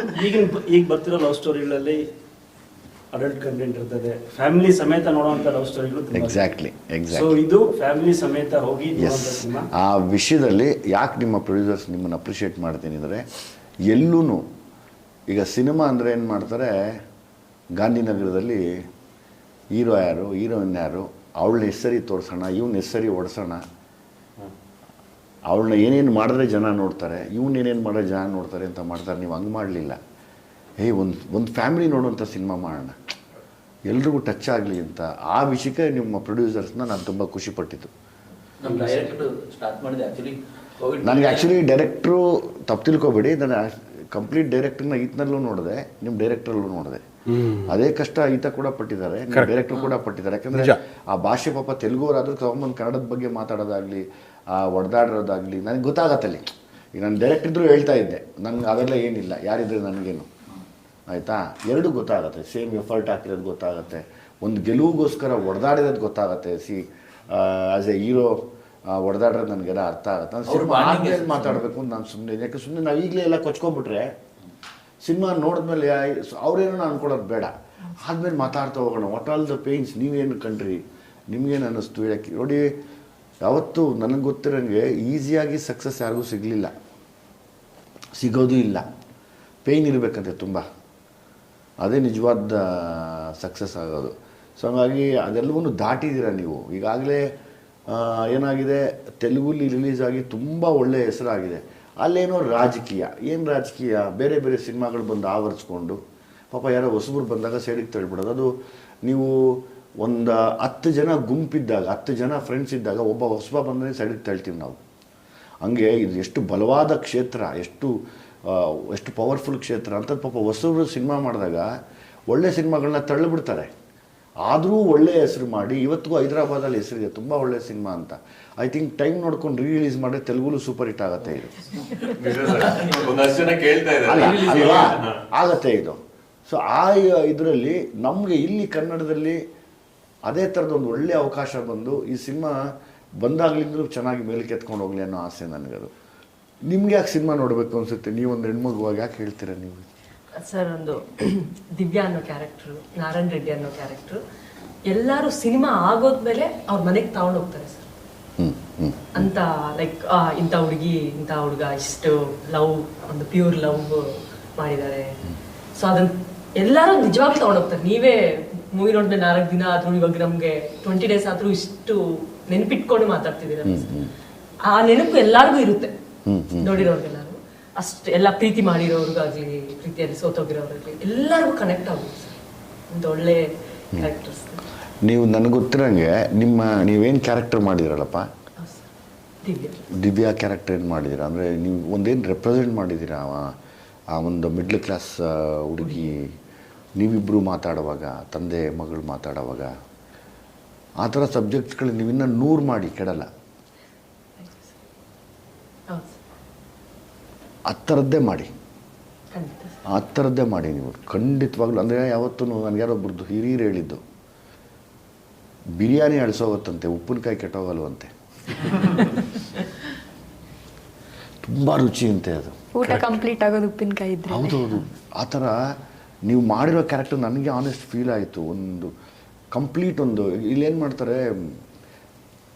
ಈಗ ಬರ್ತಿರೋ ಲವ್ ಸ್ಟೋರಿಗಳಲ್ಲಿ ಅಡಲ್ಟ್ ಕಂಟೆಂಟ್ ಇರ್ತದೆ, ಫ್ಯಾಮಿಲಿ ಸಮೇತ ನೋಡುವಂತ ಲವ್ ಸ್ಟೋರಿಗಳು. ಎಕ್ಸಾಕ್ಟ್ಲಿ. ಸೊ ಇದು ಫ್ಯಾಮಿಲಿ ಸಮೇತ ಹೋಗಿ ನೋಡುವಂತ ಸಿನಿಮಾ. ಆ ವಿಷಯದಲ್ಲಿ ಯಾಕೆ ನಿಮ್ಮ ಪ್ರೊಡ್ಯೂಸರ್ಸ್ ನಿಮ್ಮನ್ನು ಅಪ್ರಿಷಿಯೇಟ್ ಮಾಡ್ತೀನಿ ಅಂದರೆ, ಎಲ್ಲೂ ಈಗ ಸಿನಿಮಾ ಅಂದರೆ ಏನು ಮಾಡ್ತಾರೆ, ಗಾಂಧಿನಗರದಲ್ಲಿ ಹೀರೋ ಯಾರು, ಹೀರೋಯಿನ್ ಯಾರು, ಅವಳನ್ನ ಹೆಸರಿ ತೋರಿಸೋಣ, ಇವ್ನ ಹೆಸರಿ ಓಡಿಸೋಣ, ಅವಳನ್ನ ಏನೇನು ಮಾಡಿದ್ರೆ ಜನ ನೋಡ್ತಾರೆ, ಏನೇನು ಮಾಡಿದ್ರೆ ಜನ ನೋಡ್ತಾರೆ ಅಂತ ಮಾಡ್ತಾರೆ. ನೀವು ಹಂಗೆ ಮಾಡಲಿಲ್ಲ. ಒಂದು ಫ್ಯಾಮಿಲಿ ನೋಡುವಂಥ ಸಿನಿಮಾ ಮಾಡೋಣ, ಎಲ್ರಿಗೂ ಟಚ್ ಆಗಲಿ ಅಂತ. ಆ ವಿಷಯಕ್ಕೆ ನಿಮ್ಮ ಪ್ರೊಡ್ಯೂಸರ್ಸ್ನ ನಾನು ತುಂಬ ಖುಷಿಪಟ್ಟಿದ್ದು. ನಮ್ಮ ಡೈರೆಕ್ಟ್ ಸ್ಟಾರ್ಟ್ ಮಾಡಿದೆ ಆ್ಯಕ್ಚುಲಿ ಕೋವಿಡ್. ನನಗೆ ಆ್ಯಕ್ಚುಲಿ ಡೈರೆಕ್ಟ್ರು ತಪ್ಪು ತಿಳ್ಕೊಬೇಡಿ, ನಾನು ಕಂಪ್ಲೀಟ್ ಡೈರೆಕ್ಟ್ರನ್ನ ಈತನಲ್ಲೂ ನೋಡಿದೆ, ನಿಮ್ಮ ಡೈರೆಕ್ಟ್ರಲ್ಲೂ ನೋಡಿದೆ. ಅದೇ ಕಷ್ಟ ಈತ ಕೂಡ ಪಟ್ಟಿದ್ದಾರೆ, ನಿಮ್ಮ ಡೈರೆಕ್ಟ್ರು ಕೂಡ ಪಟ್ಟಿದ್ದಾರೆ. ಯಾಕಂದರೆ ಆ ಭಾಷೆ ಪಾಪ ತೆಲುಗುವರಾದ್ರೂ ತೊಗೊಂಬಂದು ಕನ್ನಡದ ಬಗ್ಗೆ ಮಾತಾಡೋದಾಗಲಿ, ಆ ಹೊಡೆದಾಡೋದಾಗಲಿ ನನಗೆ ಗೊತ್ತಾಗತ್ತಲ್ಲಿ. ಈಗ ನಾನು ಡೈರೆಕ್ಟ್ ಇದ್ದರೂ ಹೇಳ್ತಾ ಇದ್ದೆ, ನನಗೆ ಅವೆಲ್ಲ ಏನಿಲ್ಲ, ಯಾರಿದ್ರೆ ನನಗೇನು, ಆಯಿತಾ, ಎರಡೂ ಗೊತ್ತಾಗುತ್ತೆ. ಸೇಮ್ ಎಫರ್ಟ್ ಹಾಕಿರೋದು ಗೊತ್ತಾಗುತ್ತೆ, ಒಂದು ಗೆಲುವಿಗೋಸ್ಕರ ಹೊಡೆದಾಡಿರೋದು ಗೊತ್ತಾಗುತ್ತೆ. ಆ್ಯಸ್ ಎ ಹೀರೋ ಹೊಡೆದಾಡ್ರೆ ನನಗೆಲ್ಲ ಅರ್ಥ ಆಗುತ್ತೆ. ನಾನು ಸಿನಿಮಾ ಆದ್ಮೇಲೆ ಮಾತಾಡಬೇಕು ಅಂತ ನಾನು ಸುಮ್ಮನೆ, ಯಾಕೆ ಸುಮ್ಮನೆ ನಾವು ಈಗಲೇ ಎಲ್ಲ ಕೊಚ್ಕೊಂಡ್ಬಿಟ್ರೆ ಸಿನಿಮಾ ನೋಡಿದ್ಮೇಲೆ ಅವ್ರೇನೋ ಅನ್ಕೊಳ್ಳೋದು ಬೇಡ, ಆದ್ಮೇಲೆ ಮಾತಾಡ್ತಾ ಹೋಗೋಣ. ವಾಟ್ ಆಲ್ ದ ಪೇನ್ಸ್, ನೀವೇನು ಕಂಡ್ರಿ, ನಿಮಗೇನು ಅನ್ನಿಸ್ತು ಹೇಳಕ್ಕೆ. ನೋಡಿ, ಯಾವತ್ತೂ ನನಗೆ ಗೊತ್ತಿರೋಂಗೆ ಈಸಿಯಾಗಿ ಸಕ್ಸಸ್ ಯಾರಿಗೂ ಸಿಗಲಿಲ್ಲ, ಸಿಗೋದು ಇಲ್ಲ. ಪೇಯ್ನ್ ಇರಬೇಕಂತೆ ತುಂಬ, ಅದೇ ನಿಜವಾದ ಸಕ್ಸಸ್ ಆಗೋದು. ಸೊ ಹಾಗಾಗಿ ಅದೆಲ್ಲವನ್ನೂ ದಾಟಿದ್ದೀರ ನೀವು. ಈಗಾಗಲೇ ಏನಾಗಿದೆ, ತೆಲುಗುಲಿ ರಿಲೀಸ್ ಆಗಿ ತುಂಬ ಒಳ್ಳೆಯ ಹೆಸರಾಗಿದೆ. ಅಲ್ಲೇನೋ ರಾಜಕೀಯ, ಏನು ರಾಜಕೀಯ, ಬೇರೆ ಬೇರೆ ಸಿನಿಮಾಗಳು ಬಂದು ಆವರಿಸ್ಕೊಂಡು ಪಾಪ ಯಾರೋ ಹೊಸಬರು ಬಂದಾಗ ಸೈಡಿಗೆ ತಳ್ಬಿಡೋದು. ಅದು ನೀವು ಒಂದು 10 ಜನ ಗುಂಪಿದ್ದಾಗ, 10 ಜನ ಫ್ರೆಂಡ್ಸ್ ಇದ್ದಾಗ ಒಬ್ಬ ಹೊಸಬ ಬಂದರೆ ಸೈಡಿಗೆ ತಳ್ತೀವಿ ನಾವು. ಹಂಗೆ ಇದು ಎಷ್ಟು ಬಲವಾದ ಕ್ಷೇತ್ರ, ಎಷ್ಟು ಪವರ್ಫುಲ್ ಕ್ಷೇತ್ರ ಅಂಥದ್ದು. ಪಾಪ ಹೊಸಬರು ಸಿನಿಮಾ ಮಾಡಿದಾಗ ಒಳ್ಳೆ ಸಿನಿಮಾಗಳನ್ನ ತಳ್ಳಿಬಿಡ್ತಾರೆ. ಆದರೂ ಒಳ್ಳೆಯ ಹೆಸರು ಮಾಡಿ ಇವತ್ತಿಗೂ ಹೈದರಾಬಾದಲ್ಲಿ ಹೆಸರಿದೆ, ತುಂಬ ಒಳ್ಳೆಯ ಸಿನಿಮಾ ಅಂತ. ಐ ಥಿಂಕ್ ಟೈಮ್ ನೋಡ್ಕೊಂಡು ರಿಲೀಸ್ ಮಾಡಿದ್ರೆ ತೆಲುಗುಲು ಸೂಪರ್ ಹಿಟ್ ಆಗುತ್ತೆ ಇದು. ಅಲ್ವಾ, ಆಗತ್ತೆ ಇದು. ಸೊ ಆ ಇದರಲ್ಲಿ ನಮಗೆ ಇಲ್ಲಿ ಕನ್ನಡದಲ್ಲಿ ಅದೇ ಥರದ ಒಂದು ಒಳ್ಳೆಯ ಅವಕಾಶ ಬಂದು ಈ ಸಿನಿಮಾ ಬಂದಾಗಲಿಂದಲೂ ಚೆನ್ನಾಗಿ ಮೇಲಕ್ಕೆ ಎತ್ಕೊಂಡು ಹೋಗಲಿ ಅನ್ನೋ ಆಸೆ ನನಗದು. ನಿಮ್ಗೆ ಯಾಕೆ ಸಿನಿಮಾ ನೋಡಬೇಕು ಅನಿಸುತ್ತೆ? ನೀವೊಂದು ಹೆಣ್ಮಗುವಾಗಿ ಯಾಕೆ ಹೇಳ್ತೀರಾ ನೀವು? ಸರ್, ಒಂದು ದಿವ್ಯಾ ಅನ್ನೋ ಕ್ಯಾರೆಕ್ಟ್ರು, ನಾರಾಯಣ್ ರೆಡ್ಡಿ ಅನ್ನೋ ಕ್ಯಾರೆಕ್ಟ್ರು ಎಲ್ಲರೂ ಸಿನಿಮಾ ಆಗೋದ್ಮೇಲೆ ಅವ್ರ ಮನೆಗೆ ತಗೊಂಡು ಹೋಗ್ತಾರೆ ಸರ್. ಅಂತ ಲೈಕ್ ಇಂಥ ಹುಡುಗಿ ಇಂಥ ಹುಡುಗ ಇಷ್ಟು ಲವ್, ಒಂದು ಪ್ಯೂರ್ ಲವ್ ಮಾಡಿದ್ದಾರೆ. ಸೊ ಅದನ್ನ ಎಲ್ಲರೂ ನಿಜವಾಗ್ಲೂ ತಗೊಂಡು ಹೋಗ್ತಾರೆ. ನೀವೇ ಮೂವಿ ನೋಡಿದ್ರೆ 4 ದಿನ ಆದ್ರೂ ಇವಾಗ ನಮ್ಗೆ 20 days ಆದ್ರೂ ಇಷ್ಟು ನೆನಪಿಟ್ಕೊಂಡು ಮಾತಾಡ್ತಿದ್ದೀರ. ಆ ನೆನಪು ಎಲ್ಲಾರ್ಗು ಇರುತ್ತೆ, ನೋಡಿರೋರ್ಗೆಲ್ಲರೂ. ಅಷ್ಟು ಎಲ್ಲ ಪ್ರೀತಿ ಮಾಡಿರೋರ್ಗಾಗ್ಲಿ, ಪ್ರೀತಿಯಲ್ಲಿ ಸೋತೋಗಿರೋರ್ಗಾಗ್ಲಿ ಎಲ್ಲರಿಗೂ ಕನೆಕ್ಟ್ ಆಗುತ್ತೆ ಸರ್. ಒಂದು ಒಳ್ಳೆ ಕ್ಯಾರೆಕ್ಟರ್ಸ್. ನೀವು ನನಗೆ ಗೊತ್ತಿರೋಂಗೆ ನೀವೇನು ಕ್ಯಾರೆಕ್ಟರ್ ಮಾಡಿದಿರಲ್ಲಪ್ಪ, ದಿವ್ಯಾ ಕ್ಯಾರೆಕ್ಟರ್ ಏನು ಮಾಡಿದ್ದೀರಾ ಅಂದರೆ ನೀವು ಒಂದೇನು ರೆಪ್ರೆಸೆಂಟ್ ಮಾಡಿದ್ದೀರಾ. ಆ ಒಂದು ಮಿಡ್ಲ್ ಕ್ಲಾಸ್ ಹುಡುಗಿ, ನೀವಿಬ್ಬರು ಮಾತಾಡುವಾಗ, ತಂದೆ ಮಗಳು ಮಾತಾಡುವಾಗ, ಆ ಥರ ಸಬ್ಜೆಕ್ಟ್ಸ್ಗಳು ನೀವಿನ್ನೂ 100 ಮಾಡಿ ಕೆಡಲ್ಲ. ಆ ಥರದ್ದೇ ಮಾಡಿ, ಆ ಥರದ್ದೇ ಮಾಡಿ ನೀವು ಖಂಡಿತವಾಗ್ಲೂ. ಅಂದರೆ ಯಾವತ್ತೂ ನನಗ್ಯಾರೊಬ್ಬರದ್ದು ಹಿರಿಯರು ಹೇಳಿದ್ದು, ಬಿರಿಯಾನಿ ಅಳಿಸೋಗುತ್ತಂತೆ, ಉಪ್ಪಿನಕಾಯಿ ಕೆಟ್ಟೋಗಲ್ವಂತೆ. ತುಂಬ ರುಚಿ ಅಂತೆ ಅದು, ಊಟ ಕಂಪ್ಲೀಟ್ ಆಗೋದು ಉಪ್ಪಿನಕಾಯಿ ಇದ್ರೆ. ಹೌದೌದು. ಆ ಥರ ನೀವು ಮಾಡಿರೋ ಕ್ಯಾರೆಕ್ಟರ್ ನನಗೆ ಆನೆಸ್ಟ್ ಫೀಲ್ ಆಯಿತು. ಒಂದು ಕಂಪ್ಲೀಟ್ ಒಂದು ಇಲ್ಲೇನು ಮಾಡ್ತಾರೆ,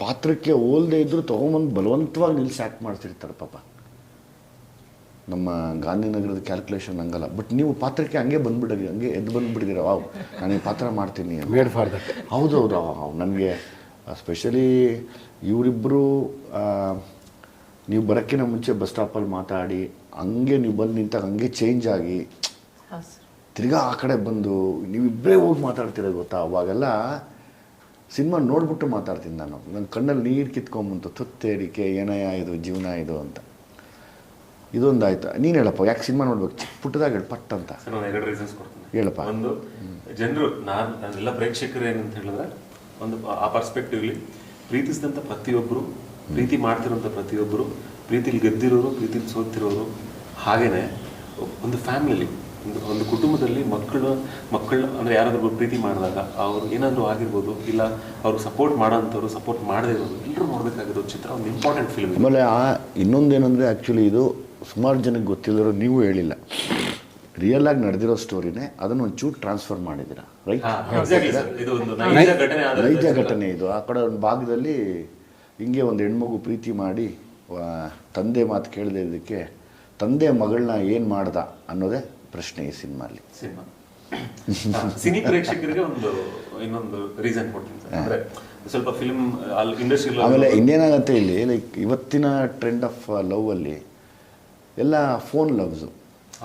ಪಾತ್ರಕ್ಕೆ ಹೋಲ್ದೇ ಇದ್ದರೂ ತೊಗೊಂಬಂದು ಬಲವಂತವಾಗಿ ನಿಲ್ಲಿಸಿ ಆ್ಯಕ್ಟ್ ಮಾಡ್ತಿರ್ತಾರೆ ಪಾಪ. ನಮ್ಮ ಗಾಂಧಿನಗರದ ಕ್ಯಾಲ್ಕುಲೇಷನ್ ಹಂಗಲ್ಲ. ಬಟ್ ನೀವು ಪಾತ್ರಕ್ಕೆ ಹಂಗೆ ಬಂದ್ಬಿಡಿ, ಹಂಗೆ ಎದ್ದು ಬಂದುಬಿಟ್ಟಿದ್ದೀರ. ವಾವ್, ನಾನು ಈ ಪಾತ್ರ ಮಾಡ್ತೀನಿ. Made for that. ಹೌದೌದು. ನನಗೆ ಸ್ಪೆಷಲಿ ಇವರಿಬ್ಬರು ನೀವು ಬರೋಕ್ಕಿಂತ ಮುಂಚೆ ಬಸ್ ಸ್ಟಾಪಲ್ಲಿ ಮಾತಾಡಿ, ಹಂಗೆ ನೀವು ಬಂದು ನಿಂತಾಗ ಹಂಗೆ ಚೇಂಜ್ ಆಗಿ ತಿರ್ಗಾ ಆ ಕಡೆ ಬಂದು ನೀವಿಬ್ಬರೇ ಹೋಗಿ ಮಾತಾಡ್ತೀರ ಗೊತ್ತಾ. ಅವಾಗೆಲ್ಲ ಸಿನಿಮಾ ನೋಡ್ಬಿಟ್ಟು ಮಾತಾಡ್ತೀನಿ ನಾನು. ನನ್ನ ಕಣ್ಣಲ್ಲಿ ನೀರು ಕಿತ್ಕೊಂಬಂತು, ತುತ್ತೇರಿಕೆ, ಏನಯ್ಯ ಇದು ಜೀವನ ಇದು ಅಂತ. ಇದೊಂದು ಆಯ್ತು. ನೀನು ಹೇಳಪ್ಪ, ಯಾಕೆ ಸಿನಿಮಾ ನೋಡ್ಬೇಕು? ಚಿಕ್ಕ ಪುಟ್ಟದಾಗ ಹೇಳಿ ಪಟ್ ಅಂತ. ನಾನು 2 ರೀಸನ್ಸ್ ಕೊಡ್ತೀನಿ. ಹೇಳಪ್ಪ. ಒಂದು, ಜನರು ನಾನೆಲ್ಲ ಪ್ರೇಕ್ಷಕರು ಏನಂತ ಹೇಳಿದ್ರೆ, ಒಂದು ಆ ಪರ್ಸ್ಪೆಕ್ಟಿವ್ಲಿ ಪ್ರೀತಿಸಿದಂಥ ಪ್ರತಿಯೊಬ್ಬರು, ಪ್ರೀತಿ ಮಾಡ್ತಿರೋಂಥ ಪ್ರತಿಯೊಬ್ಬರು, ಪ್ರೀತಿಲಿ ಗೆದ್ದಿರೋರು, ಪ್ರೀತಿಲಿ ಸೋತಿರೋರು, ಹಾಗೇನೆ ಒಂದು ಫ್ಯಾಮಿಲಿ, ಒಂದು ಕುಟುಂಬದಲ್ಲಿ ಮಕ್ಕಳು ಅಂದರೆ ಯಾರಾದ್ರೂ ಪ್ರೀತಿ ಮಾಡಿದಾಗ ಅವ್ರು ಏನಾದರೂ ಆಗಿರ್ಬೋದು, ಇಲ್ಲ ಅವ್ರಿಗೆ ಸಪೋರ್ಟ್ ಮಾಡೋಂಥವ್ರು, ಸಪೋರ್ಟ್ ಮಾಡದೇ ಇರೋದು, ಎಲ್ಲರೂ ನೋಡಬೇಕಾಗಿರೋ ಚಿತ್ರ. ಒಂದು ಇಂಪಾರ್ಟೆಂಟ್ ಫಿಲ್ಮ್. ಆಮೇಲೆ ಇನ್ನೊಂದೇನೆಂದರೆ ಆ್ಯಕ್ಚುಲಿ ಇದು ಸುಮಾರು ಜನಕ್ಕೆ ಗೊತ್ತಿಲ್ಲರೋ, ನೀವು ಹೇಳಿಲ್ಲ, ರಿಯಲ್ ಆಗಿ ನಡೆದಿರೋ ಸ್ಟೋರಿನೇ ಅದನ್ನು ಒಂಚೂರು ಟ್ರಾನ್ಸ್ಫರ್ ಮಾಡಿದ್ದೀರಾ, ರೈಟ್? ನೈಜ ಘಟನೆ ಇದು. ಆ ಕಡೆ ಒಂದು ಭಾಗದಲ್ಲಿ ಹಿಂಗೆ ಒಂದು ಹೆಣ್ಮಗು ಪ್ರೀತಿ ಮಾಡಿ ತಂದೆ ಮಾತು ಕೇಳದೆ ಇದಕ್ಕೆ ತಂದೆ ಮಗಳನ್ನ ಏನು ಮಾಡ್ದ ಅನ್ನೋದೇ ಪ್ರಶ್ನೆ ಈ ಸಿನಿಮಾಲಿ. ಸಿನಿ ಪ್ರೇಕ್ಷಕರಿಗೆ ಇನ್ನೊಂದು ರೀಸನ್ ಕೊಡ್ತೀನಿ ಸರ್. ಅಂದ್ರೆ ಸ್ವಲ್ಪ ಫಿಲ್ಮ್ ಅಲ್ಲಿ ಇಂಡಸ್ಟ್ರಿ. ಆಮೇಲೆ ಇನ್ನೇನಾಗುತ್ತೆ ಇಲ್ಲಿ, ಲೈಕ್ ಇವತ್ತಿನ ಟ್ರೆಂಡ್ ಆಫ್ ಲವ್ ಅಲ್ಲಿ ಎಲ್ಲ ಫೋನ್ ಲವ್ಸು.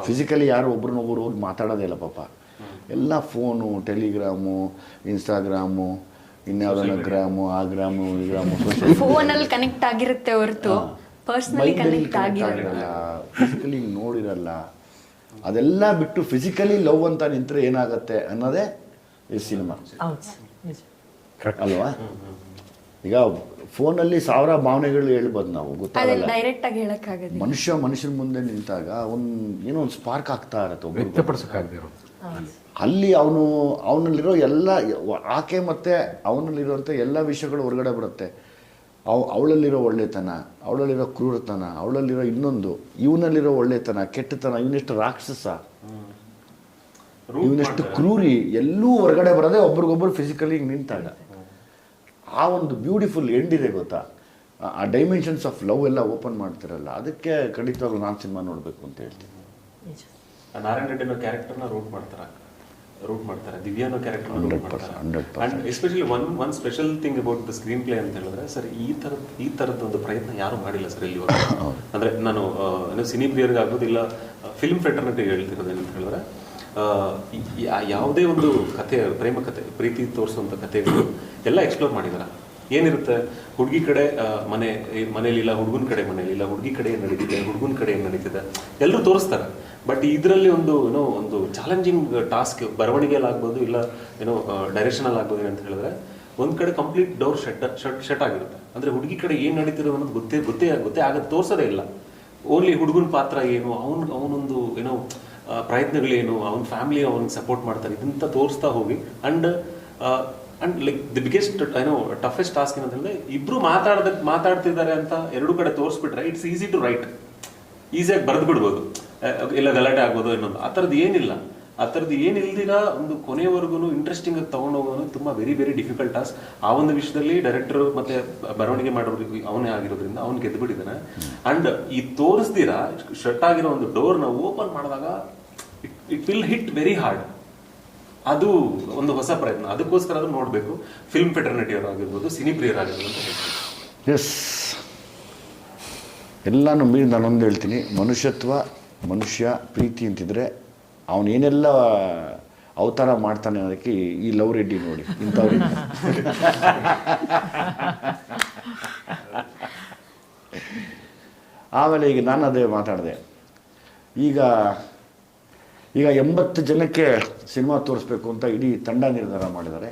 ಫಿಸಿಕಲಿ ಯಾರು ಒಬ್ರನ್ನೊಬ್ರು ಹೋಗಿ ಮಾತಾಡೋದೇ ಇಲ್ಲ ಪಾಪ. ಎಲ್ಲ ಫೋನು, ಟೆಲಿಗ್ರಾಮು, ಇನ್ಸ್ಟಾಗ್ರಾಮು, ಇನ್ಯಾವುದನ್ನ ಗ್ರಾಮು, ಆ ಗ್ರಾಮು, ಈ ಗ್ರಾಮು, ಫೋನಲ್ಲಿ ಕನೆಕ್ಟ್ ಆಗಿರುತ್ತೆ ಹೊರತು ಪರ್ಸನಲಿ ಕನೆಕ್ಟ್ ಆಗಿರಲ್ಲ, ಫಿಸಿಕಲಿ ನೋಡಿರಲ್ಲ. ಅದೆಲ್ಲ ಬಿಟ್ಟು ಫಿಸಿಕಲಿ ಲವ್ ಅಂತ ನಿಂತರೆ ಏನಾಗತ್ತೆ ಅನ್ನೋದೇ ಈ ಸಿನಿಮಾ ಅಲ್ವಾ? ಈಗ ಫೋನಲ್ಲಿ 1000 ಭಾವನೆಗಳು ಹೇಳ್ಬೋದು ನಾವು, ಗೊತ್ತಾಗಲ್ಲ. ಡೈರೆಕ್ಟ್ ಆಗಿ ಹೇಳಕ್ಕಾಗಲ್ಲ. ಮನುಷ್ಯನ ಮುಂದೆ ನಿಂತಾಗ ಏನೋ ಒಂದು ಸ್ಪಾರ್ಕ್ ಆಗ್ತಾ ಇರತ್ತೆ, ವ್ಯಕ್ತಪಡಿಸೋಕ್ಕಾಗದೇ ಇರೋದು. ಅಲ್ಲಿ ಅವನಲ್ಲಿರೋ ಎಲ್ಲ, ಆಕೆ ಮತ್ತೆ ಅವನಲ್ಲಿರುವಂಥ ಎಲ್ಲ ವಿಷಯಗಳು ಹೊರಗಡೆ ಬರುತ್ತೆ. ಅವಳಲ್ಲಿರೋ ಒಳ್ಳೆತನ, ಅವಳಲ್ಲಿರೋ ಕ್ರೂರತನ, ಅವಳಲ್ಲಿರೋ ಇನ್ನೊಂದು, ಇವನಲ್ಲಿರೋ ಒಳ್ಳೆತನ, ಕೆಟ್ಟತನ, ಇವನೆಷ್ಟು ರಾಕ್ಷಸ, ಇವನೆಷ್ಟು ಕ್ರೂರಿ, ಎಲ್ಲೂ ಹೊರಗಡೆ ಬರೋದೇ ಒಬ್ರಿಗೊಬ್ರು ಫಿಸಿಕಲಿ ನಿಂತಾಗ. ಆ ಒಂದು ಬ್ಯೂಟಿಫುಲ್ ಎಂಡ್ ಇದೆ ಗೊತ್ತಾ? ಆ ಡೈಮೆನ್ಷನ್ಸ್ ಆಫ್ ಲವ್ ಎಲ್ಲ ಓಪನ್ ಮಾಡ್ತಿರಲ್ಲ, ಅದಕ್ಕೆ ಖಂಡಿತವಾಗ್ಲೂ ನಾನು ಸಿನಿಮಾ ನೋಡಬೇಕು ಅಂತ ಹೇಳ್ತೀನಿ. ನಾರಾಯಣ ರೆಡ್ಡಿ ಅನ್ನೋ ಕ್ಯಾರೆಕ್ಟರ್ನ ರೂಟ್ ಮಾಡ್ತಾರೆ, ದಿವ್ಯಾ ಅನ್ನೋ ಕ್ಯಾರೆಕ್ಟರ್ನ ರೂಟ್ ಮಾಡ್ತಾರೆ. And especially one special thing about the screen play ಅಂತ ಹೇಳಿದ್ರೆ ಸರ್, ಈ ಥರದ ಒಂದು ಪ್ರಯತ್ನ ಯಾರು ಮಾಡಿಲ್ಲ ಸರ್ ಇಲ್ಲಿವರೆಗೂ. ಅಂದ್ರೆ ನಾನು ಸಿನಿ ಪ್ರಿಯರ್ಗೆ ಆಗೋದು ಇಲ್ಲ, ಫಿಲ್ಮ್ ಫ್ರೆಟರ್ನಿಟಿಗೆ ಹೇಳ್ತಿರೋದು ಏನಂತ ಹೇಳಿದ್ರೆ, ಯಾವುದೇ ಒಂದು ಕಥೆ, ಪ್ರೇಮ ಕಥೆ, ಪ್ರೀತಿ ತೋರಿಸುವಂಥ ಕಥೆಗಳು ಎಲ್ಲ ಎಕ್ಸ್ಪ್ಲೋರ್ ಮಾಡಿದಾರೆ. ಏನಿರುತ್ತೆ, ಹುಡುಗಿ ಕಡೆ ಮನೇಲಿಲ್ಲ, ಹುಡುಗನ ಕಡೆ ಮನೇಲಿಲ್ಲ, ಹುಡುಗಿ ಕಡೆ ಏನು ನಡೀತಿದೆ, ಹುಡುಗನ ಕಡೆ ಏನು ನಡೀತಿದೆ, ಎಲ್ಲರೂ ತೋರಿಸ್ತಾರೆ. ಬಟ್ ಇದರಲ್ಲಿ ಒಂದು ಚಾಲೆಂಜಿಂಗ್ ಟಾಸ್ಕ್ ಬರವಣಿಗೆಯಲ್ಲಾಗ್ಬೋದು, ಇಲ್ಲ ಡೈರೆಕ್ಷನಲ್ಲಿ ಆಗ್ಬೋದು. ಏನಂತ ಹೇಳಿದ್ರೆ, ಒಂದ್ ಕಡೆ ಕಂಪ್ಲೀಟ್ ಡೋರ್ ಶಟ್ ಆಗಿರುತ್ತೆ. ಅಂದ್ರೆ ಹುಡುಗಿ ಕಡೆ ಏನ್ ನಡೀತಿರೋದು ಅನ್ನೋದು ಗೊತ್ತೇ ಆಗತ್ತೆ, ತೋರ್ಸೋದೇ ಇಲ್ಲ. ಓನ್ಲಿ ಹುಡುಗನ ಪಾತ್ರ ಏನು, ಅವನೊಂದು ಪ್ರಯತ್ನಗಳೇನು, ಅವನ ಫ್ಯಾಮಿಲಿ ಅವನಿಗೆ ಸಪೋರ್ಟ್ ಮಾಡ್ತಾರೆ, ಇದಂತ ತೋರಿಸ್ತಾ ಹೋಗಿ. And like the biggest toughest task ಏನಂತಂದ್ರೆ, ಇಬ್ರು ಮಾತಾಡ್ತಿದ್ದಾರೆ ಅಂತ ಎರಡು ಕಡೆ ತೋರಿಸ್ಬಿಟ್ರೆ ಇಟ್ಸ್ ಈಸಿ ಟು ರೈಟ್, ಈಸಿಯಾಗಿ ಬರೆದು ಬಿಡ್ಬೋದು, ಇಲ್ಲ ಗಲಾಟೆ ಆಗ್ಬೋದು ಇನ್ನೊಂದು. ಆ ಥರದ್ದು ಏನಿಲ್ದಿರ ಒಂದು ಕೊನೆಯವರೆಗೂ ಇಂಟ್ರೆಸ್ಟಿಂಗ್ ಆಗಿ ತಗೊಂಡೋಗೋದು ತುಂಬಾ ವೆರಿ ವೆರಿ ಡಿಫಿಕಲ್ಟ್ ಟಾಸ್ಕ್. ಆ ಒಂದು ವಿಷಯದಲ್ಲಿ ಡೈರೆಕ್ಟರ್ ಮತ್ತೆ ಬರವಣಿಗೆ ಮಾಡೋರಿಗೆ ಅವನೇ ಆಗಿರೋದ್ರಿಂದ ಅವ್ನು ಗೆದ್ದುಬಿಟ್ಟಿದ್ದಾನೆ. ಅಂಡ್ ಈ ತೋರಿಸ್ದಿರ ಶಟ್ ಆಗಿರೋ ಒಂದು ಡೋರ್ನ ಓಪನ್ ಮಾಡಿದಾಗ it will hit very hard. ಅದು ಒಂದು ಹೊಸ ಪ್ರಯತ್ನ, ಅದಕ್ಕೋಸ್ಕರ ಅದು ನೋಡಬೇಕು. ಫಿಲ್ಮ್ ಫೆಟರ್ನಿಟಿ ಅವರಾಗಿರ್ಬೋದು, ಸಿನಿ ಪ್ರಿಯರಾಗಿರ್ಬೋದು ಅಂತ ಹೇಳ್ತೀನಿ. ಎಸ್, ಎಲ್ಲನೂ ಮೀರಿ ನಾನೊಂದು ಹೇಳ್ತೀನಿ, ಮನುಷ್ಯ ಪ್ರೀತಿ ಅಂತಿದ್ರೆ ಅವನೇನೆಲ್ಲ ಅವತಾರ ಮಾಡ್ತಾನೆ ಅನ್ನೋದಕ್ಕೆ ಈ ಲವ್ ರೆಡ್ಡಿ ನೋಡಿ, ಇಂಥವ್ರಿಗೆ. ಆಮೇಲೆ ಈಗ ನಾನು ಅದೇ ಮಾತಾಡಿದೆ, ಈಗ 80 ಜನಕ್ಕೆ ಸಿನಿಮಾ ತೋರಿಸ್ಬೇಕು ಅಂತ ಇಡೀ ತಂಡ ನಿರ್ಧಾರ ಮಾಡಿದ್ದಾರೆ.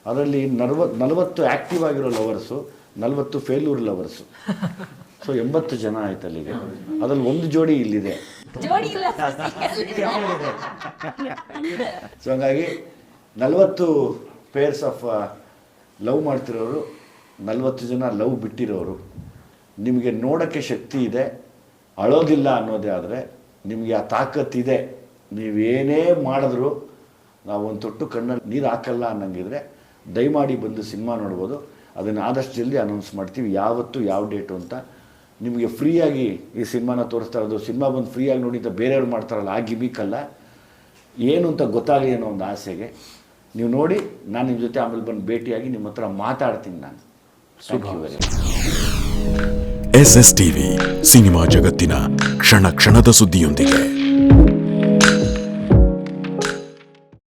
ಅದರಲ್ಲಿ 40 ಆ್ಯಕ್ಟಿವ್ ಆಗಿರೋ ಲವರ್ಸು, 40 ಫೇಲ್ಯೂರ್ ಲವರ್ಸು. ಸೊ 80 ಜನ ಆಯ್ತು ಅಲ್ಲಿಗೆ. ಅದ್ರಲ್ಲಿ ಒಂದು ಜೋಡಿ ಇಲ್ಲಿದೆ. ಸೊ ಹಂಗಾಗಿ 40 ಪೇರ್ಸ್ ಆಫ್ ಲವ್ ಮಾಡ್ತಿರೋರು, 40 ಜನ ಲವ್ ಬಿಟ್ಟಿರೋರು. ನಿಮಗೆ ನೋಡೋಕ್ಕೆ ಶಕ್ತಿ ಇದೆ, ಅಳೋದಿಲ್ಲ ಅನ್ನೋದೇ ಆದರೆ ನಿಮಗೆ ಆ ತಾಕತ್ತಿದೆ, ನೀವೇನೇ ಮಾಡಿದ್ರು ನಾವೊಂದು ತೊಟ್ಟು ಕಣ್ಣಲ್ಲಿ ನೀರು ಹಾಕಲ್ಲ ಅನ್ನಂಗಿದ್ರೆ ದಯಮಾಡಿ ಬಂದು ಸಿನಿಮಾ ನೋಡ್ಬೋದು. ಅದನ್ನು ಆದಷ್ಟು ಜಲ್ದಿ ಅನೌನ್ಸ್ ಮಾಡ್ತೀವಿ, ಯಾವತ್ತು ಯಾವ ಡೇಟು ಅಂತ. ನಿಮಗೆ ಫ್ರೀಯಾಗಿ ಈ ಸಿನಿಮಾನ ತೋರಿಸ್ತಾ ಇರೋದು, ಸಿನಿಮಾ ಬಂದು ಫ್ರೀಯಾಗಿ ನೋಡಿ ಅಂತ ಬೇರೆಯವ್ರು ಮಾಡ್ತಾರಲ್ಲ, ಆ ಗಿಮಿಕಲ್ಲ, ಏನು ಅಂತ ಗೊತ್ತಾಗಲಿ ಅನ್ನೋ ಒಂದು ಆಸೆಗೆ ನೀವು ನೋಡಿ. ನಾನು ನಿಮ್ಮ ಜೊತೆ ಆಮೇಲೆ ಬಂದು ಭೇಟಿಯಾಗಿ ನಿಮ್ಮ ಹತ್ರ ಮಾತಾಡ್ತೀನಿ ನಾನು. Thank you very much. SS TV cinema ಜಗತ್ತಿನ ಕ್ಷಣ ಕ್ಷಣದ ಸುದ್ದಿಯೊಂದಿಗೆ.